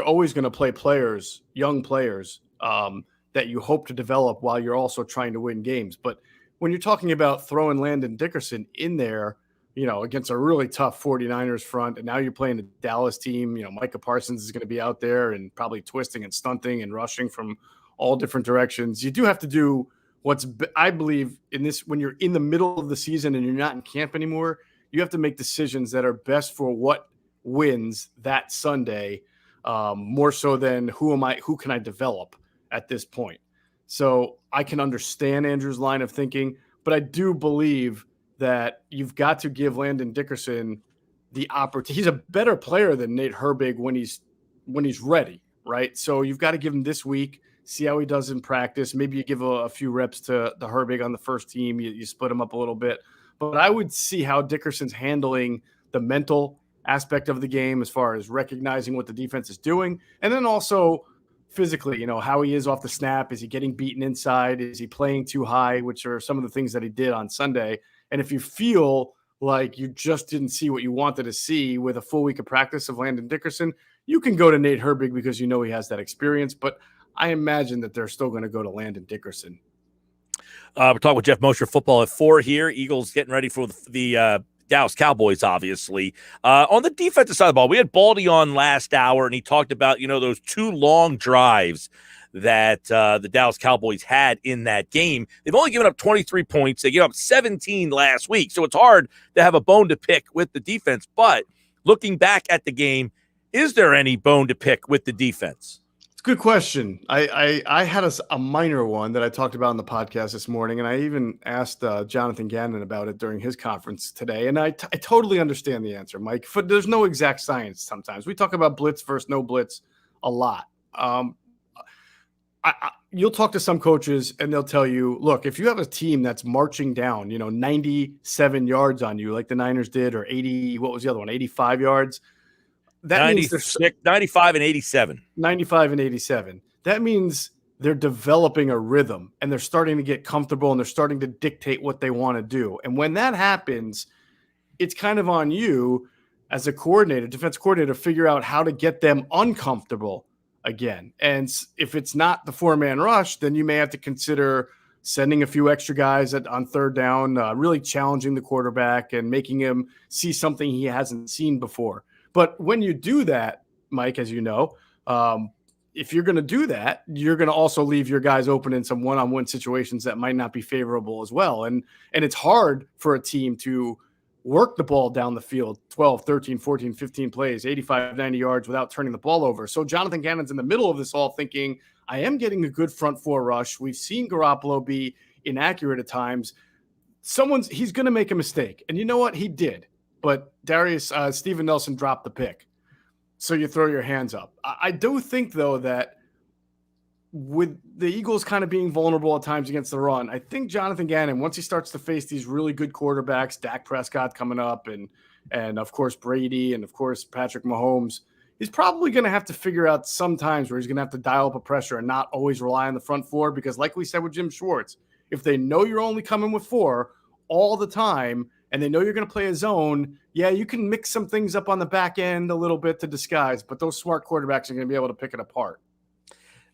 always going to play players, young players, that you hope to develop while you're also trying to win games. But when you're talking about throwing Landon Dickerson in there, against a really tough 49ers front, and now you're playing a Dallas team, Micah Parsons is going to be out there and probably twisting and stunting and rushing from all different directions. You do have to do I believe in this, when you're in the middle of the season and you're not in camp anymore, you have to make decisions that are best for what wins that Sunday, more so than who can I develop at this point. So I can understand Andrew's line of thinking, but I do believe that you've got to give Landon Dickerson the opportunity. He's a better player than Nate Herbig when he's ready, right? So you've got to give him this week, see how he does in practice. Maybe you give a few reps to the Herbig on the first team. You split him up a little bit. But I would see how Dickerson's handling the mental aspect of the game as far as recognizing what the defense is doing. And then also physically, how he is off the snap. Is he getting beaten inside? Is he playing too high, which are some of the things that he did on Sunday. And if you feel like you just didn't see what you wanted to see with a full week of practice of Landon Dickerson, you can go to Nate Herbig because he has that experience. But I imagine that they're still going to go to Landon Dickerson. We're talking with Geoff Mosher, football at 4 here. Eagles getting ready for the Dallas Cowboys, obviously. On the defensive side of the ball, we had Baldy on last hour, and he talked about, those 2 long drives that the Dallas Cowboys had in that game. They've only given up 23 points. They gave up 17 last week, so it's hard to have a bone to pick with the defense. But looking back at the game, is there any bone to pick with the defense? It's a good question. I had a minor one that I talked about on the podcast this morning, and I even asked Jonathan Gannon about it during his conference today, and I totally understand the answer, Mike. There's no exact science sometimes. We talk about blitz versus no blitz a lot. You'll talk to some coaches, and they'll tell you, look, if you have a team that's marching down, 97 yards on you like the Niners did, or 80, what was the other one, 85 yards, that means 95 and 87. 95 and 87. That means they're developing a rhythm and they're starting to get comfortable and they're starting to dictate what they want to do. And when that happens, it's kind of on you as a coordinator, defense coordinator, to figure out how to get them uncomfortable again. And if it's not the 4-man rush, then you may have to consider sending a few extra guys on third down, really challenging the quarterback and making him see something he hasn't seen before. But when you do that, Mike, as you know, if you're going to do that, you're going to also leave your guys open in some one-on-one situations that might not be favorable as well. And it's hard for a team to work the ball down the field 12, 13, 14, 15 plays, 85, 90 yards without turning the ball over. So Jonathan Gannon's in the middle of this all thinking, I am getting a good front four rush. We've seen Garoppolo be inaccurate at times. He's going to make a mistake. And you know what? He did. But Steven Nelson dropped the pick. So you throw your hands up. I do think, though, that with the Eagles kind of being vulnerable at times against the run, I think Jonathan Gannon, once he starts to face these really good quarterbacks, Dak Prescott coming up and of course Brady and of course Patrick Mahomes, he's probably going to have to figure out some times where he's going to have to dial up a pressure and not always rely on the front four, because like we said with Jim Schwartz, if they know you're only coming with four all the time and they know you're going to play a zone, yeah, you can mix some things up on the back end a little bit to disguise, but those smart quarterbacks are going to be able to pick it apart.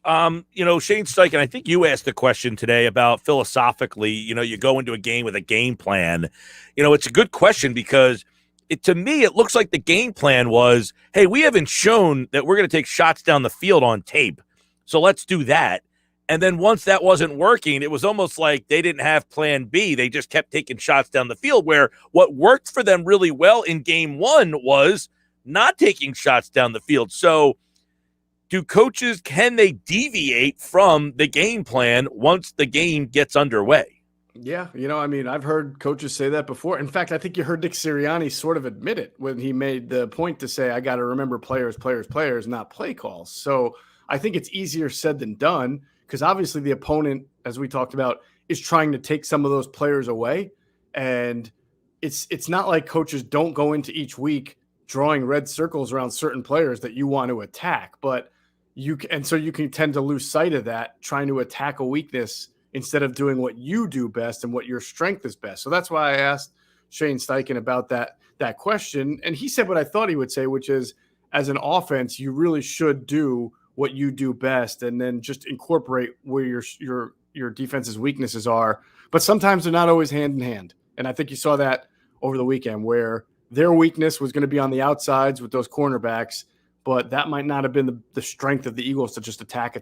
Shane Steichen, I think you asked a question today about philosophically, you go into a game with a game plan. It's a good question because to me, it looks like the game plan was, hey, we haven't shown that we're going to take shots down the field on tape. So let's do that. And then once that wasn't working, it was almost like they didn't have plan B. They just kept taking shots down the field, where what worked for them really well in game one was not taking shots down the field. So can they deviate from the game plan once the game gets underway? Yeah, I've heard coaches say that before. In fact, I think you heard Nick Sirianni sort of admit it when he made the point to say, I got to remember players, not play calls. So I think it's easier said than done, because obviously the opponent, as we talked about, is trying to take some of those players away. And it's not like coaches don't go into each week drawing red circles around certain players that you want to attack, but you can tend to lose sight of that, trying to attack a weakness instead of doing what you do best and what your strength is best. So that's why I asked Shane Steichen about that question. And he said what I thought he would say, which is, as an offense, you really should do what you do best and then just incorporate where your defense's weaknesses are. But sometimes they're not always hand in hand. And I think you saw that over the weekend, where their weakness was going to be on the outsides with those cornerbacks, but that might not have been the strength of the Eagles to just attack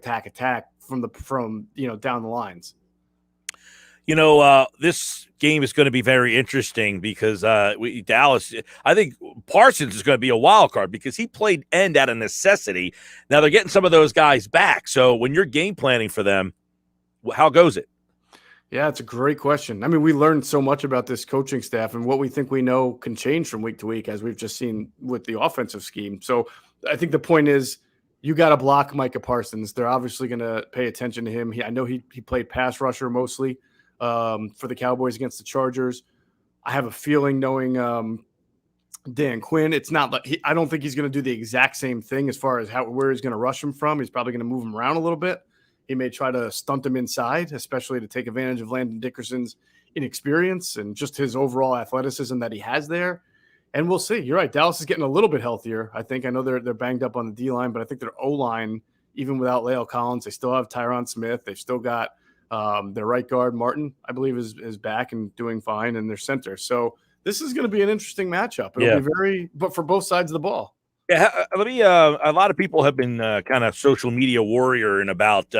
from down the lines. This game is going to be very interesting because Dallas, I think Parsons is going to be a wild card because he played end out of necessity. Now they're getting some of those guys back. So when you're game planning for them, how goes it? Yeah, it's a great question. I mean, we learned so much about this coaching staff, and what we think we know can change from week to week, as we've just seen with the offensive scheme. So I think the point is, you got to block Micah Parsons. They're obviously going to pay attention to him. I know he played pass rusher mostly for the Cowboys against the Chargers. I have a feeling, knowing Dan Quinn, it's not like I don't think he's going to do the exact same thing as far as where he's going to rush him from. He's probably going to move him around a little bit. He may try to stunt him inside, especially to take advantage of Landon Dickerson's inexperience and just his overall athleticism that he has there. And we'll see. You're right. Dallas is getting a little bit healthier. I know they're banged up on the D-line, but I think their O-line, even without La'el Collins, they still have Tyron Smith. They've still got their right guard, Martin, I believe, is back and doing fine, and their center. So this is going to be an interesting matchup. It'll be but for both sides of the ball. Yeah, a lot of people have been kind of social media warrioring about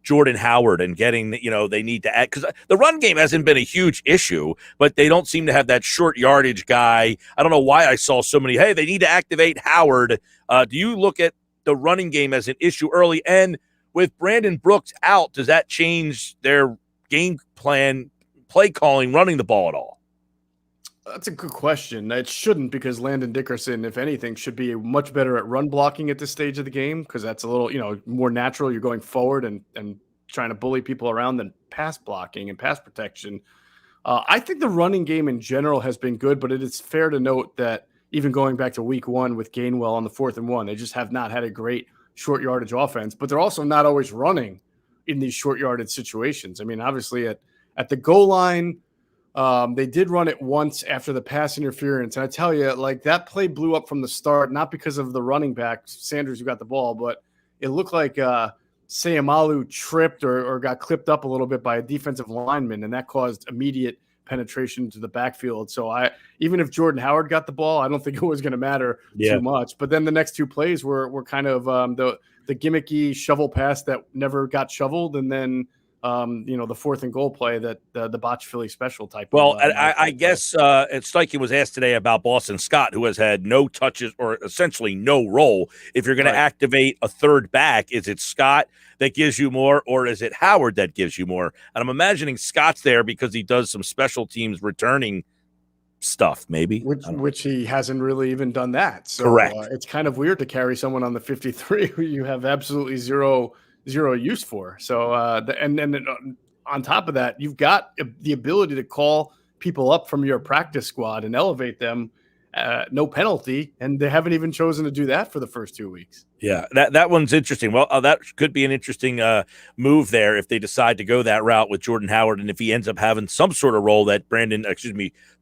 Jordan Howard and getting, they need to add, because the run game hasn't been a huge issue, but they don't seem to have that short yardage guy. I don't know why I saw so many, hey, they need to activate Howard. Do you look at the running game as an issue early? And with Brandon Brooks out, does that change their game plan, play calling, running the ball at all? That's a good question. It shouldn't, because Landon Dickerson, if anything, should be much better at run blocking at this stage of the game, because that's a little, more natural. You're going forward and trying to bully people around than pass blocking and pass protection. I think the running game in general has been good, but it is fair to note that even going back to week one with Gainwell on the 4th and 1, they just have not had a great short yardage offense, but they're also not always running in these short yardage situations. I mean, obviously at the goal line, they did run it once after the pass interference. And I tell you, that play blew up from the start, not because of the running back, Sanders, who got the ball, but it looked like Sayamalu tripped or got clipped up a little bit by a defensive lineman, and that caused immediate penetration into the backfield. So even if Jordan Howard got the ball, I don't think it was going to matter too much. But then the next two plays were kind of the gimmicky shovel pass that never got shoveled, and then the 4th and goal play that the botch Philly special type. Well, I guess Steichen was asked today about Boston Scott, who has had no touches or essentially no role. If you're going to activate a third back, is it Scott that gives you more, or is it Howard that gives you more? And I'm imagining Scott's there because he does some special teams returning stuff, maybe. Which he hasn't really even done that. So correct. It's kind of weird to carry someone on the 53 who you have absolutely zero use for. So and on top of that, you've got the ability to call people up from your practice squad and elevate them, no penalty, and they haven't even chosen to do that for the first 2 weeks. Yeah, that one's interesting. Well, that could be an interesting move there if they decide to go that route with Jordan Howard, and if he ends up having some sort of role that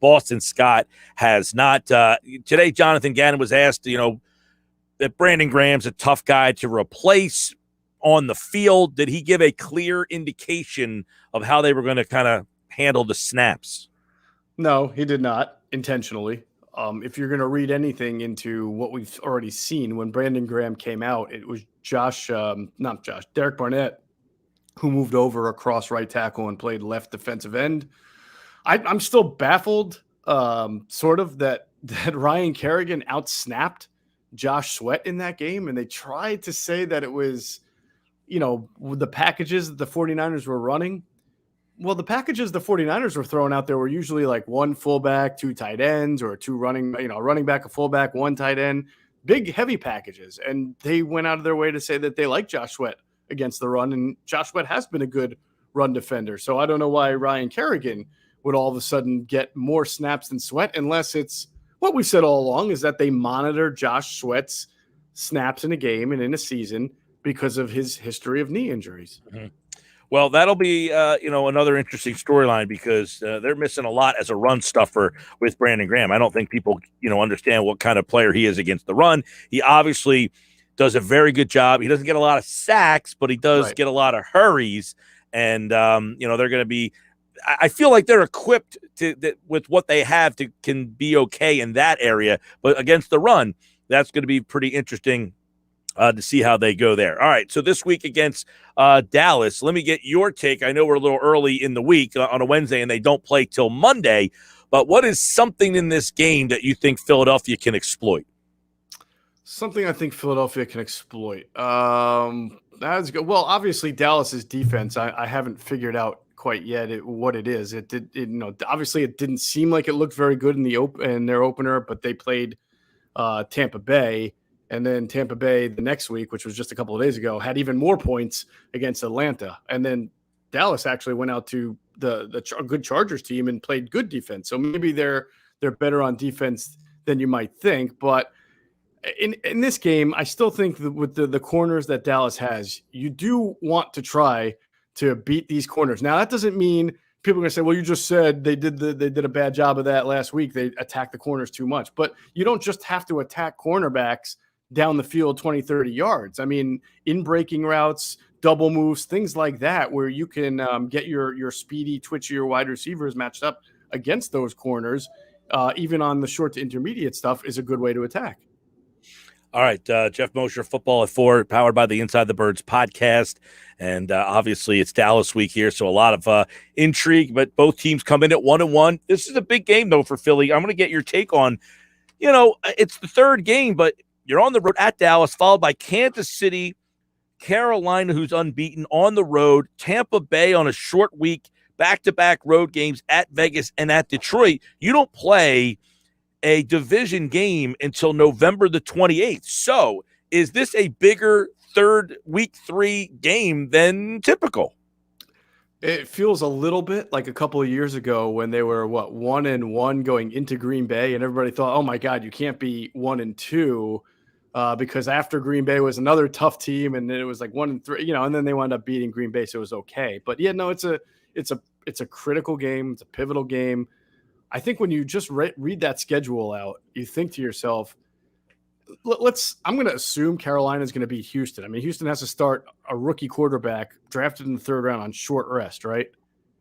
Boston Scott has not. Today, Jonathan Gannon was asked, that Brandon Graham's a tough guy to replace on the field. Did he give a clear indication of how they were going to kind of handle the snaps? No, he did not intentionally. If you're going to read anything into what we've already seen, when Brandon Graham came out, it was Derek Barnett, who moved over across right tackle and played left defensive end. I'm still baffled, sort of, that Ryan Kerrigan outsnapped Josh Sweat in that game, and they tried to say that it was the packages that the 49ers were running. Well, the packages the 49ers were throwing out there were usually like one fullback, two tight ends, or two running back, a fullback, one tight end, big, heavy packages. And they went out of their way to say that they like Josh Sweat against the run, and Josh Sweat has been a good run defender. So I don't know why Ryan Kerrigan would all of a sudden get more snaps than Sweat, unless it's what we said all along, is that they monitor Josh Sweat's snaps in a game and in a season because of his history of knee injuries. Mm-hmm. Well, that'll be, another interesting storyline, because they're missing a lot as a run stuffer with Brandon Graham. I don't think people, understand what kind of player he is against the run. He obviously does a very good job. He doesn't get a lot of sacks, but he does get a lot of hurries. And, they're going to be – I feel like they're equipped with what they have can be okay in that area. But against the run, that's going to be pretty interesting to see how they go there. All right, so this week against Dallas, let me get your take. I know we're a little early in the week on a Wednesday, and they don't play till Monday, but what is something in this game that you think Philadelphia can exploit? Something I think Philadelphia can exploit. That's good. Well, obviously Dallas's defense, I haven't figured out quite yet what it is. Obviously it didn't seem like it looked very good in their opener, but they played Tampa Bay. And then Tampa Bay the next week, which was just a couple of days ago, had even more points against Atlanta. And then Dallas actually went out to the good Chargers team and played good defense. So maybe they're better on defense than you might think. But in this game, I still think that with the corners that Dallas has, you do want to try to beat these corners. Now, that doesn't mean people are going to say, well, you just said they did a bad job of that last week. They attacked the corners too much. But you don't just have to attack cornerbacks down the field 20, 30 yards. I mean, in breaking routes, double moves, things like that, where you can get your speedy, twitchier wide receivers matched up against those corners, even on the short to intermediate stuff, is a good way to attack. All right, Geoff Mosher, Football at 4, powered by the Inside the Birds podcast. And obviously it's Dallas week here, so a lot of intrigue, but both teams come in at 1-1. This is a big game, though, for Philly. I'm going to get your take on, it's the third game, but you're on the road at Dallas, followed by Kansas City, Carolina, who's unbeaten on the road, Tampa Bay on a short week, back-to-back road games at Vegas and at Detroit. You don't play a division game until November the 28th. So is this a bigger week 3 game than typical? It feels a little bit like a couple of years ago when they were 1-1 going into Green Bay, and everybody thought, oh my God, you can't be 1-2 because after Green Bay was another tough team, and then it was like 1-3, and then they wound up beating Green Bay, so it was okay. But yeah, no, it's a critical game, it's a pivotal game. I think when you just read that schedule out, you think to yourself, I'm going to assume Carolina is going to beat Houston. I mean, Houston has to start a rookie quarterback drafted in the third round on short rest, right?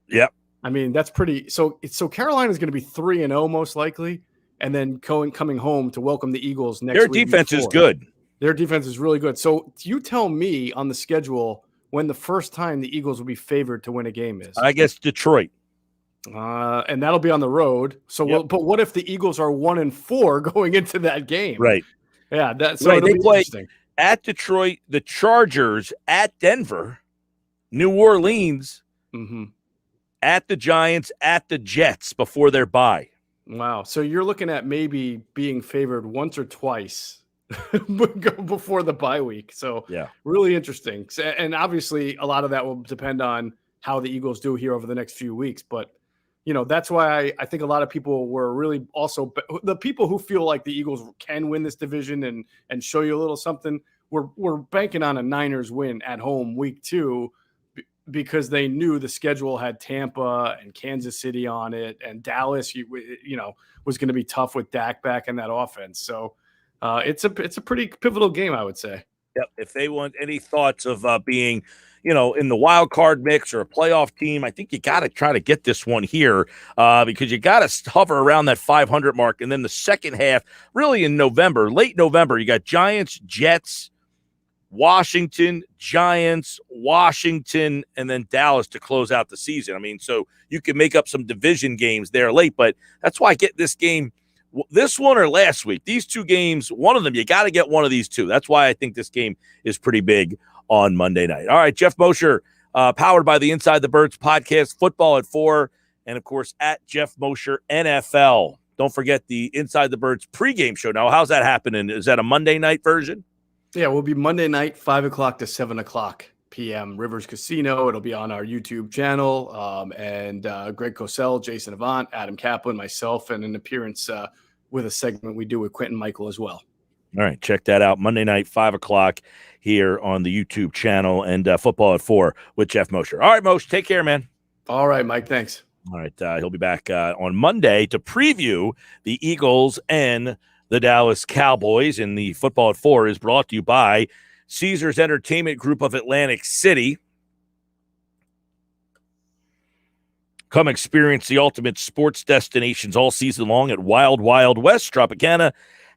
Yep. I mean, that's pretty. So Carolina is going to be 3-0 most likely, and then coming home to welcome the Eagles next Their week. defense is good. Their defense is really good. So you tell me on the schedule when the first time the Eagles will be favored to win a game is. I guess Detroit. And that'll be on the road. So, but what if the Eagles are 1-4 going into that game? Right. Yeah. That's right. It'll They be play interesting. at Detroit, the Chargers, at Denver, New Orleans, at the Giants, at the Jets before their bye. Wow. So you're looking at maybe being favored once or twice before the bye week. So yeah, really interesting. And obviously a lot of that will depend on how the Eagles do here over the next few weeks. But, that's why I think a lot of people were really also the people who feel like the Eagles can win this division and show you a little something. We're banking on a Niners win at home week 2 because they knew the schedule had Tampa and Kansas City on it, and Dallas, was going to be tough with Dak back in that offense. So it's a pretty pivotal game, I would say. Yep. If they want any thoughts of being, in the wild card mix or a playoff team, I think you got to try to get this one here because you got to hover around that 500 mark. And then the second half, really in November, late November, you got Giants, Jets, Washington, Giants, Washington, and then Dallas to close out the season. I mean, so you can make up some division games there late, but that's why I get this game, this one or last week. These two games, one of them, you got to get one of these two. That's why I think this game is pretty big on Monday night. All right, Geoff Mosher, powered by the Inside the Birds podcast, Football at 4, and, of course, at Geoff Mosher NFL. Don't forget the Inside the Birds pregame show. Now, how's that happening? Is that a Monday night version? Yeah, we'll be Monday night, 5 o'clock to 7 o'clock p.m. Rivers Casino. It'll be on our YouTube channel. And Greg Cosell, Jason Avant, Adam Kaplan, myself, and an appearance with a segment we do with Quentin Michael as well. All right, check that out. Monday night, 5 o'clock here on the YouTube channel, and Football at 4 with Geoff Mosher. All right, Mosher, take care, man. All right, Mike, thanks. All right, he'll be back on Monday to preview the Eagles and the Dallas Cowboys. And the Football at 4 is brought to you by Caesars Entertainment Group of Atlantic City. Come experience the ultimate sports destinations all season long at Wild Wild West, Tropicana,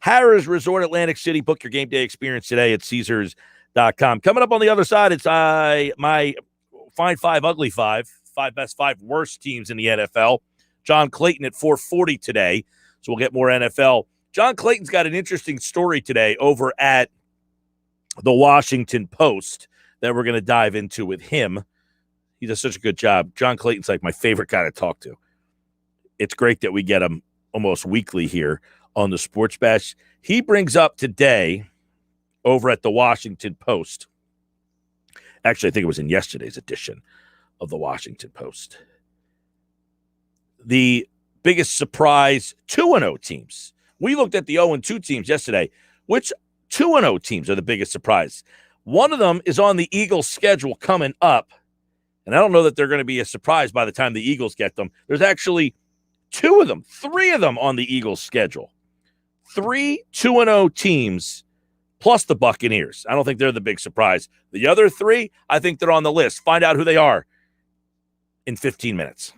Harrah's Resort, Atlantic City. Book your game day experience today at Caesars.com. Coming up on the other side, it's my Fine 5, Ugly 5, 5 best, 5 worst teams in the NFL. John Clayton at 4:40 today, so we'll get more NFL. John Clayton's got an interesting story today over at the Washington Post that we're going to dive into with him. He does such a good job. John Clayton's like my favorite guy to talk to. It's great that we get him almost weekly here on the Sports Bash. He brings up today over at the Washington Post. Actually, I think it was in yesterday's edition of the Washington Post. The biggest surprise 2-0 teams. We looked at the 0-2 teams yesterday. Which 2-0 teams are the biggest surprise? One of them is on the Eagles' schedule coming up. And I don't know that they're going to be a surprise by the time the Eagles get them. There's actually 3 of them on the Eagles' schedule. 3 2-0 teams plus the Buccaneers. I don't think they're the big surprise. The other 3, I think they're on the list. Find out who they are in 15 minutes.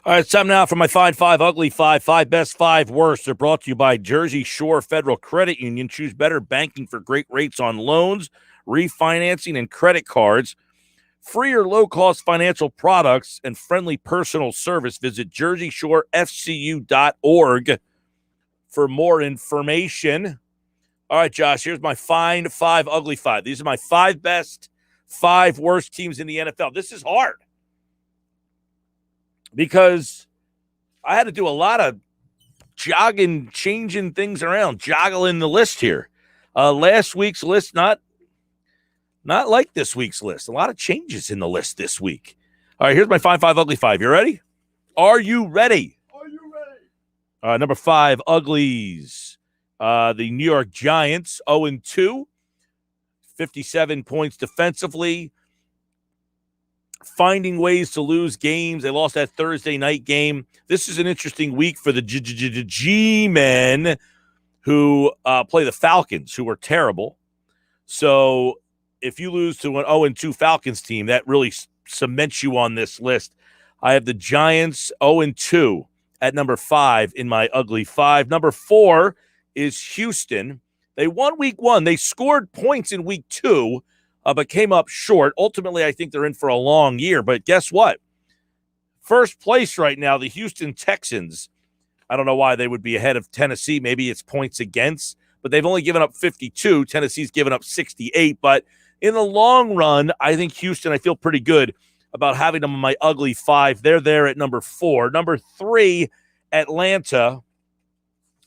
All right, it's time now for my Fine Five, Ugly Five, five best, five worst. They're brought to you by Jersey Shore Federal Credit Union. Choose better banking for great rates on loans, refinancing, and credit cards. Free or low-cost financial products and friendly personal service. Visit jerseyshorefcu.org for more information. All right, Josh, here's my Fine Five, Ugly Five. These are my five best, five worst teams in the NFL. This is hard because I had to do a lot of jogging, changing things around, joggling the list here. Last week's list, not like this week's list. A lot of changes in the list this week. All right, here's my Fine Five, Ugly Five. You ready? Are you ready? Are you ready? Number five, Uglies. The New York Giants, 0-2, 57 points defensively, finding ways to lose games. They lost that Thursday night game. This is an interesting week for the G-Men who play the Falcons, who are terrible. So if you lose to an 0-2 Falcons team, that really cements you on this list. I have the Giants 0-2 at number 5 in my Ugly Five. Number 4 is Houston. They won week 1. They scored points in week 2, but came up short. Ultimately, I think they're in for a long year. But guess what? First place right now, the Houston Texans. I don't know why they would be ahead of Tennessee. Maybe it's points against, but they've only given up 52. Tennessee's given up 68. But in the long run, I think Houston, I feel pretty good about having them in my Ugly Five. They're there at number 4. Number 3, Atlanta.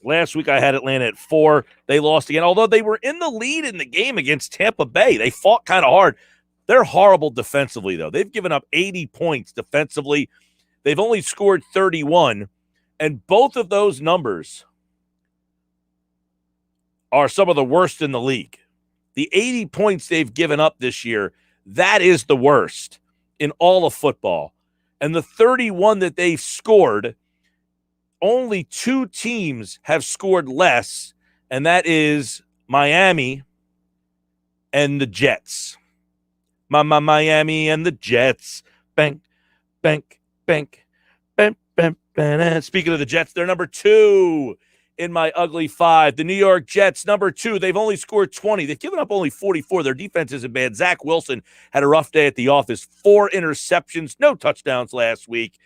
Last week I had Atlanta at 4. They lost again, although they were in the lead in the game against Tampa Bay. They fought kind of hard. They're horrible defensively, though. They've given up 80 points defensively. They've only scored 31, and both of those numbers are some of the worst in the league. The 80 points they've given up this year, that is the worst in all of football. And the 31 that they've scored, only 2 teams have scored less, and that is Miami and the Jets. Miami and the Jets. Bank, bank, bank, bank, bank, bank. Speaking of the Jets, they're number 2 in my Ugly Five. The New York Jets, number 2. They've only scored 20. They've given up only 44. Their defense isn't bad. Zach Wilson had a rough day at the office. 4 interceptions, no touchdowns last week.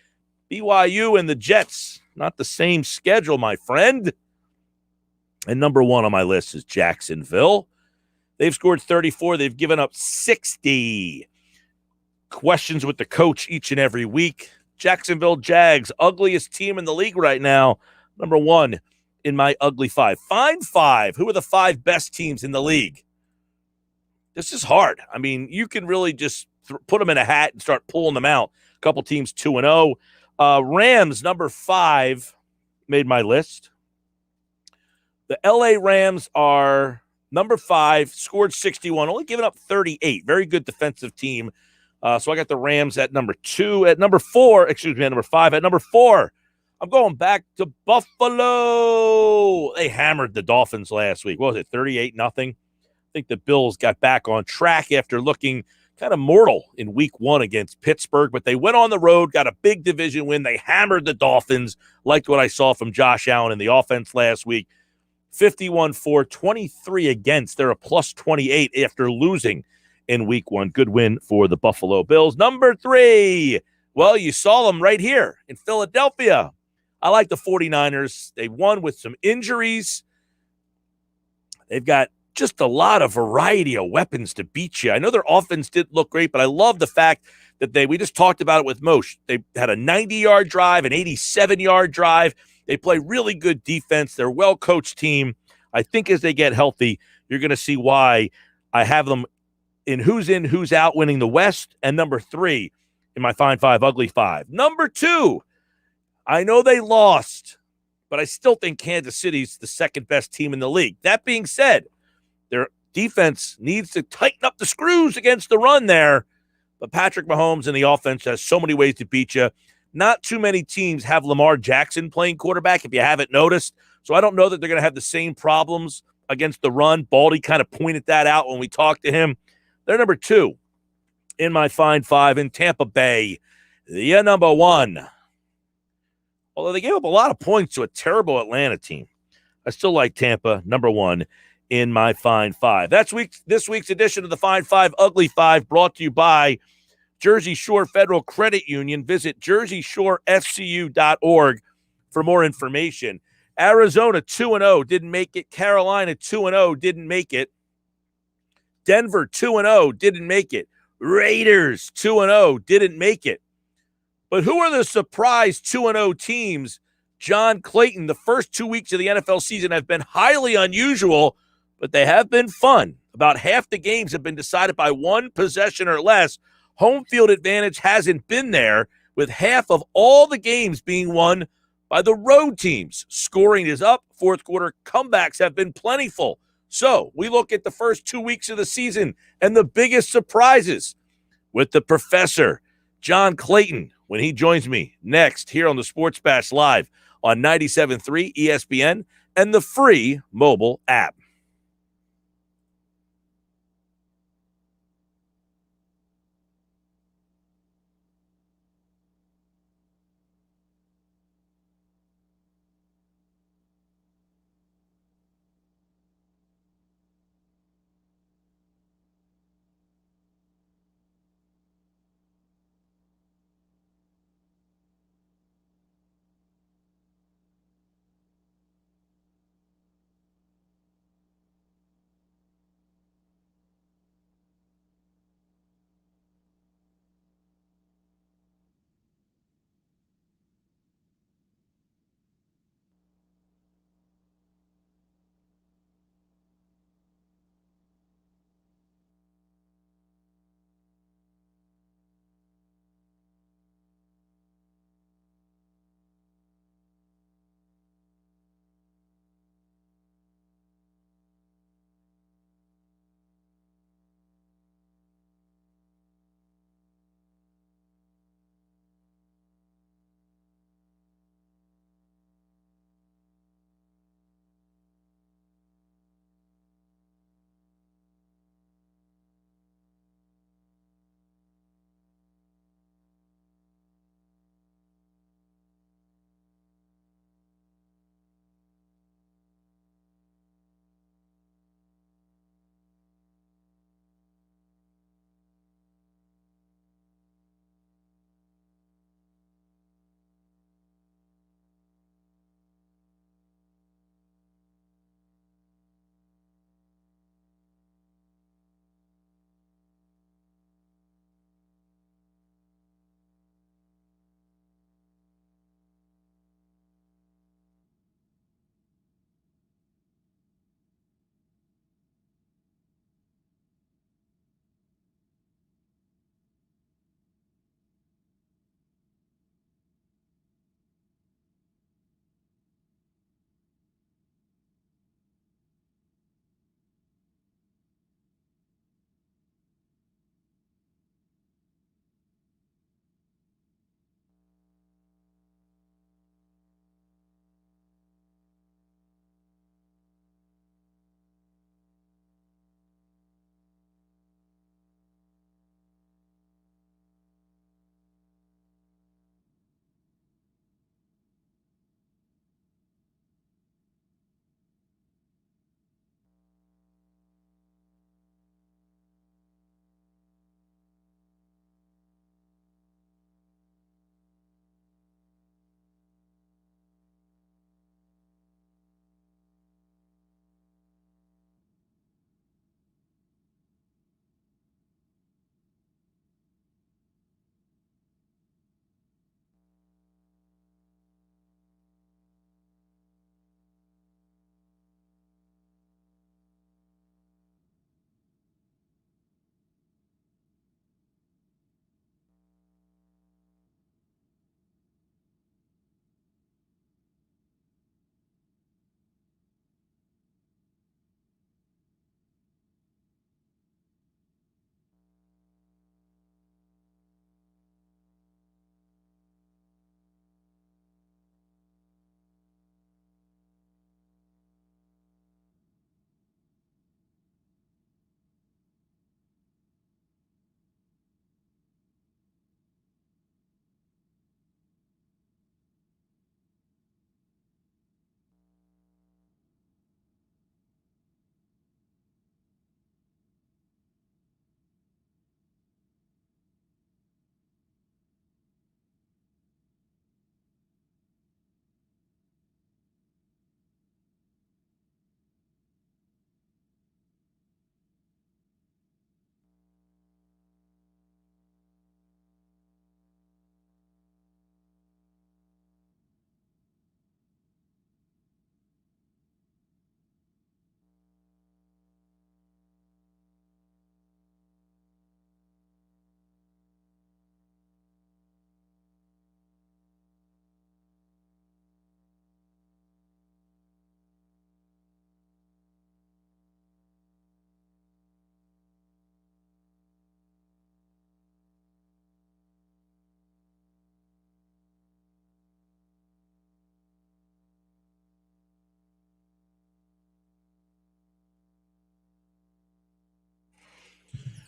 BYU and the Jets, not the same schedule, my friend. And number 1 on my list is Jacksonville. They've scored 34. They've given up 60. Questions with the coach each and every week. Jacksonville Jags, ugliest team in the league right now. Number 1 in my Ugly Five. Fine Five. Who are the 5 best teams in the league? This is hard. I mean, you can really just put them in a hat and start pulling them out. A couple teams 2-0. Rams, number 5, made my list. The LA Rams are number 5, scored 61, only given up 38. Very good defensive team. So I got the Rams at number 2. At number 4, at number 5. At number 4, I'm going back to Buffalo. They hammered the Dolphins last week. What was it, 38-0? I think the Bills got back on track after looking kind of mortal in week 1 against Pittsburgh, but they went on the road, got a big division win. They hammered the Dolphins. Liked what I saw from Josh Allen in the offense last week. 51-4, 23 against. They're a plus 28 after losing in week 1. Good win for the Buffalo Bills. Number 3, well, you saw them right here in Philadelphia. I like the 49ers. They won with some injuries. They've got just a lot of variety of weapons to beat you. I know their offense didn't look great, but I love the fact that we just talked about it with Mosher. They had a 90-yard drive, an 87-yard drive. They play really good defense. They're a well-coached team. I think as they get healthy, you're going to see why I have them in who's out winning the West, and number 3 in my Fine Five, Ugly Five. Number 2, I know they lost, but I still think Kansas City's the second best team in the league. That being said, their defense needs to tighten up the screws against the run there, but Patrick Mahomes and the offense has so many ways to beat you. Not too many teams have Lamar Jackson playing quarterback, if you haven't noticed. So I don't know that they're going to have the same problems against the run. Baldy kind of pointed that out when we talked to him. They're number 2 in my Fine Five. In Tampa Bay, the number 1. Although they gave up a lot of points to a terrible Atlanta team, I still like Tampa, number one in my Fine Five. That's this week's edition of the Fine Five, Ugly Five, brought to you by Jersey Shore Federal Credit Union. Visit jerseyshorefcu.org for more information. Arizona 2-0, didn't make it. Carolina 2-0, didn't make it. Denver 2-0, didn't make it. Raiders 2-0, didn't make it. But who are the surprise 2-0 teams? John Clayton, the first 2 weeks of the NFL season have been highly unusual, but they have been fun. About half the games have been decided by one possession or less. Home field advantage hasn't been there, with half of all the games being won by the road teams. Scoring is up. Fourth quarter comebacks have been plentiful. So we look at the first 2 weeks of the season and the biggest surprises with the professor, John Clayton, when he joins me next here on the Sports Bash Live on 97.3 ESPN and the free mobile app.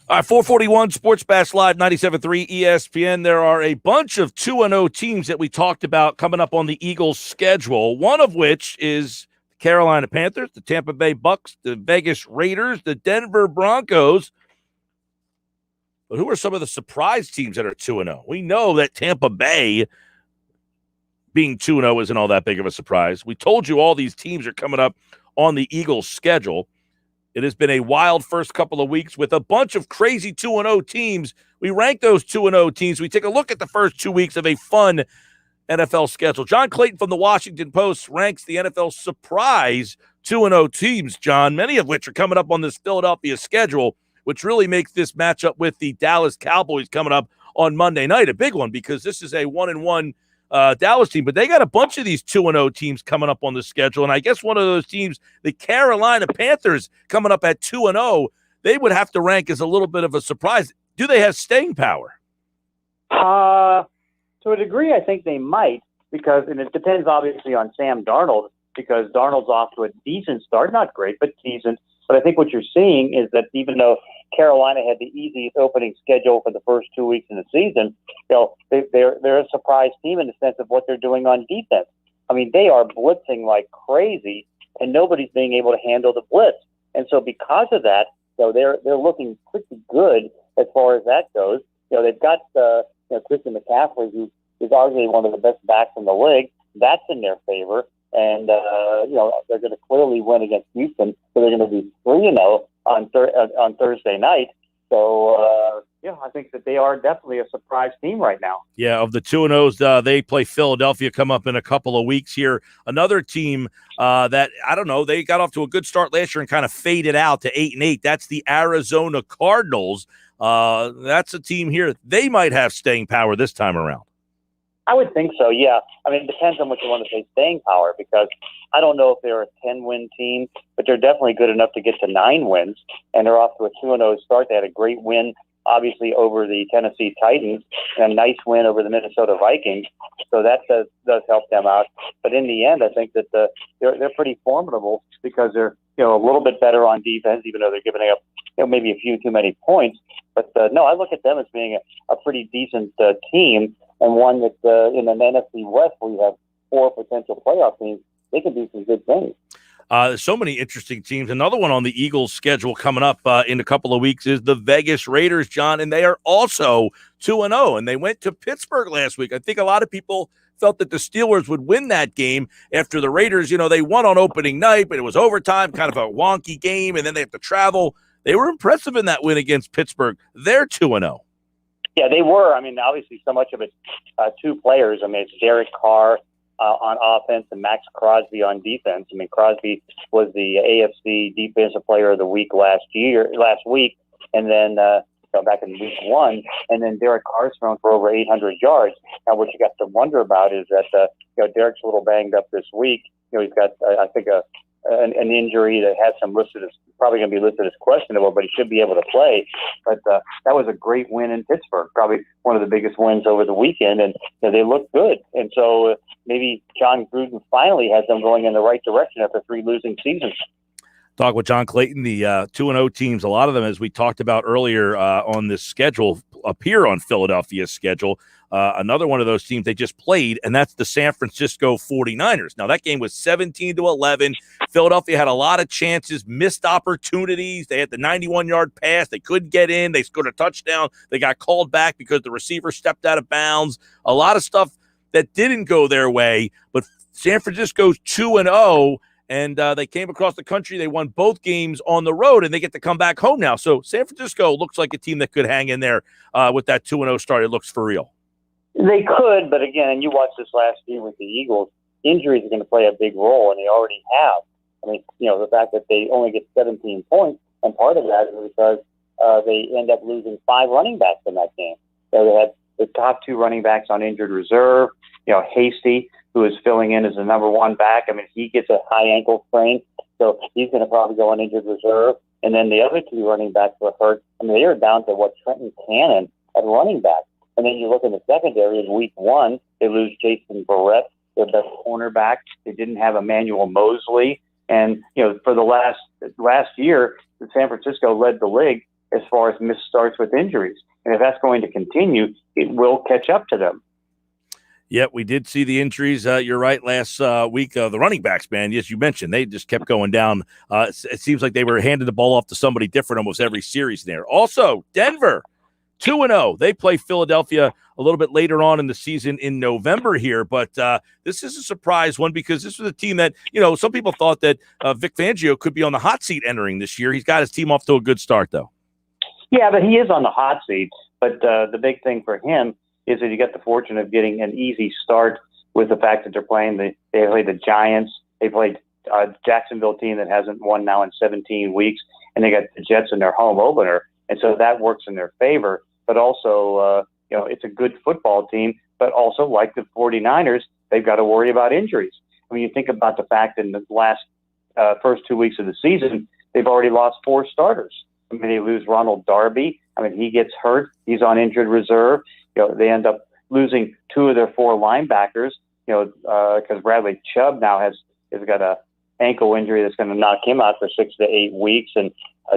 All right, 441 Sports Bash Live, 97.3 ESPN. There are a bunch of 2-0 teams that we talked about coming up on the Eagles' schedule, one of which is the Carolina Panthers, the Tampa Bay Bucks, the Vegas Raiders, the Denver Broncos. But who are some of the surprise teams that are 2-0? We know that Tampa Bay being 2-0 isn't all that big of a surprise. We told you all these teams are coming up on the Eagles' schedule. It has been a wild first couple of weeks with a bunch of crazy 2-0 teams. We rank those 2-0 teams. We take a look at the first 2 weeks of a fun NFL schedule. John Clayton from the Washington Post ranks the NFL surprise 2-0 teams, John, many of which are coming up on this Philadelphia schedule, which really makes this matchup with the Dallas Cowboys coming up on Monday night a big one because this is a 1-1 Dallas team, but they got a bunch of these 2-0 teams coming up on the schedule. And I guess one of those teams, the Carolina Panthers, coming up at 2-0, they would have to rank as a little bit of a surprise. Do they have staying power? To a degree, I think they might, and it depends obviously on Sam Darnold, because Darnold's off to a decent start, not great, but decent. But I think what you're seeing is that even though Carolina had the easiest opening schedule for the first 2 weeks in the season, they're a surprise team in the sense of what they're doing on defense. I mean, they are blitzing like crazy, and nobody's being able to handle the blitz. And so because of that, they're looking pretty good as far as that goes. They've got Christian McCaffrey, who is arguably one of the best backs in the league. That's in their favor. And, they're going to clearly win against Houston. So they're going to be 3-0 on Thursday night. So, I think that they are definitely a surprise team right now. Yeah, of the 2-0s, they play Philadelphia, come up in a couple of weeks here. Another team that, I don't know, they got off to a good start last year and kind of faded out to 8-8. That's the Arizona Cardinals. That's a team here. They might have staying power this time around. I would think so, yeah. I mean, it depends on what you want to say staying power, because I don't know if they're a 10-win team, but they're definitely good enough to get to 9 wins, and they're off to a 2-0 start. They had a great win, obviously, over the Tennessee Titans, and a nice win over the Minnesota Vikings, so that does help them out. But in the end, I think that they're pretty formidable because they're a little bit better on defense, even though they're giving up maybe a few too many points. But no, I look at them as being a pretty decent team, and one that in an NFC West where you have 4 potential playoff teams, they can do some good things. So many interesting teams. Another one on the Eagles' schedule coming up in a couple of weeks is the Vegas Raiders, John, and they are also 2-0, and they went to Pittsburgh last week. I think a lot of people felt that the Steelers would win that game after the Raiders, they won on opening night, but it was overtime, kind of a wonky game, and then they have to travel. They were impressive in that win against Pittsburgh. They're 2-0. Yeah, they were. I mean, obviously so much of it's 2 players. I mean, it's Derek Carr on offense and Max Crosby on defense. I mean, Crosby was the AFC Defensive Player of the Week last week, and then back in week 1, and then Derek Carr's thrown for over 800 yards. Now, what you got to wonder about is that Derek's a little banged up this week. He's got I think an injury that has some listed as probably going to be listed as questionable, but he should be able to play. But that was a great win in Pittsburgh, probably one of the biggest wins over the weekend, and they look good. And so maybe John Gruden finally has them going in the right direction after 3 losing seasons. Talk with John Clayton, the 2-0 teams. A lot of them, as we talked about earlier on this schedule, appear on Philadelphia's schedule. Another one of those teams they just played, and that's the San Francisco 49ers. Now, that game was 17-11. Philadelphia had a lot of chances, missed opportunities. They had the 91-yard pass. They couldn't get in. They scored a touchdown. They got called back because the receiver stepped out of bounds. A lot of stuff that didn't go their way, but San Francisco's 2-0. And they came across the country. They won both games on the road, and they get to come back home now. So San Francisco looks like a team that could hang in there with that 2-0 start. It looks for real. They could, but again, and you watched this last year with the Eagles, injuries are going to play a big role, and they already have. I mean, the fact that they only get 17 points, and part of that is because they end up losing 5 running backs in that game. So they had the top 2 running backs on injured reserve. Hasty, who is filling in as the number 1 back. I mean, he gets a high ankle sprain, so he's going to probably go on injured reserve. And then the other 2 running backs were hurt. I mean, they are down to Trenton Cannon at running back. And then you look in the secondary in week 1, they lose Jason Barrett, their best cornerback. They didn't have Emmanuel Mosley. And, for the last year, San Francisco led the league as far as missed starts with injuries. And if that's going to continue, it will catch up to them. Yeah, we did see the injuries. You're right. Last week, the running backs, man, yes, you mentioned, they just kept going down. It seems like they were handing the ball off to somebody different almost every series there. Also, Denver, 2-0. They play Philadelphia a little bit later on in the season in November here, but this is a surprise one because this was a team that, some people thought that Vic Fangio could be on the hot seat entering this year. He's got his team off to a good start, though. Yeah, but he is on the hot seat. But the big thing for him is that you get the fortune of getting an easy start with the fact that they played the Giants. They played a Jacksonville team that hasn't won now in 17 weeks, and they got the Jets in their home opener. And so that works in their favor. But also, it's a good football team. But also, like the 49ers, they've got to worry about injuries. I mean, you think about the fact in the last first 2 weeks of the season, they've already lost 4 starters. I mean, they lose Ronald Darby. I mean, he gets hurt. He's on injured reserve. They end up losing 2 of their 4 linebackers, because Bradley Chubb now has got a ankle injury that's going to knock him out for 6 to 8 weeks. And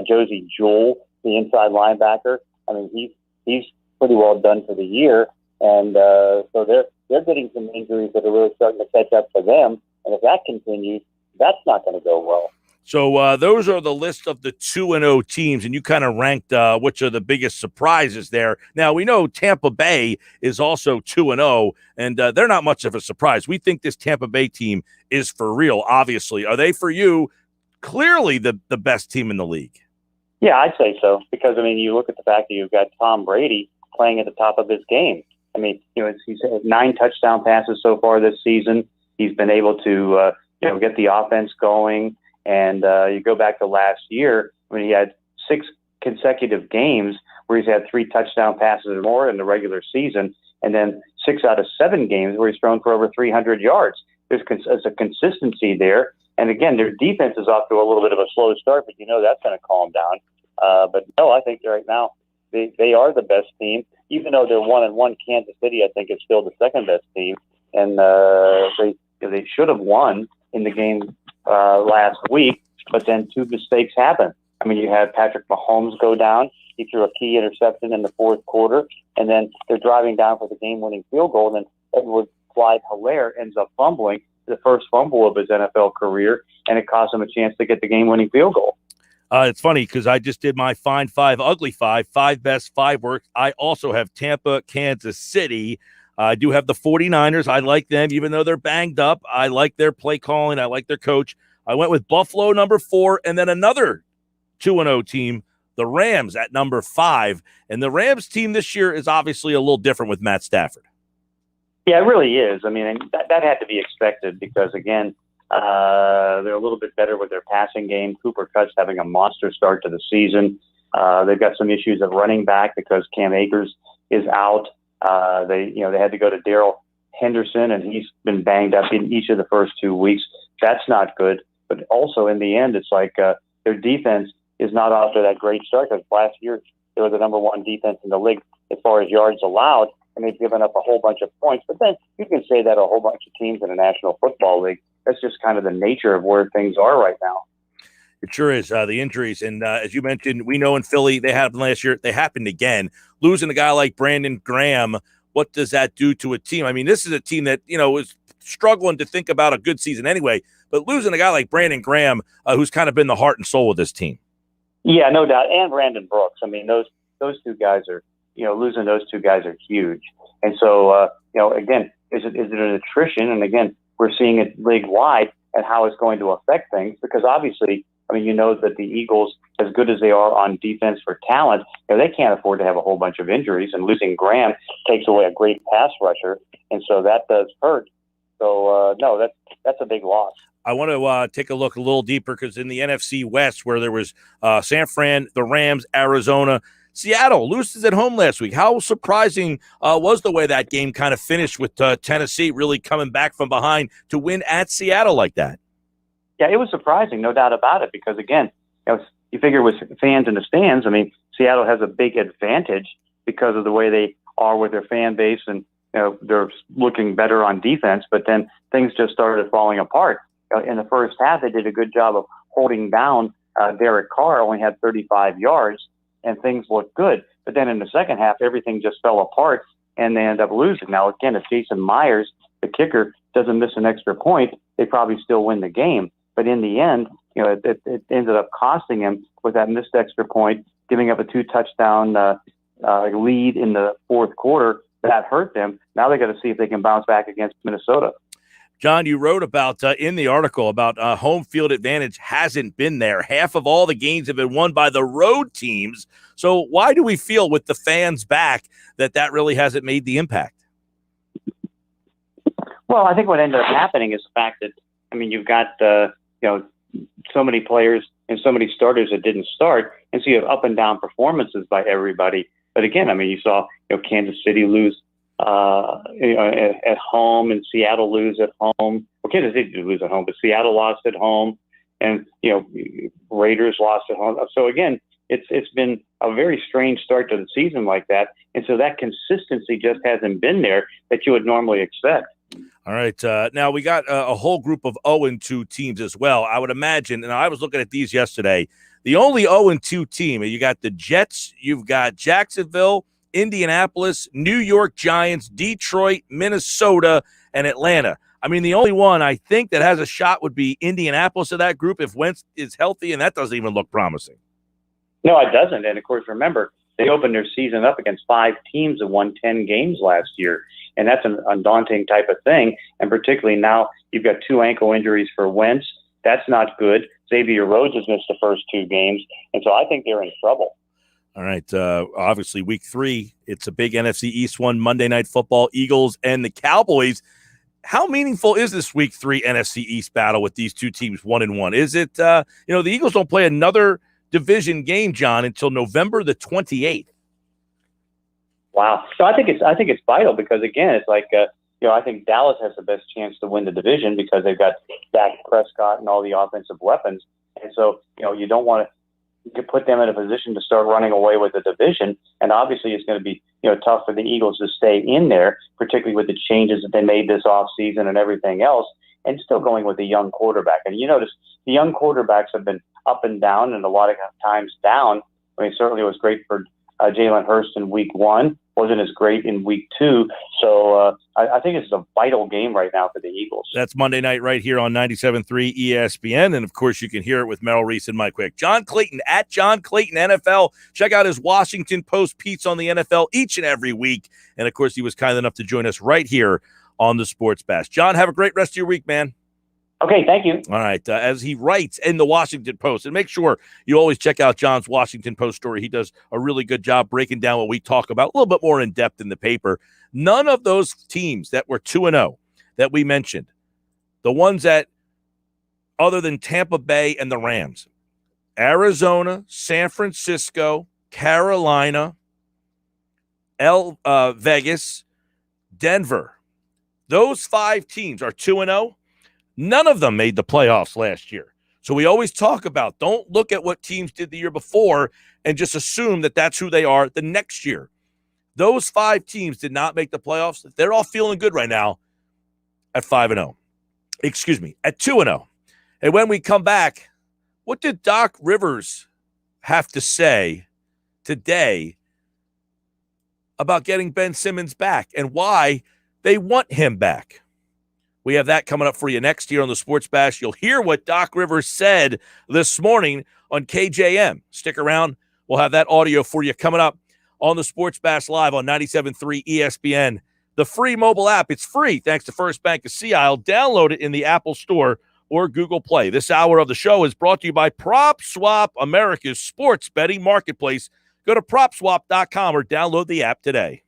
Josie Jewell, the inside linebacker, I mean, he's pretty well done for the year. And so they're getting some injuries that are really starting to catch up for them. And if that continues, that's not going to go well. So those are the list of the 2-0 teams, and you kind of ranked which are the biggest surprises there. Now, we know Tampa Bay is also 2-0, and they're not much of a surprise. We think this Tampa Bay team is for real, obviously. Are they, for you, clearly the best team in the league? Yeah, I'd say so, because, I mean, you look at the fact that you've got Tom Brady playing at the top of his game. I mean, he's had 9 touchdown passes so far this season. He's been able to, get the offense going. And you go back to last year when he had 6 consecutive games where he's had 3 touchdown passes or more in the regular season, and then 6 out of 7 games where he's thrown for over 300 yards. There's a consistency there. And again, their defense is off to a little bit of a slow start, but that's going to calm down. But no, I think right now they are the best team. Even though they're 1-1, Kansas City, I think, is still the second best team. And they should have won in the game last week, but then 2 mistakes happened. I mean, you had Patrick Mahomes go down. He threw a key interception in the 4th quarter, and then they're driving down for the game-winning field goal, and then Edward Clyde-Helaire ends up fumbling, the first fumble of his NFL career, and it cost him a chance to get the game-winning field goal. It's funny because I just did my Find 5 Ugly 5 best 5 works. I also have Tampa, Kansas City. I do have the 49ers. I like them, even though they're banged up. I like their play calling. I like their coach. I went with Buffalo, number 4, and then another 2-0 team, the Rams, at number 5. And the Rams team this year is obviously a little different with Matt Stafford. Yeah, it really is. I mean, that had to be expected because, again, they're a little bit better with their passing game. Cooper Kupp's having a monster start to the season. They've got some issues of running back because Cam Akers is out. They had to go to Daryl Henderson, and he's been banged up in each of the first 2 weeks. That's not good. But also in the end, it's like their defense is not off to that great start because last year they were the number 1 defense in the league as far as yards allowed, and they've given up a whole bunch of points. But then you can say that a whole bunch of teams in the National Football League. That's just kind of the nature of where things are right now. It sure is, the injuries. And as you mentioned, we know in Philly, they happened last year. They happened again. Losing a guy like Brandon Graham, what does that do to a team? I mean, this is a team that, is struggling to think about a good season anyway. But losing a guy like Brandon Graham, who's kind of been the heart and soul of this team. Yeah, no doubt. And Brandon Brooks. I mean, those 2 guys are, losing those 2 guys are huge. And so, again, is it an attrition? And again, we're seeing it league-wide and how it's going to affect things because obviously, I mean, that the Eagles, as good as they are on defense for talent, they can't afford to have a whole bunch of injuries, and losing Graham takes away a great pass rusher, and so that does hurt. So, no, that's a big loss. I want to take a look a little deeper because in the NFC West, where there was San Fran, the Rams, Arizona, Seattle loses at home last week. How surprising was the way that game kind of finished with Tennessee really coming back from behind to win at Seattle like that? Yeah, it was surprising, no doubt about it, because, again, you figure with fans in the stands, I mean, Seattle has a big advantage because of the way they are with their fan base, and they're looking better on defense, but then things just started falling apart. In the first half, they did a good job of holding down Derek Carr, only had 35 yards, and things looked good. But then in the second half, everything just fell apart, and they end up losing. Now, again, if Jason Myers, the kicker, doesn't miss an extra point, they probably still win the game. But in the end, it ended up costing him with that missed extra point, giving up a 2-touchdown lead in the fourth quarter. That hurt them. Now they got to see if they can bounce back against Minnesota. John, you wrote about in the article about home field advantage hasn't been there. Half of all the games have been won by the road teams. So why do we feel with the fans back that really hasn't made the impact? Well, I think what ended up happening is the fact that, you've got, so many players and so many starters that didn't start. And so you have up and down performances by everybody. But again, you saw, Kansas City lose at home and Seattle lose at home. Well, Kansas City did lose at home, but Seattle lost at home, and Raiders lost at home. So again, it's been a very strange start to the season like that, and so that consistency just hasn't been there that you would normally expect. All right, now we got a whole group of 0-2 teams as well. I would imagine, and I was looking at these yesterday. The only 0-2 team, you got the Jets, you've got Jacksonville, Indianapolis, New York Giants, Detroit, Minnesota, and Atlanta. The only one I think that has a shot would be Indianapolis of that group if Wentz is healthy, and that doesn't even look promising. No, it doesn't. And, of course, remember, they opened their season up against 5 teams that won 10 games last year, and that's an undaunting type of thing. And particularly now you've got 2 ankle injuries for Wentz. That's not good. Xavier Rhodes has missed the first 2 games, and so I think they're in trouble. All right. Obviously, week 3, it's a big NFC East one, Monday Night Football, Eagles and the Cowboys. How meaningful is this week 3 NFC East battle with these 2 teams 1-1? Is it, the Eagles don't play another division game, John, until November the 28th. Wow. So I think it's vital because, again, it's like, I think Dallas has the best chance to win the division because they've got Dak Prescott and all the offensive weapons. And so, you don't want to put them in a position to start running away with the division. And obviously it's going to be, tough for the Eagles to stay in there, particularly with the changes that they made this offseason and everything else, and still going with a young quarterback. And you notice the young quarterbacks have been up and down and a lot of times down. Certainly it was great for Jalen Hurts in week 1, wasn't as great in week 2. So I think it's a vital game right now for the Eagles. That's Monday night right here on 97.3 ESPN. And, of course, you can hear it with Merrill Reese and Mike Quick. John Clayton at John Clayton NFL. Check out his Washington Post piece on the NFL each and every week. And, of course, he was kind enough to join us right here on the Sports Bash. John, have a great rest of your week, man. Okay, thank you. All right. As he writes in the Washington Post, and make sure you always check out John's Washington Post story. He does a really good job breaking down what we talk about a little bit more in depth in the paper. None of those teams that were 2-0 that we mentioned, the ones that, other than Tampa Bay and the Rams, Arizona, San Francisco, Carolina, Vegas, Denver, those 5 teams are 2-0. None of them made the playoffs last year. So we always talk about, don't look at what teams did the year before and just assume that that's who they are the next year. Those 5 teams did not make the playoffs. They're all feeling good right now at 5-0. Excuse me, at 2-0. And when we come back, what did Doc Rivers have to say today about getting Ben Simmons back and why they want him back? We have that coming up for you next year on the Sports Bash. You'll hear what Doc Rivers said this morning on KJM. Stick around. We'll have that audio for you coming up on the Sports Bash Live on 97.3 ESPN. The free mobile app, it's free thanks to First Bank of Sea Isle. Download it in the Apple Store or Google Play. This hour of the show is brought to you by PropSwap, America's sports betting marketplace. Go to PropSwap.com or download the app today.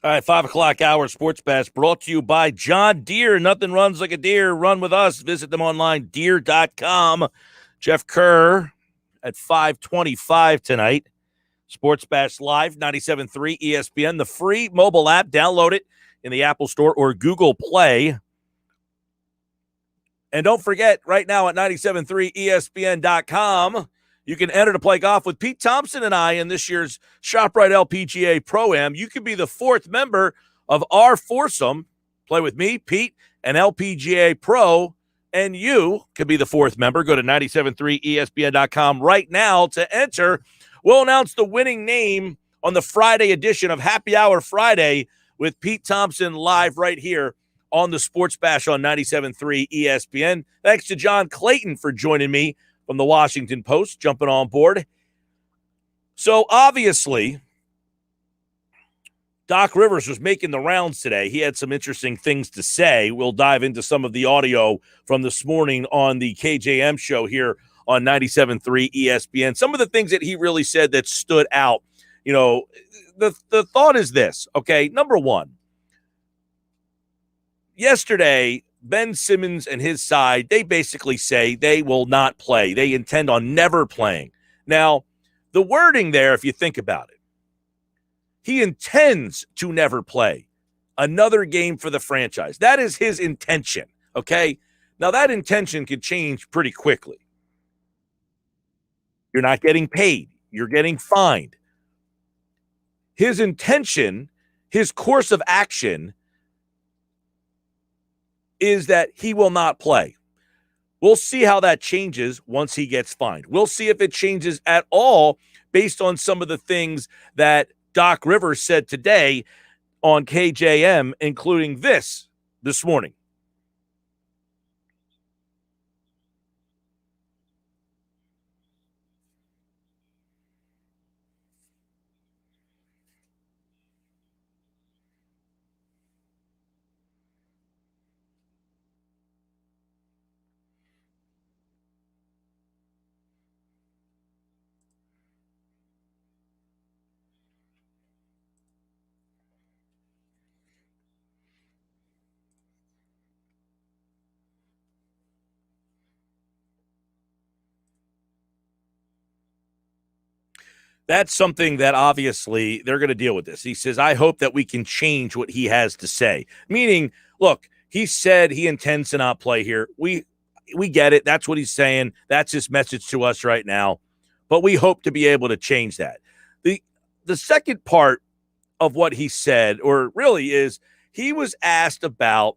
All right, 5 o'clock hour Sports Bash brought to you by John Deere. Nothing runs like a deer. Run with us. Visit them online, deere.com. Geoff Kerr at 5:25 tonight. Sports Bash Live, 97.3 ESPN. The free mobile app. Download it in the Apple Store or Google Play. And don't forget, right now at 97.3ESPN.com, you can enter to play golf with Pete Thompson and I in this year's ShopRite LPGA Pro-Am. You can be the fourth member of our foursome. Play with me, Pete, and LPGA Pro, and you can be the fourth member. Go to 97.3ESPN.com right now to enter. We'll announce the winning name on the Friday edition of Happy Hour Friday with Pete Thompson live right here on the Sports Bash on 97.3 ESPN. Thanks to John Clayton for joining me from the Washington Post, jumping on board. So obviously, Doc Rivers was making the rounds today. He had some interesting things to say. We'll dive into some of the audio from this morning on the KJM show here on 97.3 ESPN. Some of the things that he really said that stood out. You know, the thought is this, okay? Number one, yesterday, Ben Simmons and his side, they basically say they will not play. They intend on never playing. Now, the wording there, if you think about it, he intends to never play another game for the franchise. That is his intention, okay? Now, that intention can change pretty quickly. You're not getting paid. You're getting fined. His intention, his course of action is that he will not play. We'll see how that changes once he gets fined. We'll see if it changes at all based on some of the things that Doc Rivers said today on KJM, including this morning. That's something that obviously they're going to deal with this. He says, I hope that we can change what he has to say. Meaning, look, he said he intends to not play here. We get it. That's what he's saying. That's his message to us right now. But we hope to be able to change that. The second part of what he said, or really is, he was asked about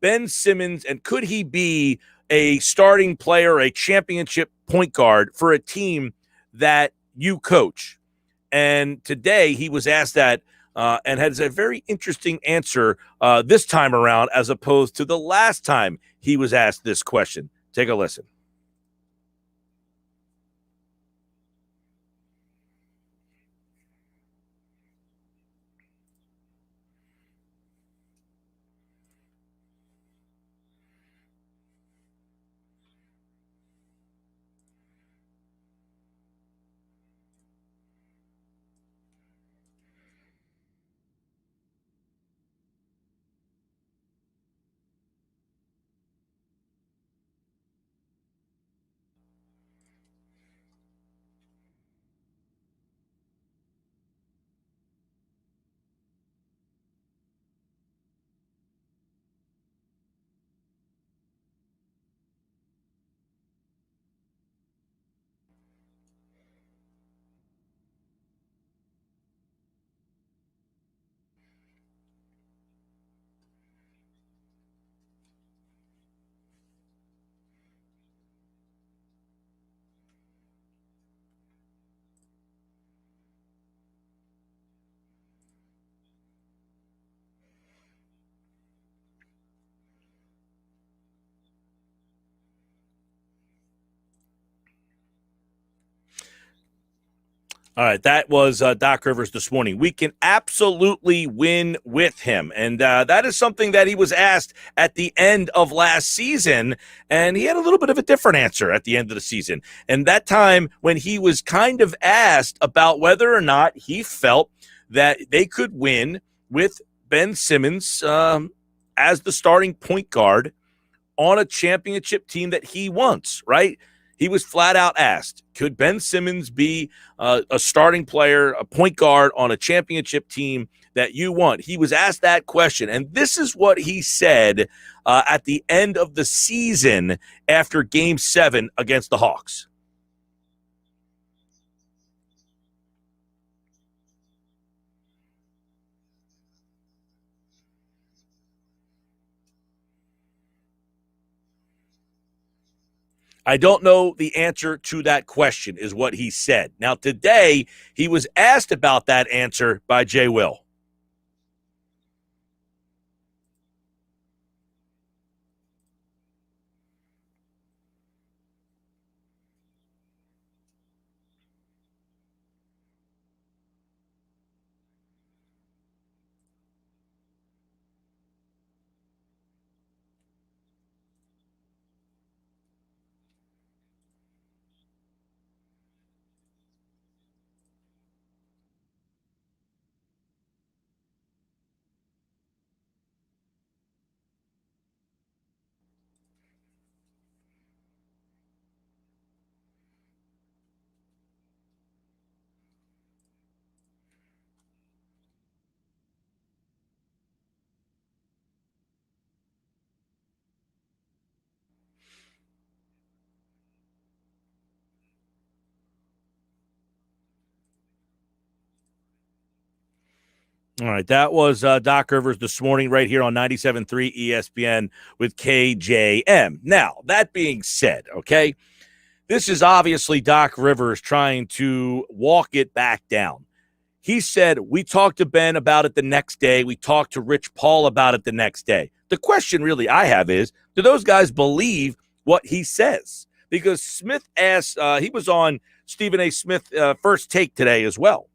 Ben Simmons and could he be a starting player, a championship point guard for a team that you coach. And today he was asked that and has a very interesting answer this time around as opposed to the last time he was asked this question. Take a listen. All right, that was Doc Rivers this morning. We can absolutely win with him. And that is something that he was asked at the end of last season, and he had a little bit of a different answer at the end of the season. And that time when he was kind of asked about whether or not he felt that they could win with Ben Simmons as the starting point guard on a championship team that he wants, right? He was flat out asked, could Ben Simmons be a starting player, a point guard on a championship team that you want? He was asked that question, and this is what he said at the end of the season after Game 7 against the Hawks. I don't know the answer to that question, is what he said. Now, today, he was asked about that answer by Jay Will. All right, that was Doc Rivers this morning right here on 97.3 ESPN with KJM. Now, that being said, okay, this is obviously Doc Rivers trying to walk it back down. He said, we talked to Ben about it the next day. We talked to Rich Paul about it the next day. The question really I have is, do those guys believe what he says? Because Smith asked, he was on Stephen A. Smith First Take today as well.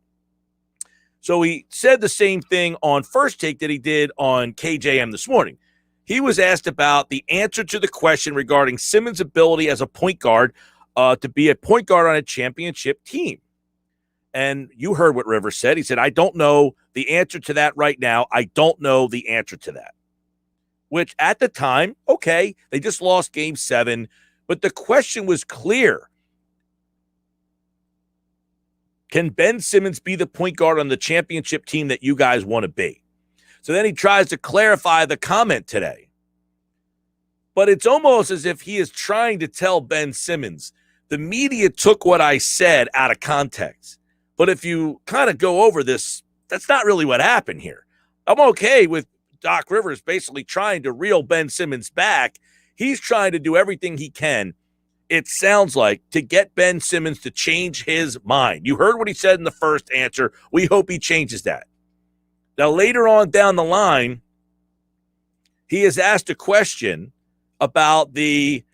So he said the same thing on First Take that he did on KJM this morning. He was asked about the answer to the question regarding Simmons' ability as a point guard to be a point guard on a championship team. And you heard what Rivers said. He said, I don't know the answer to that right now. I don't know the answer to that. Which at the time, okay, they just lost Game 7, but the question was clear. Can Ben Simmons be the point guard on the championship team that you guys want to be? So then he tries to clarify the comment today. But it's almost as if he is trying to tell Ben Simmons, the media took what I said out of context. But if you kind of go over this, that's not really what happened here. I'm okay with Doc Rivers basically trying to reel Ben Simmons back. He's trying to do everything he can, it sounds like, to get Ben Simmons to change his mind. You heard what he said in the first answer. We hope he changes that. Now, later on down the line, he is asked a question about the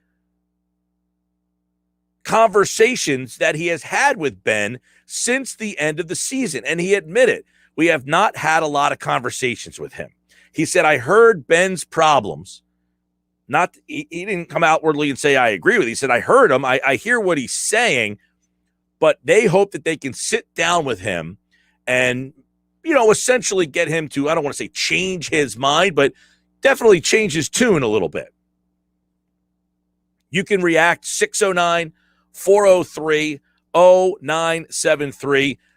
conversations that he has had with Ben since the end of the season. And he admitted, we have not had a lot of conversations with him. He said, I heard Ben's problems. He didn't come outwardly and say, I agree with it. He said, I heard him. I hear what he's saying, but they hope that they can sit down with him and, essentially get him to, I don't want to say change his mind, but definitely change his tune a little bit. You can react 609-403-0973,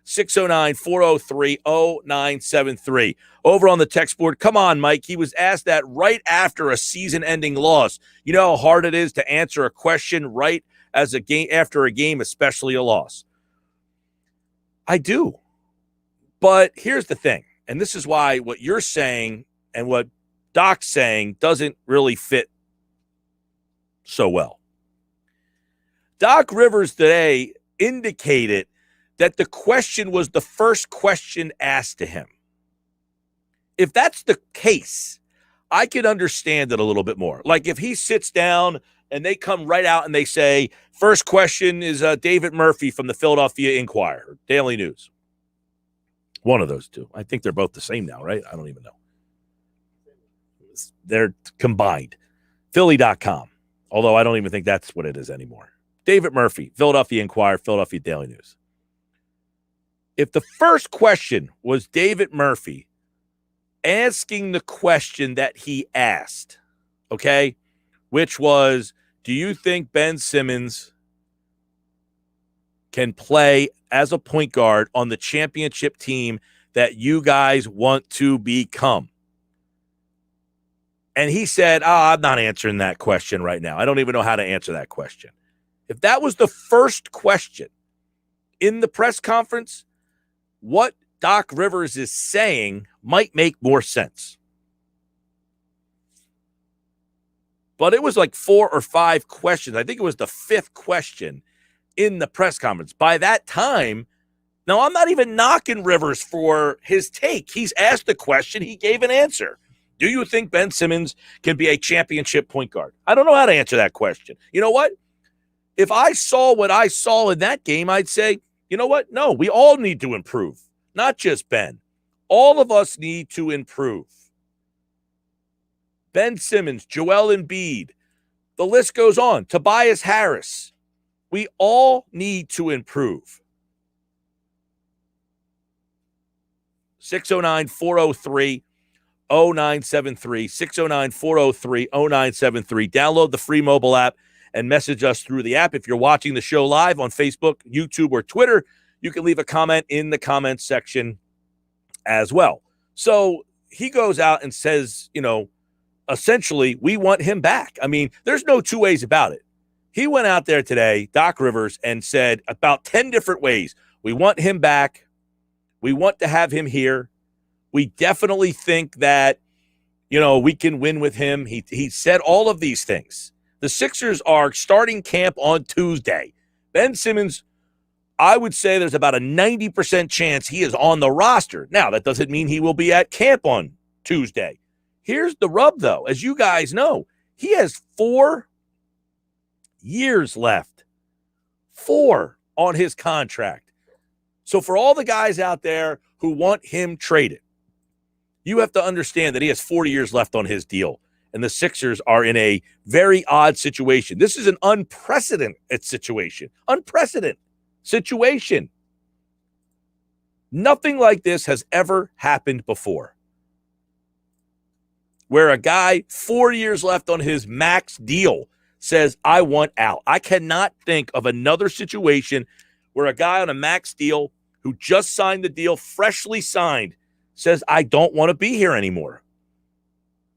609-403-0973. Over on the text board, come on, Mike. He was asked that right after a season-ending loss. You know how hard it is to answer a question right as a game after a game, especially a loss. I do. But here's the thing, and this is why what you're saying and what Doc's saying doesn't really fit so well. Doc Rivers today indicated that the question was the first question asked to him. If that's the case, I could understand it a little bit more. Like if he sits down and they come right out and they say, first question is David Murphy from the Philadelphia Inquirer, Daily News. One of those two. I think they're both the same now, right? I don't even know. They're combined. Philly.com. Although I don't even think that's what it is anymore. David Murphy, Philadelphia Inquirer, Philadelphia Daily News. If the first question was David Murphy, asking the question that he asked, okay, which was, do you think Ben Simmons can play as a point guard on the championship team that you guys want to become? And he said, I'm not answering that question right now. I don't even know how to answer that question. If that was the first question in the press conference, what Doc Rivers is saying might make more sense. But it was like 4 or 5 questions. I think it was the 5th question in the press conference. By that time, now I'm not even knocking Rivers for his take. He's asked the question. He gave an answer. Do you think Ben Simmons can be a championship point guard? I don't know how to answer that question. You know what? If I saw what I saw in that game, I'd say, you know what? No, we all need to improve. Not just Ben. All of us need to improve. Ben Simmons, Joel Embiid, the list goes on. Tobias Harris. We all need to improve. 609-403-0973, 609-403-0973. Download the free mobile app and message us through the app. If you're watching the show live on Facebook, YouTube, or Twitter, you can leave a comment in the comments section as well. So he goes out and says, essentially, we want him back. I mean, there's no two ways about it. He went out there today, Doc Rivers, and said about 10 different ways. We want him back. We want to have him here. We definitely think that, we can win with him. He said all of these things. The Sixers are starting camp on Tuesday. Ben Simmons, I would say there's about a 90% chance he is on the roster. Now, that doesn't mean he will be at camp on Tuesday. Here's the rub, though. As you guys know, he has 4 years left. 4 on his contract. So for all the guys out there who want him traded, you have to understand that he has 40 years left on his deal. And the Sixers are in a very odd situation. This is an unprecedented situation. Unprecedented situation. Nothing like this has ever happened before. Where a guy, 4 years left on his max deal, says, I want out. I cannot think of another situation where a guy on a max deal who just signed the deal, freshly signed, says, I don't want to be here anymore.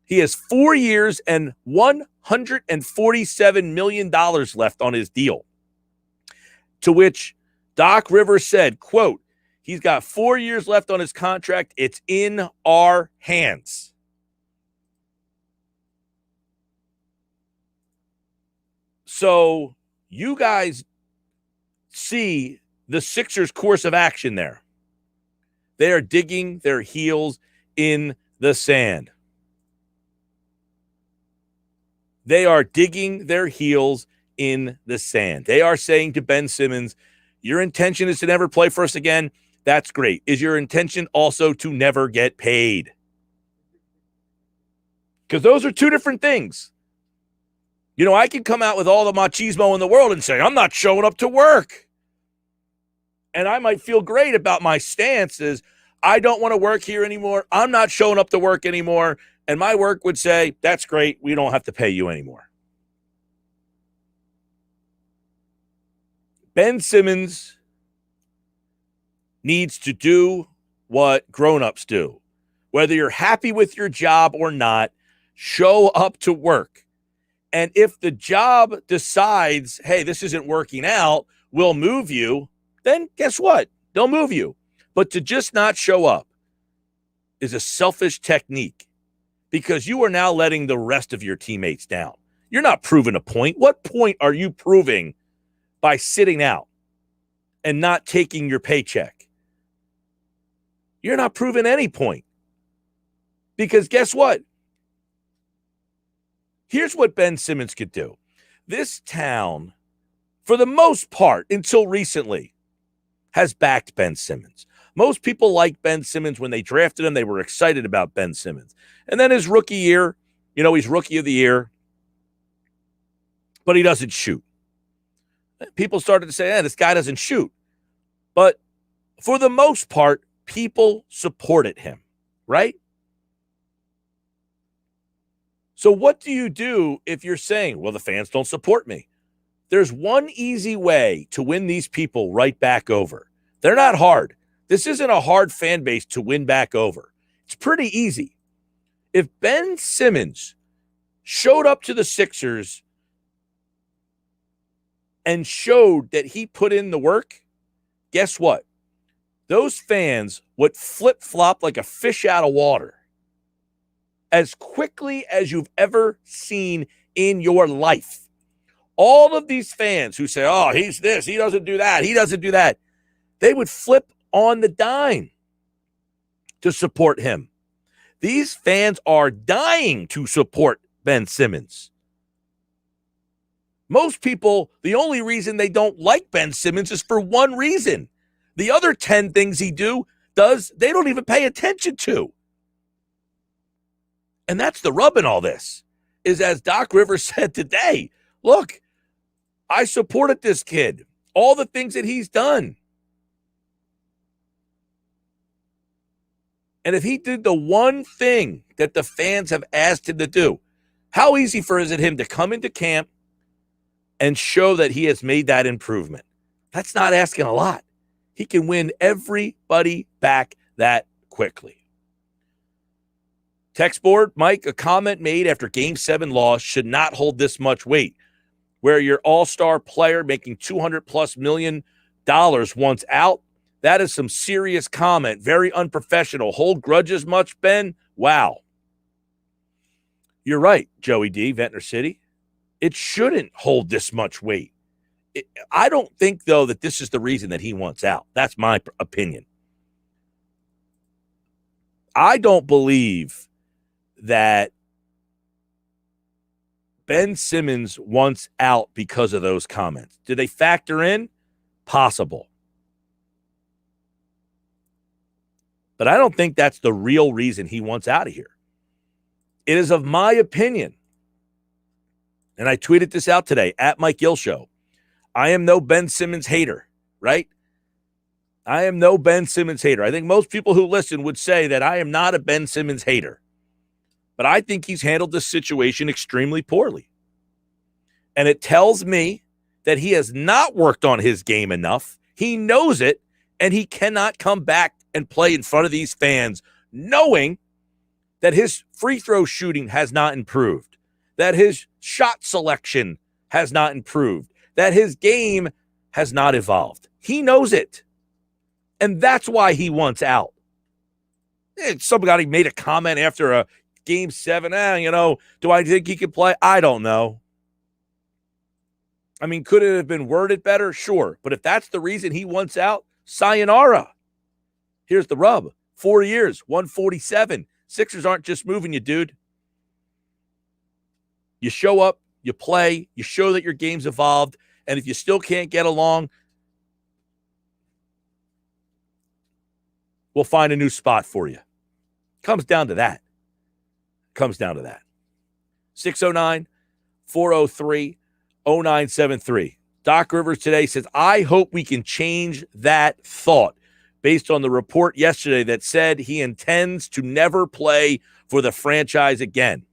He has 4 years and $147 million left on his deal. To which Doc Rivers said, quote, he's got 4 years left on his contract. It's in our hands. So you guys see the Sixers' course of action there. They are digging their heels in the sand. They are digging their heels in the sand. They are saying to Ben Simmons, your intention is to never play for us again. That's great. Is your intention also to never get paid? Because those are 2 different things. I can come out with all the machismo in the world and say, I'm not showing up to work. And I might feel great about my stance is I don't want to work here anymore. I'm not showing up to work anymore. And my work would say, that's great. We don't have to pay you anymore. Ben Simmons needs to do what grown-ups do. Whether you're happy with your job or not, show up to work. And if the job decides, hey, this isn't working out, we'll move you, then guess what? They'll move you. But to just not show up is a selfish technique because you are now letting the rest of your teammates down. You're not proving a point. What point are you proving by sitting out and not taking your paycheck? You're not proving any point. Because guess what? Here's what Ben Simmons could do. This town, for the most part, until recently, has backed Ben Simmons. Most people like Ben Simmons. When they drafted him, they were excited about Ben Simmons. And then his rookie year, he's rookie of the year, but he doesn't shoot. People started to say, this guy doesn't shoot. But for the most part, people supported him, right? So what do you do if you're saying, well, the fans don't support me? There's one easy way to win these people right back over. They're not hard. This isn't a hard fan base to win back over. It's pretty easy. If Ben Simmons showed up to the Sixers and showed that he put in the work, guess what? Those fans would flip-flop like a fish out of water as quickly as you've ever seen in your life. All of these fans who say, oh, he's this, he doesn't do that, he doesn't do that, they would flip on the dime to support him. These fans are dying to support Ben Simmons. Most people, the only reason they don't like Ben Simmons is for one reason. The other 10 things he does, they don't even pay attention to. And that's the rub in all this, is as Doc Rivers said today, look, I supported this kid, all the things that he's done. And if he did the one thing that the fans have asked him to do, how easy is it him to come into camp and show that he has made that improvement? That's not asking a lot. He can win everybody back that quickly. Text board, Mike, a comment made after Game 7 loss should not hold this much weight. Where your all-star player making $200+ million wants out, that is some serious comment. Very unprofessional. Hold grudges much, Ben? Wow. You're right, Joey D., Ventnor City. It shouldn't hold this much weight. I don't think, though, that this is the reason that he wants out. That's my opinion. I don't believe that Ben Simmons wants out because of those comments. Do they factor in? Possible. But I don't think that's the real reason he wants out of here. It is of my opinion, and I tweeted this out today at Mike Gill Show. I am no Ben Simmons hater, right? I am no Ben Simmons hater. I think most people who listen would say that I am not a Ben Simmons hater. But I think he's handled this situation extremely poorly. And it tells me that he has not worked on his game enough. He knows it, and he cannot come back and play in front of these fans knowing that his free throw shooting has not improved, that his shot selection has not improved, that his game has not evolved. He knows it. And that's why he wants out. Somebody made a comment after a Game 7, do I think he can play? I don't know. I mean, could it have been worded better? Sure. But if that's the reason he wants out, sayonara. Here's the rub. 4 years, 147. Sixers aren't just moving you, dude. You show up, you play, you show that your game's evolved, and if you still can't get along, we'll find a new spot for you. Comes down to that. 609-403-0973. Doc Rivers today says, I hope we can change that thought based on the report yesterday that said he intends to never play for the franchise again.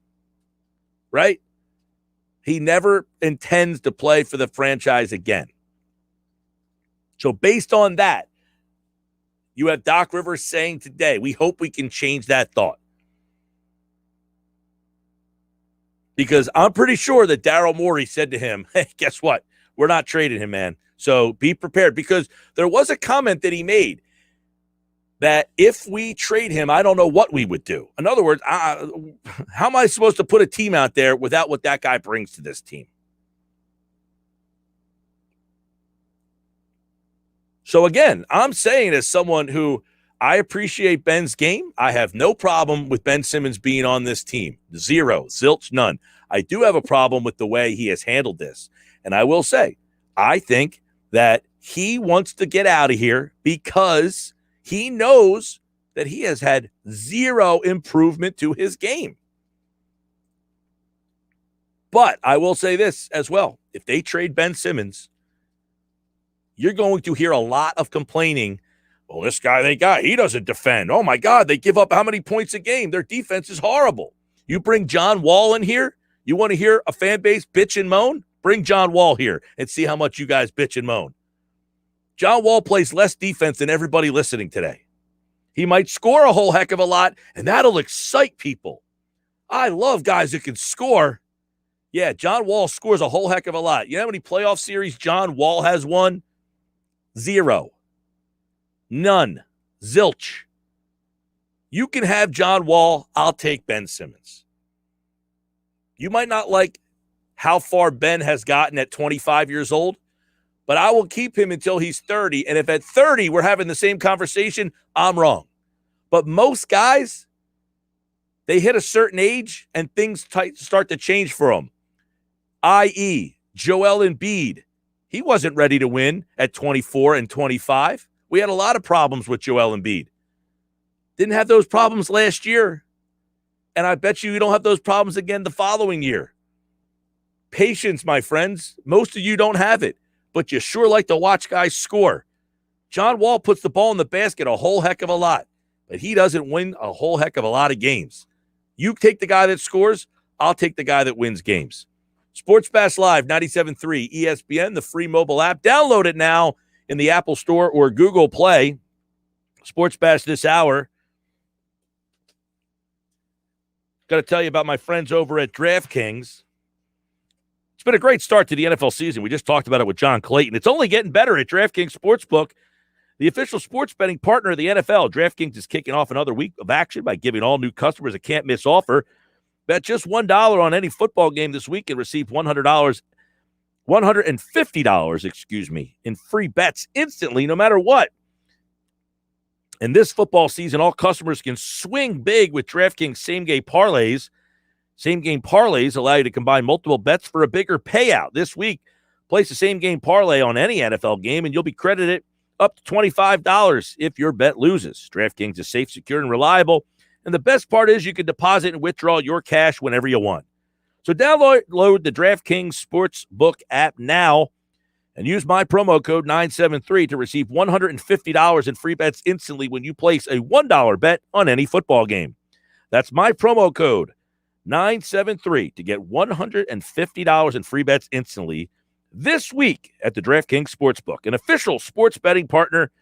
Right? He never intends to play for the franchise again. So based on that, you have Doc Rivers saying today, we hope we can change that thought. Because I'm pretty sure that Daryl Morey said to him, hey, guess what? We're not trading him, man. So be prepared. Because there was a comment that he made that if we trade him, I don't know what we would do. In other words, how am I supposed to put a team out there without what that guy brings to this team? So again, I'm saying as someone who I appreciate Ben's game. I have no problem with Ben Simmons being on this team. Zero, zilch, none. I do have a problem with the way he has handled this. And I will say, I think that he wants to get out of here because he knows that he has had zero improvement to his game. But I will say this as well. If they trade Ben Simmons, you're going to hear a lot of complaining. Well, this guy they got, he doesn't defend. Oh, my God, they give up how many points a game? Their defense is horrible. You bring John Wall in here, you want to hear a fan base bitch and moan? Bring John Wall here and see how much you guys bitch and moan. John Wall plays less defense than everybody listening today. He might score a whole heck of a lot, and that'll excite people. I love guys who can score. Yeah, John Wall scores a whole heck of a lot. You know how many playoff series John Wall has won? 0. None. Zilch. You can have John Wall. I'll take Ben Simmons. You might not like how far Ben has gotten at 25 years old, but I will keep him until he's 30. And if at 30 we're having the same conversation, I'm wrong. But most guys, they hit a certain age and things start to change for them. I.e., Joel Embiid. He wasn't ready to win at 24 and 25. We had a lot of problems with Joel Embiid. Didn't have those problems last year. And I bet you don't have those problems again the following year. Patience, my friends. Most of you don't have it, but you sure like to watch guys score. John Wall puts the ball in the basket a whole heck of a lot, but he doesn't win a whole heck of a lot of games. You take the guy that scores, I'll take the guy that wins games. Sports Bash Live, 97.3 ESPN, the free mobile app. Download it now in the Apple Store or Google Play. Sports Bash this hour. Got to tell you about my friends over at DraftKings. It's been a great start to the NFL season. We just talked about it with John Clayton. It's only getting better at DraftKings Sportsbook, the official sports betting partner of the NFL. DraftKings is kicking off another week of action by giving all new customers a can't-miss offer. Bet just $1 on any football game this week and receive $150, in free bets instantly, no matter what. And this football season, all customers can swing big with DraftKings same-game parlays. Same-game parlays allow you to combine multiple bets for a bigger payout. This week, place a same-game parlay on any NFL game, and you'll be credited up to $25 if your bet loses. DraftKings is safe, secure, and reliable. And the best part is you can deposit and withdraw your cash whenever you want. So download the DraftKings Sportsbook app now and use my promo code 973 to receive $150 in free bets instantly when you place a $1 bet on any football game. That's my promo code 973 to get $150 in free bets instantly this week at the DraftKings Sportsbook, an official sports betting partner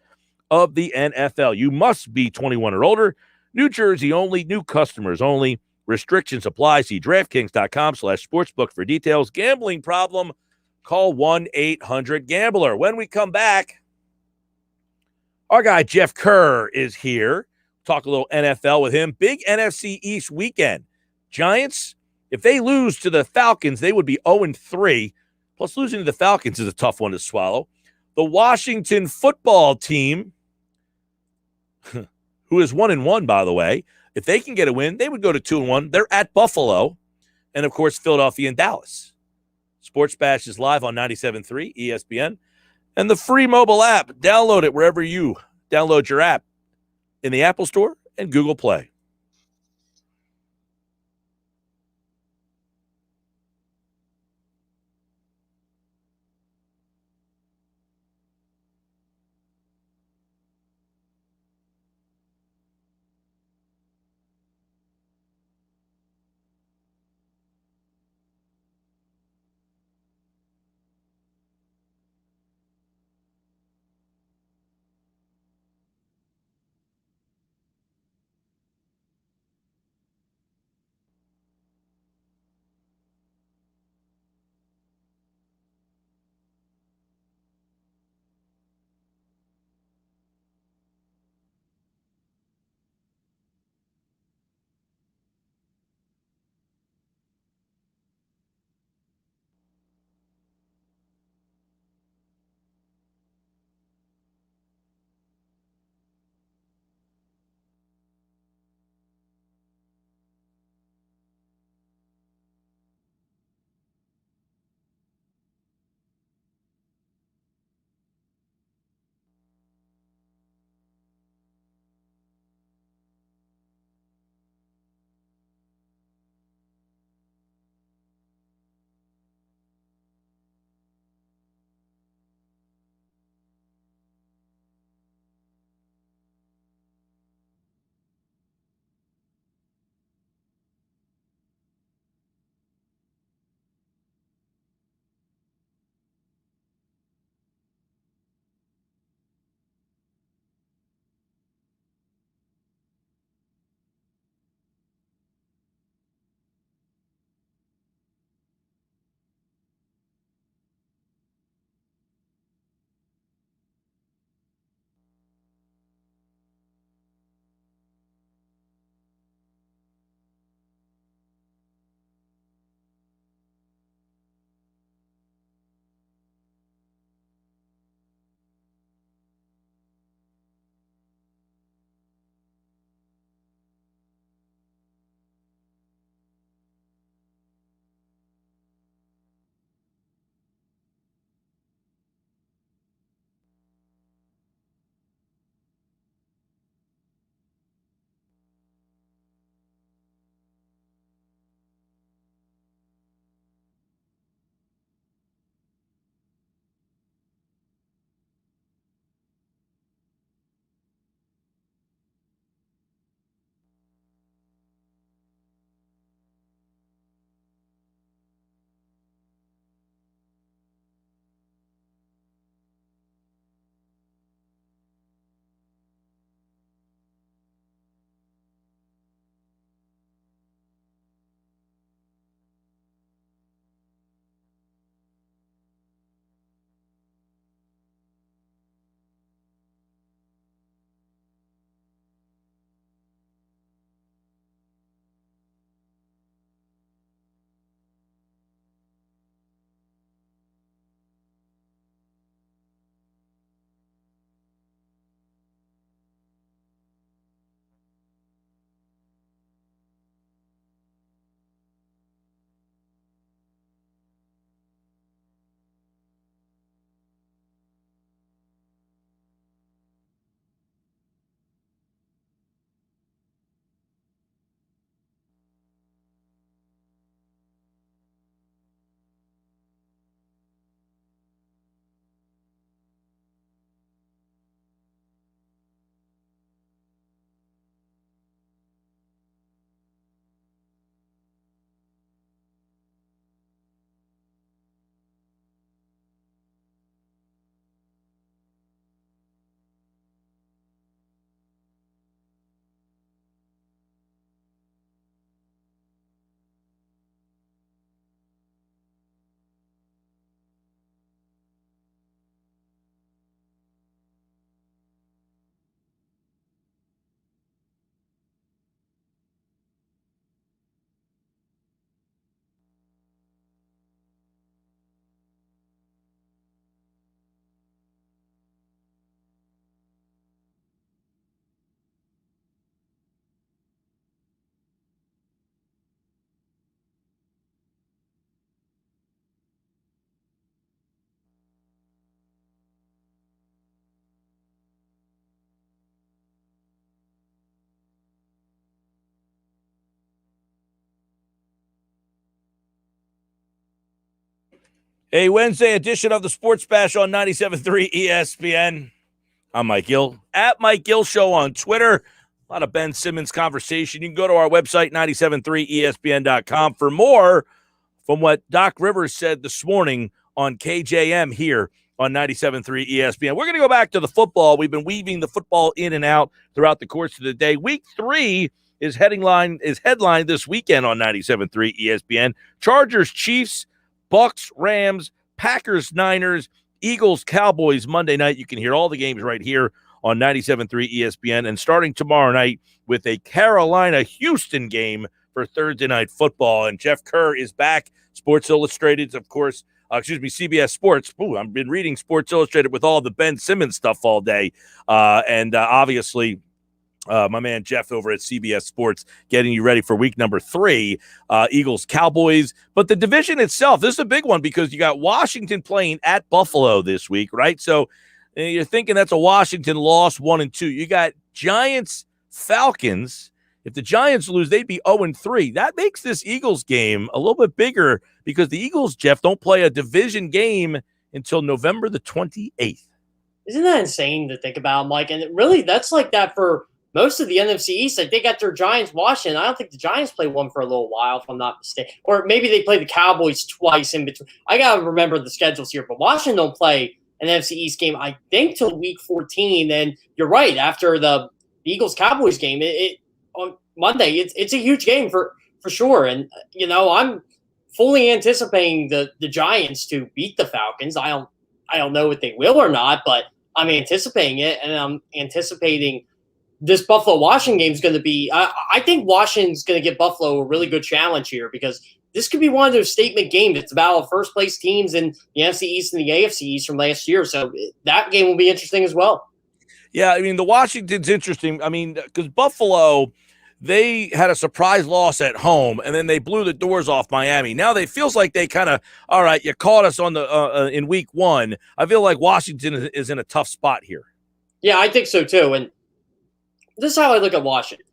of the NFL. You must be 21 or older. New Jersey only, new customers only. Restrictions apply. See DraftKings.com/sportsbook for details. Gambling problem? Call 1-800-GAMBLER. When we come back, our guy Geoff Kerr is here. Talk a little NFL with him. Big NFC East weekend. Giants, if they lose to the Falcons, they would be 0-3. Plus, losing to the Falcons is a tough one to swallow. The Washington football team, who is 1-1, by the way, if they can get a win, they would go to 2-1. They're at Buffalo and, of course, Philadelphia and Dallas. Sports Bash is live on 97.3 ESPN and the free mobile app. Download it wherever you download your app in the Apple Store and Google Play. A Wednesday edition of the Sports Bash on 97.3 ESPN. I'm Mike Gill, at Mike Gill Show on Twitter. A lot of Ben Simmons conversation. You can go to our website, 973ESPN.com, for more from what Doc Rivers said this morning on KJM here on 97.3 ESPN. We're going to go back to the football. We've been weaving the football in and out throughout the course of the day. Week 3 is headlined this weekend on 97.3 ESPN. Chargers, Chiefs, Bucks, Rams, Packers, Niners, Eagles, Cowboys Monday night. You can hear all the games right here on 97.3 ESPN. And starting tomorrow night with a Carolina-Houston game for Thursday Night Football. And Jeff Kerr is back. Sports Illustrated, of course, CBS Sports. Ooh, I've been reading Sports Illustrated with all the Ben Simmons stuff all day. Obviously, my man Geoff over at CBS Sports getting you ready for week number 3, Eagles, Cowboys. But the division itself, this is a big one because you got Washington playing at Buffalo this week, right? So you're thinking that's a Washington loss, 1-2. You got Giants, Falcons. If the Giants lose, they'd be 0-3. That makes this Eagles game a little bit bigger because the Eagles, Geoff, don't play a division game until November the 28th. Isn't that insane to think about, Mike? And really, that's like that for most of the NFC East. Like, they got their Giants, Washington. I don't think the Giants play one for a little while, if I'm not mistaken. Or maybe they play the Cowboys twice in between. I got to remember the schedules here. But Washington don't play an NFC East game, I think, till week 14. And you're right. After the Eagles-Cowboys game, on Monday, it's a huge game for sure. And, I'm fully anticipating the Giants to beat the Falcons. I don't know if they will or not, but I'm anticipating it. And I'm anticipating this Buffalo-Washington game is going to be I think Washington's going to give Buffalo a really good challenge here because this could be one of those statement games. It's about first-place teams in the NFC East and the AFC East from last year. So that game will be interesting as well. Yeah, I mean, the Washington's interesting. I mean, because Buffalo, they had a surprise loss at home, and then they blew the doors off Miami. Now they feels like they kind of, all right, you caught us on the in week 1. I feel like Washington is in a tough spot here. Yeah, I think so too. And this is how I look at Washington.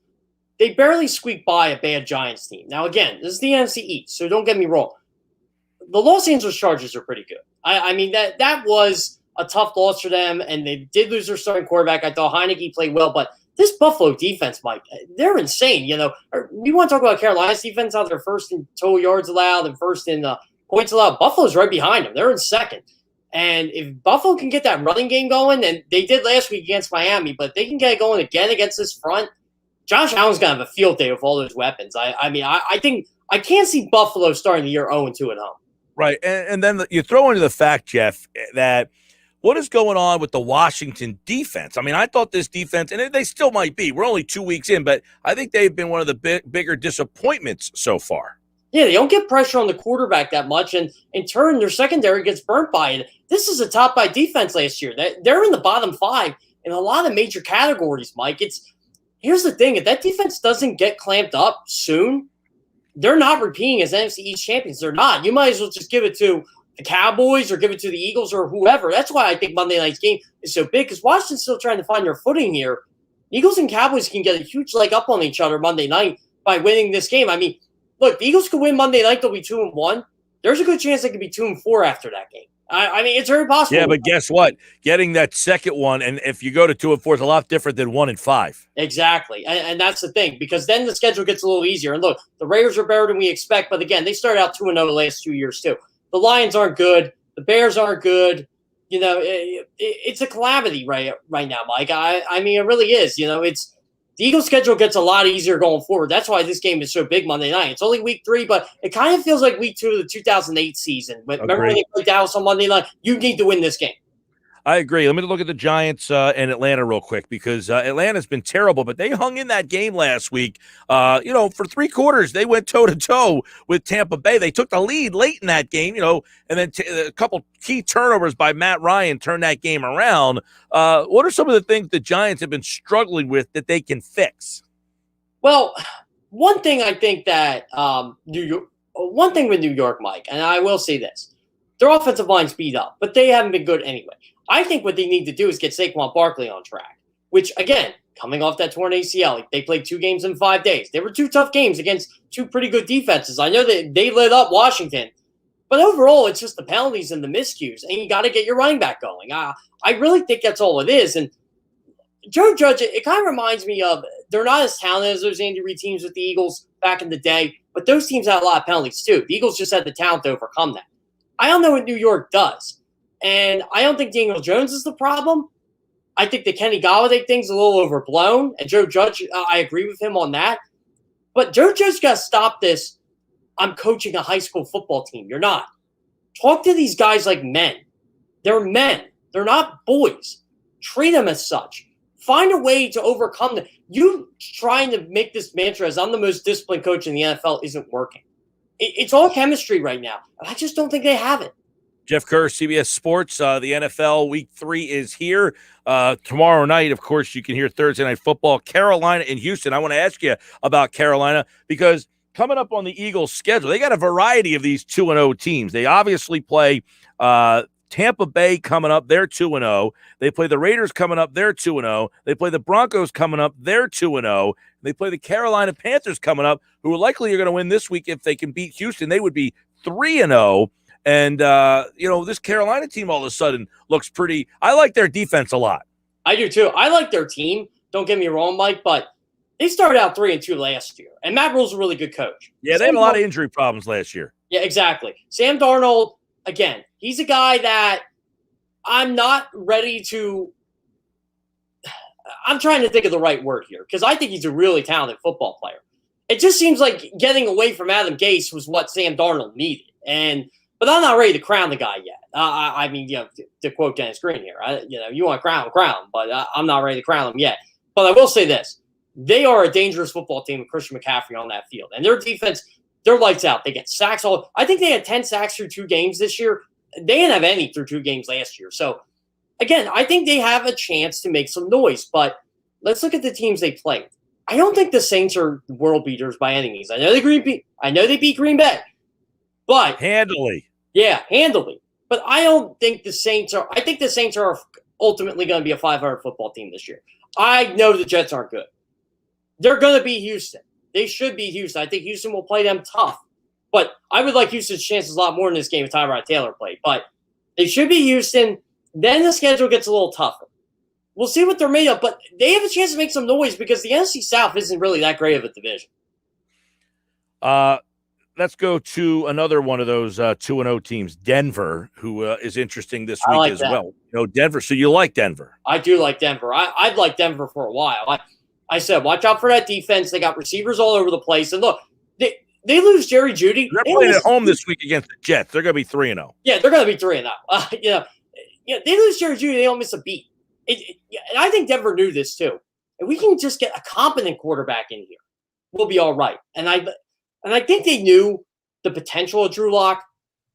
They barely squeaked by a bad Giants team. Now, again, this is the NFC East, so don't get me wrong. The Los Angeles Chargers are pretty good. I mean, that was a tough loss for them, and they did lose their starting quarterback. I thought Heineke played well, but this Buffalo defense, Mike, they're insane. We want to talk about Carolina's defense, how they're first in total yards allowed and first in points allowed. Buffalo's right behind them. They're in second. And if Buffalo can get that running game going, and they did last week against Miami, but they can get it going again against this front, Josh Allen's going to have a field day with all those weapons. I think I can't see Buffalo starting the year 0-2 at home. Right. And then you throw into the fact, Geoff, that what is going on with the Washington defense? I mean, I thought this defense, and they still might be. We're only 2 weeks in, but I think they've been one of the bigger disappointments so far. Yeah, they don't get pressure on the quarterback that much, and in turn, their secondary gets burnt by it. This is a top-5 defense last year. They're in the bottom 5 in a lot of major categories, Mike. Here's the thing. If that defense doesn't get clamped up soon, they're not repeating as NFC East champions. They're not. You might as well just give it to the Cowboys or give it to the Eagles or whoever. That's why I think Monday night's game is so big because Washington's still trying to find their footing here. Eagles and Cowboys can get a huge leg up on each other Monday night by winning this game. I mean, look, the Eagles could win Monday night. They'll be 2-1. There's a good chance they could be 2-4 after that game. I mean, it's very possible. Yeah, but guess what? Getting that second one, and if you go to 2-4, is a lot different than 1-5. Exactly, and that's the thing, because then the schedule gets a little easier. And look, the Raiders are better than we expect, but again, they started out 2-0 the last 2 years too. The Lions aren't good. The Bears aren't good. It's a calamity right now, Mike. I mean, it really is. The Eagles' schedule gets a lot easier going forward. That's why this game is so big Monday night. It's only week 3, but it kind of feels like week 2 of the 2008 season. But remember when they played Dallas on Monday night? You need to win this game. I agree. Let me look at the Giants and Atlanta real quick because Atlanta's been terrible, but they hung in that game last week. For 3 quarters, they went toe-to-toe with Tampa Bay. They took the lead late in that game, and then a couple key turnovers by Matt Ryan turned that game around. What are some of the things the Giants have been struggling with that they can fix? Well, one thing I think that one thing with New York, Mike, and I will say this, their offensive line's beat up, but they haven't been good anyway. I think what they need to do is get Saquon Barkley on track, which, again, coming off that torn ACL, they played 2 games in 5 days. They were 2 tough games against 2 pretty good defenses. I know that they lit up Washington, But overall, it's just the penalties and the miscues, and you got to get your running back going. I really think that's all it is. And Joe Judge, it kind of reminds me of, they're not as talented as those Andy Reid teams with the Eagles back in the day, but those teams had a lot of penalties too. The Eagles just had the talent to overcome that. I don't know what New York does. And I don't think Daniel Jones is the problem. I think the Kenny Golladay thing's a little overblown. And Joe Judge, I agree with him on that. But Joe Judge got to stop this. I'm coaching a high school football team. You're not. Talk to these guys like men. They're men. They're not boys. Treat them as such. Find a way to overcome them. You trying to make this mantra as I'm the most disciplined coach in the NFL isn't working. It's all chemistry right now. I just don't think they have it. Geoff Kerr, CBS Sports. The NFL Week 3 is here. Tomorrow night, of course, you can hear Thursday Night Football, Carolina and Houston. I want to ask you about Carolina because coming up on the Eagles' schedule, they got a variety of these 2-0 teams. They obviously play Tampa Bay coming up. They're 2-0. They play the Raiders coming up. They're 2-0. They play the Broncos coming up. They're 2-0. They play the Carolina Panthers coming up, who likely are going to win this week if they can beat Houston. They would be 3-0. And, this Carolina team all of a sudden looks pretty – I like their defense a lot. I do too. I like their team. Don't get me wrong, Mike, but they started out 3-2 last year. And Matt Rule's a really good coach. Yeah, they had a lot of injury problems last year. Yeah, exactly. Sam Darnold, again, he's a guy that I'm not ready to – I'm trying to think of the right word here because I think he's a really talented football player. It just seems like getting away from Adam Gase was what Sam Darnold needed. But I'm not ready to crown the guy yet. To quote Dennis Green here, you want to crown, but I'm not ready to crown him yet. But I will say this. They are a dangerous football team with Christian McCaffrey on that field. And their defense, they're lights out. They get sacks I think they had 10 sacks through 2 games this year. They didn't have any through 2 games last year. So, again, I think they have a chance to make some noise. But let's look at the teams they played. I don't think the Saints are world beaters by any means. I know they beat Green Bay. But handily. Yeah, handily. But I don't think the Saints are – I think the Saints are ultimately going to be a 500 football team this year. I know the Jets aren't good. They're going to beat Houston. They should beat Houston. I think Houston will play them tough. But I would like Houston's chances a lot more in this game if Tyrod Taylor played. But they should beat Houston. Then the schedule gets a little tougher. We'll see what they're made of. But they have a chance to make some noise because the NFC South isn't really that great of a division. Let's go to another one of those 2-0 teams, Denver, who is interesting this week as well. Denver. So you like Denver? I do like Denver. I'd like Denver for a while. I said, watch out for that defense. They got receivers all over the place. And look, they lose Jerry Jeudy. They're playing at home this week against the Jets. They're going to be 3-0. Yeah, they're going to be 3-0. They lose Jerry Jeudy. They don't miss a beat. And I think Denver knew this too. And we can just get a competent quarterback in here. We'll be all right. And I think they knew the potential of Drew Lock,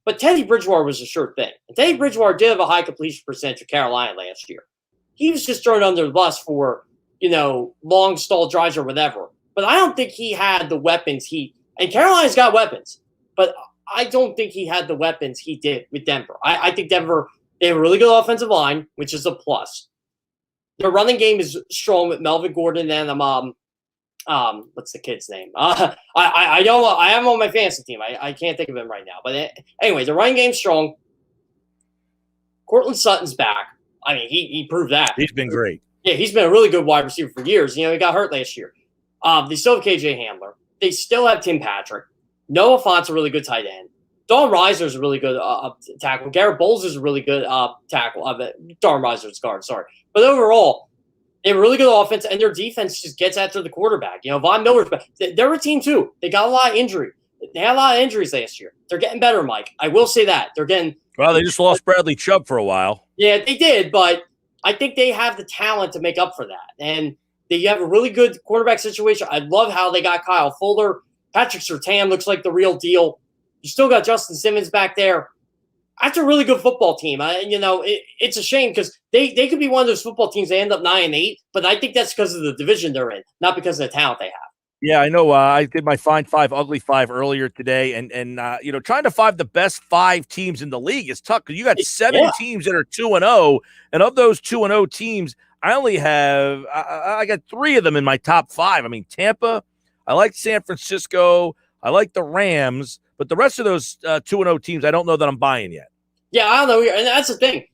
but Teddy Bridgewater was a sure thing. And Teddy Bridgewater did have a high completion percentage of Carolina last year. He was just thrown under the bus for, long stall drives or whatever. But I don't think he had the weapons and Carolina's got weapons, but I don't think he had the weapons he did with Denver. I think Denver, they have a really good offensive line, which is a plus. Their running game is strong with Melvin Gordon and what's the kid's name? I have him on my fantasy team. I can't think of him right now. But anyway, the running game's strong. Cortland Sutton's back. I mean, he proved that. He's been great. Yeah, he's been a really good wide receiver for years. He got hurt last year. They still have KJ Hamler. They still have Tim Patrick. Noah Fant's a really good tight end. Don Reiser's a really good tackle. Garrett Bowles is a really good tackle. Don Reiser's guard, sorry. But overall, they have a really good offense, and their defense just gets after the quarterback. Von Miller's back. They're a team, too. They got a lot of injury. They had a lot of injuries last year. They're getting better, Mike. I will say that. They're getting – Well, they just lost Bradley Chubb for a while. Yeah, they did, but I think they have the talent to make up for that. And they have a really good quarterback situation. I love how they got Kyle Fuller. Patrick Surtain looks like the real deal. You still got Justin Simmons back there. That's a really good football team. It's a shame because they could be one of those football teams that end up 9-8, but I think that's because of the division they're in, not because of the talent they have. Yeah, I know. I did my Find Five, Ugly Five earlier today, and trying to find the best 5 teams in the league is tough because you got 7 teams that are 2-0, and of those 2-0 teams, I only have I got 3 of them in my top 5. I mean, Tampa, I like San Francisco, I like the Rams, But the rest of those 2-0 teams, I don't know that I'm buying yet. Yeah, I don't know. And that's the thing.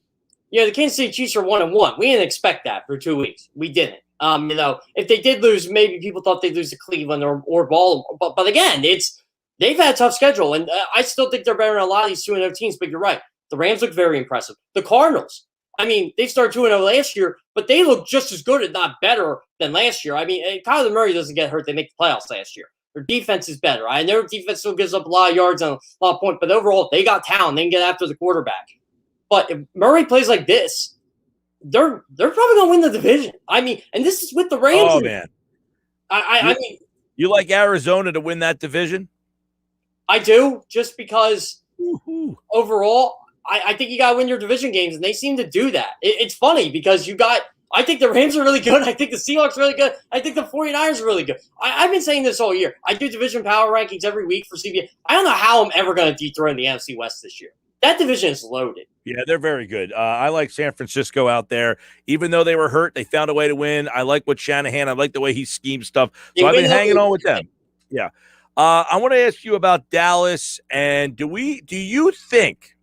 The Kansas City Chiefs are 1-1. We didn't expect that for 2 weeks. We didn't. If they did lose, maybe people thought they'd lose to Cleveland or Baltimore. But again, they've had a tough schedule, and I still think they're better than a lot of these 2-0 teams. But you're right. The Rams look very impressive. The Cardinals, they started 2-0 last year, but they look just as good, if not better, than last year. Kyler Murray doesn't get hurt. They make the playoffs last year. Their defense is better. I know defense still gives up a lot of yards and a lot of points, but overall, they got talent. They can get after the quarterback. But if Murray plays like this, they're probably going to win the division. And this is with the Rams. Oh, man. You like Arizona to win that division? I do, just because overall, I think you got to win your division games, and they seem to do that. It's funny because I think the Rams are really good. I think the Seahawks are really good. I think the 49ers are really good. I've been saying this all year. I do division power rankings every week for CBS. I don't know how I'm ever going to dethrone the NFC West this year. That division is loaded. Yeah, they're very good. I like San Francisco out there. Even though they were hurt, they found a way to win. I like what Shanahan. I like the way he schemes stuff. So I've been hanging on with them. Yeah. I want to ask you about Dallas. And do you think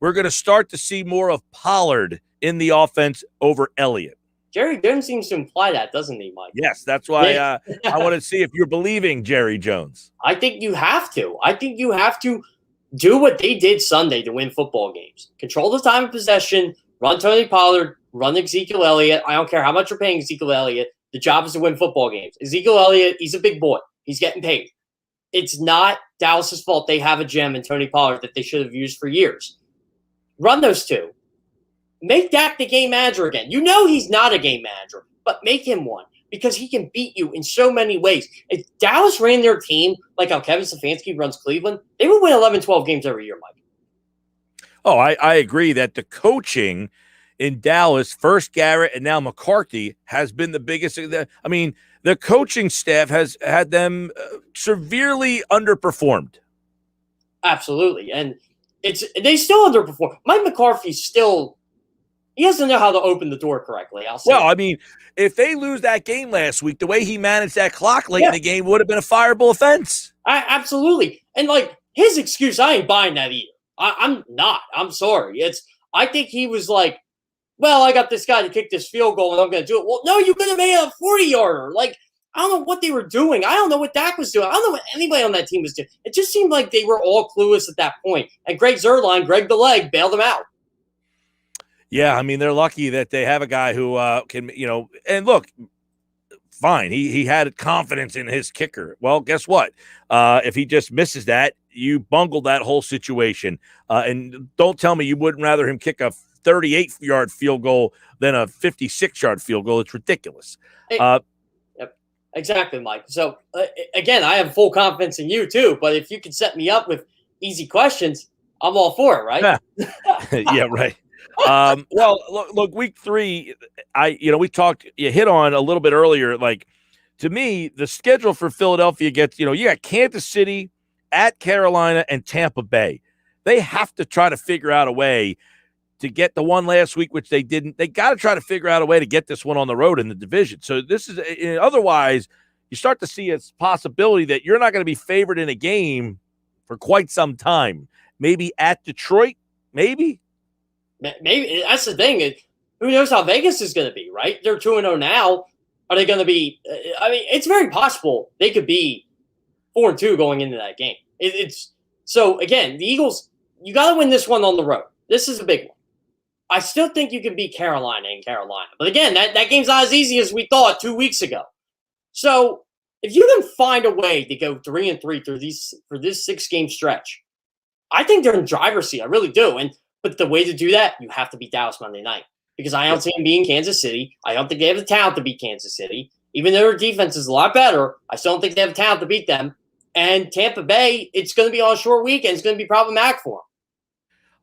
we're going to start to see more of Pollard in the offense over Elliott? Jerry Jones seems to imply that, doesn't he, Mike? Yes, that's why I want to see if you're believing Jerry Jones. I think you have to. I think you have to do what they did Sunday to win football games. Control the time of possession, run Tony Pollard, run Ezekiel Elliott. I don't care how much you're paying Ezekiel Elliott. The job is to win football games. Ezekiel Elliott, he's a big boy. He's getting paid. It's not Dallas's fault they have a gem in Tony Pollard that they should have used for years. Run those two. Make Dak the game manager again. You know he's not a game manager, but make him one because he can beat you in so many ways. If Dallas ran their team like how Kevin Stefanski runs Cleveland, they would win 11, 12 games every year, Mike. Oh, I agree that the coaching in Dallas, first Garrett and now McCarthy, has been the biggest. The coaching staff has had them severely underperformed. Absolutely. And they still underperform. Mike McCarthy he doesn't know how to open the door correctly. I'll say. Well, if they lose that game last week, the way he managed that clock late in the game would have been a fireable offense. Absolutely. And his excuse, I ain't buying that either. I'm not. I'm sorry. I think he was like, well, I got this guy to kick this field goal and I'm going to do it. Well, no, you could have made a 40-yarder. I don't know what they were doing. I don't know what Dak was doing. I don't know what anybody on that team was doing. It just seemed like they were all clueless at that point. And Greg the Leg, bailed them out. Yeah, they're lucky that they have a guy who can, and look, fine. He had confidence in his kicker. Well, guess what? If he just misses that, you bungled that whole situation. And don't tell me you wouldn't rather him kick a 38-yard field goal than a 56-yard field goal. It's ridiculous. Yep, exactly, Mike. So, again, I have full confidence in you, too. But if you could set me up with easy questions, I'm all for it, right? Yeah, right. Well, look, week 3, we talked, you hit on a little bit earlier, to me, the schedule for Philadelphia gets, you got Kansas City, at Carolina, and Tampa Bay. They have to try to figure out a way to get the one last week, which they didn't. They got to try to figure out a way to get this one on the road in the division. So this is, otherwise, you start to see a possibility that you're not going to be favored in a game for quite some time. Maybe at Detroit, maybe. Maybe that's the thing. Who knows how Vegas is going to be, right? They're 2-0 now. Are they going to be? It's very possible they could be 4-2 going into that game. So again, the Eagles. You got to win this one on the road. This is a big one. I still think you can beat Carolina in Carolina, but again, that game's not as easy as we thought 2 weeks ago. So if you can find a way to go 3-3 for this 6-game stretch, I think they're in driver's seat. I really do. But the way to do that, you have to beat Dallas Monday night because I don't see them beating Kansas City. I don't think they have the talent to beat Kansas City. Even though their defense is a lot better, I still don't think they have the talent to beat them. And Tampa Bay, it's going to be on a short weekend. It's going to be problematic for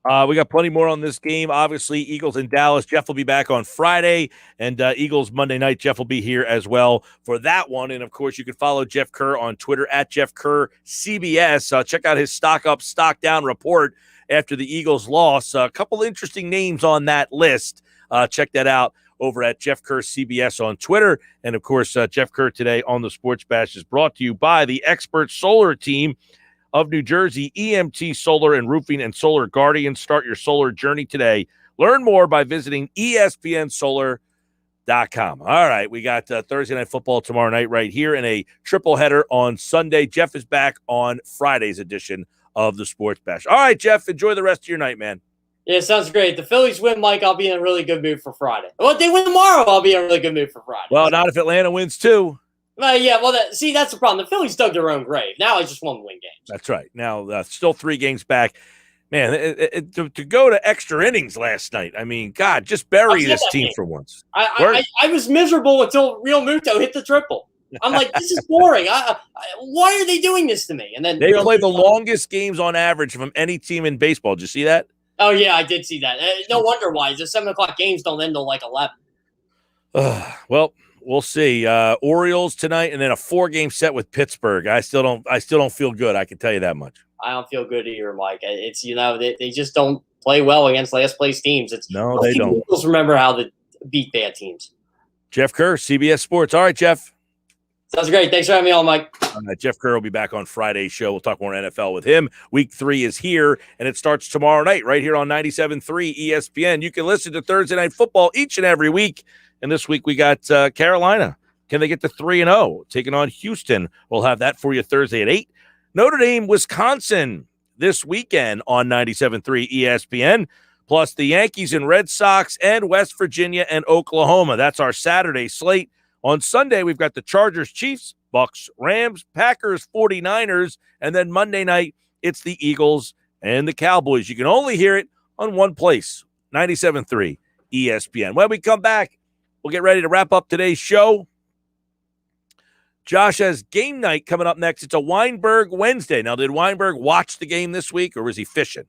them. We got plenty more on this game. Obviously, Eagles in Dallas. Jeff will be back on Friday, and Eagles Monday night. Jeff will be here as well for that one. And, of course, you can follow Geoff Kerr on Twitter at Geoff Kerr CBS. Check out his stock up, stock down report after the Eagles loss. A couple interesting names on that list. Check that out over at Geoff Kerr CBS on Twitter. And, of course, Geoff Kerr today on the Sports Bash is brought to you by the Expert Solar Team. of New Jersey, EMT Solar and Roofing and Solar Guardian. Start your solar journey today. Learn more by visiting espnsolar.com. All right, we got Thursday Night Football tomorrow night right here and a triple header on Sunday. Geoff is back on Friday's edition of the Sports Bash. All right, Geoff, enjoy the rest of your night, man. Yeah, sounds great. The Phillies win, Mike. I'll be in a really good mood for Friday. Well, if they win tomorrow, I'll be in a really good mood for Friday. Well, not if Atlanta wins too. That's the problem. The Phillies dug their own grave. Now I just want to win games. That's right. Now, still 3 games back. Man, to go to extra innings last night, I mean, God, just bury this team for once. I was miserable until Real Muto hit the triple. I'm like, this is boring. Why are they doing this to me? And then they play the longest games on average from any team in baseball. Did you see that? Oh, yeah, I did see that. No wonder why. The 7 o'clock games don't end till like 11. Well, we'll see. Orioles tonight, and then a 4-game set with Pittsburgh. I still don't feel good. I can tell you that much. I don't feel good either, Mike. It's they just don't play well against last place teams. No, they don't. Eagles remember how to beat bad teams. Geoff Kerr, CBS Sports. All right, Geoff. Sounds great. Thanks for having me on, Mike. Geoff Kerr will be back on Friday's show. We'll talk more NFL with him. Week 3 is here, and it starts tomorrow night right here on 97.3 ESPN. You can listen to Thursday Night Football each and every week. And this week we got Carolina. Can they get to 3-0? Taking on Houston. We'll have that for you Thursday at 8. Notre Dame, Wisconsin this weekend on 97.3 ESPN. Plus the Yankees and Red Sox and West Virginia and Oklahoma. That's our Saturday slate. On Sunday, we've got the Chargers, Chiefs, Bucks, Rams, Packers, 49ers, and then Monday night, it's the Eagles and the Cowboys. You can only hear it on one place, 97.3 ESPN. When we come back, we'll get ready to wrap up today's show. Josh has game night coming up next. It's a Weinberg Wednesday. Now, did Weinberg watch the game this week, or was he fishing?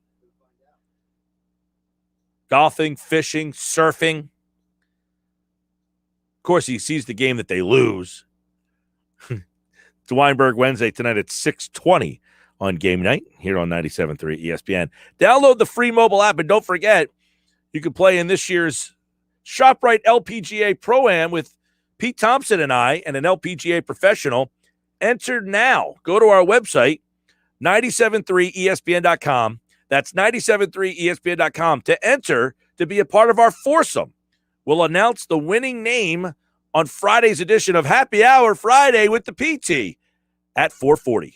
Golfing, fishing, surfing. Of course, he sees the game that they lose. It's Weinberg Wednesday tonight at 6:20 on game night here on 97.3 ESPN. Download the free mobile app, and don't forget, you can play in this year's ShopRite LPGA Pro-Am with Pete Thompson and I and an LPGA professional. Enter now. Go to our website, 973ESPN.com. That's 973ESPN.com to enter to be a part of our foursome. We'll announce the winning name on Friday's edition of Happy Hour Friday with the PT at 4:40.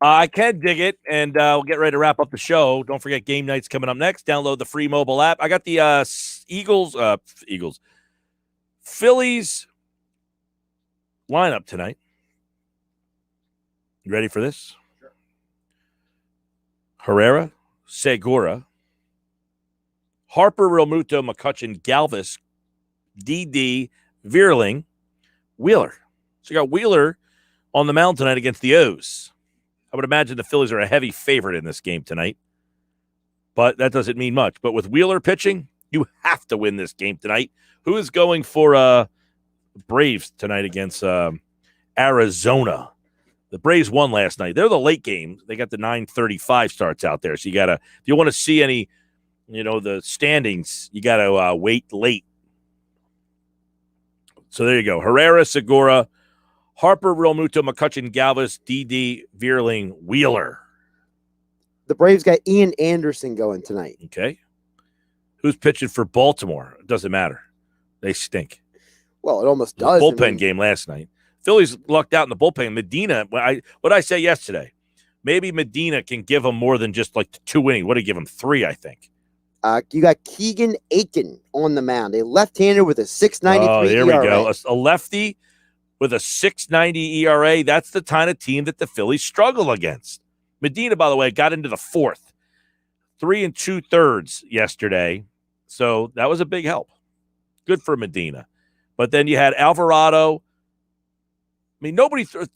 I can dig it, and we'll get ready to wrap up the show. Don't forget game night's coming up next. Download the free mobile app. I got the Phillies lineup tonight. You ready for this? Sure. Herrera, Segura, Harper, Realmuto, McCutchen, Galvis, DD, Vierling, Wheeler. So you got Wheeler on the mound tonight against the O's. I would imagine the Phillies are a heavy favorite in this game tonight, but that doesn't mean much. But with Wheeler pitching, you have to win this game tonight. Who is going for Braves tonight against Arizona? The Braves won last night. They're the late game. They got the 9:35 starts out there. So you got to, if you want to see any, the standings, you got to wait late. So there you go. Herrera, Segura, Harper, Realmuto, McCutchen, Galvis, DD, Vierling, Wheeler. The Braves got Ian Anderson going tonight. Okay. Who's pitching for Baltimore? It doesn't matter. They stink. Well, it almost does. Bullpen game last night. Phillies lucked out in the bullpen. Medina, what I say yesterday, maybe Medina can give them more than just like 2 innings. What did he give them? 3, I think. You got Keegan Aiken on the mound, a left-hander with a 6.93 ERA. Oh, there we go. A lefty with a 6.90 ERA. That's the kind of team that the Phillies struggle against. Medina, by the way, got into the 4th, 3 2/3 yesterday. So that was a big help. Good for Medina. But then you had Alvarado. I mean,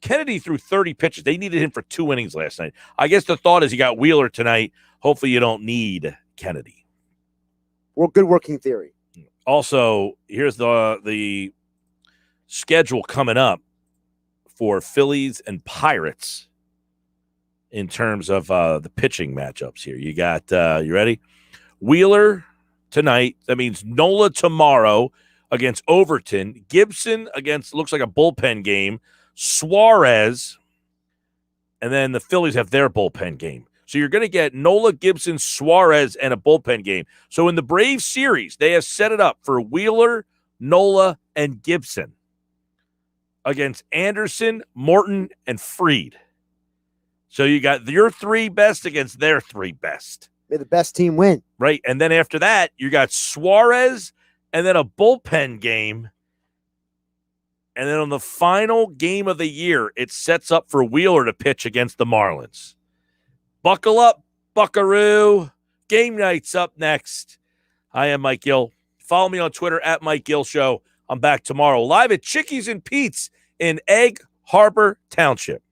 Kennedy threw 30 pitches. They needed him for 2 innings last night. I guess the thought is you got Wheeler tonight. Hopefully you don't need Kennedy. Well, good working theory. Also, here's the schedule coming up for Phillies and Pirates in terms of the pitching matchups here. You got, you ready? Wheeler tonight. That means Nola tomorrow against Overton. Gibson against, looks like a bullpen game. Suarez. And then the Phillies have their bullpen game. So you're going to get Nola, Gibson, Suarez, and a bullpen game. So in the Braves series, they have set it up for Wheeler, Nola, and Gibson against Anderson, Morton, and Fried. So you got your 3 best against their 3 best. May the best team win. Right. And then after that, you got Suarez and then a bullpen game. And then on the final game of the year, it sets up for Wheeler to pitch against the Marlins. Buckle up, buckaroo. Game night's up next. I am Mike Gill. Follow me on Twitter at Mike Gill Show. I'm back tomorrow live at Chickies and Pete's in Egg Harbor Township.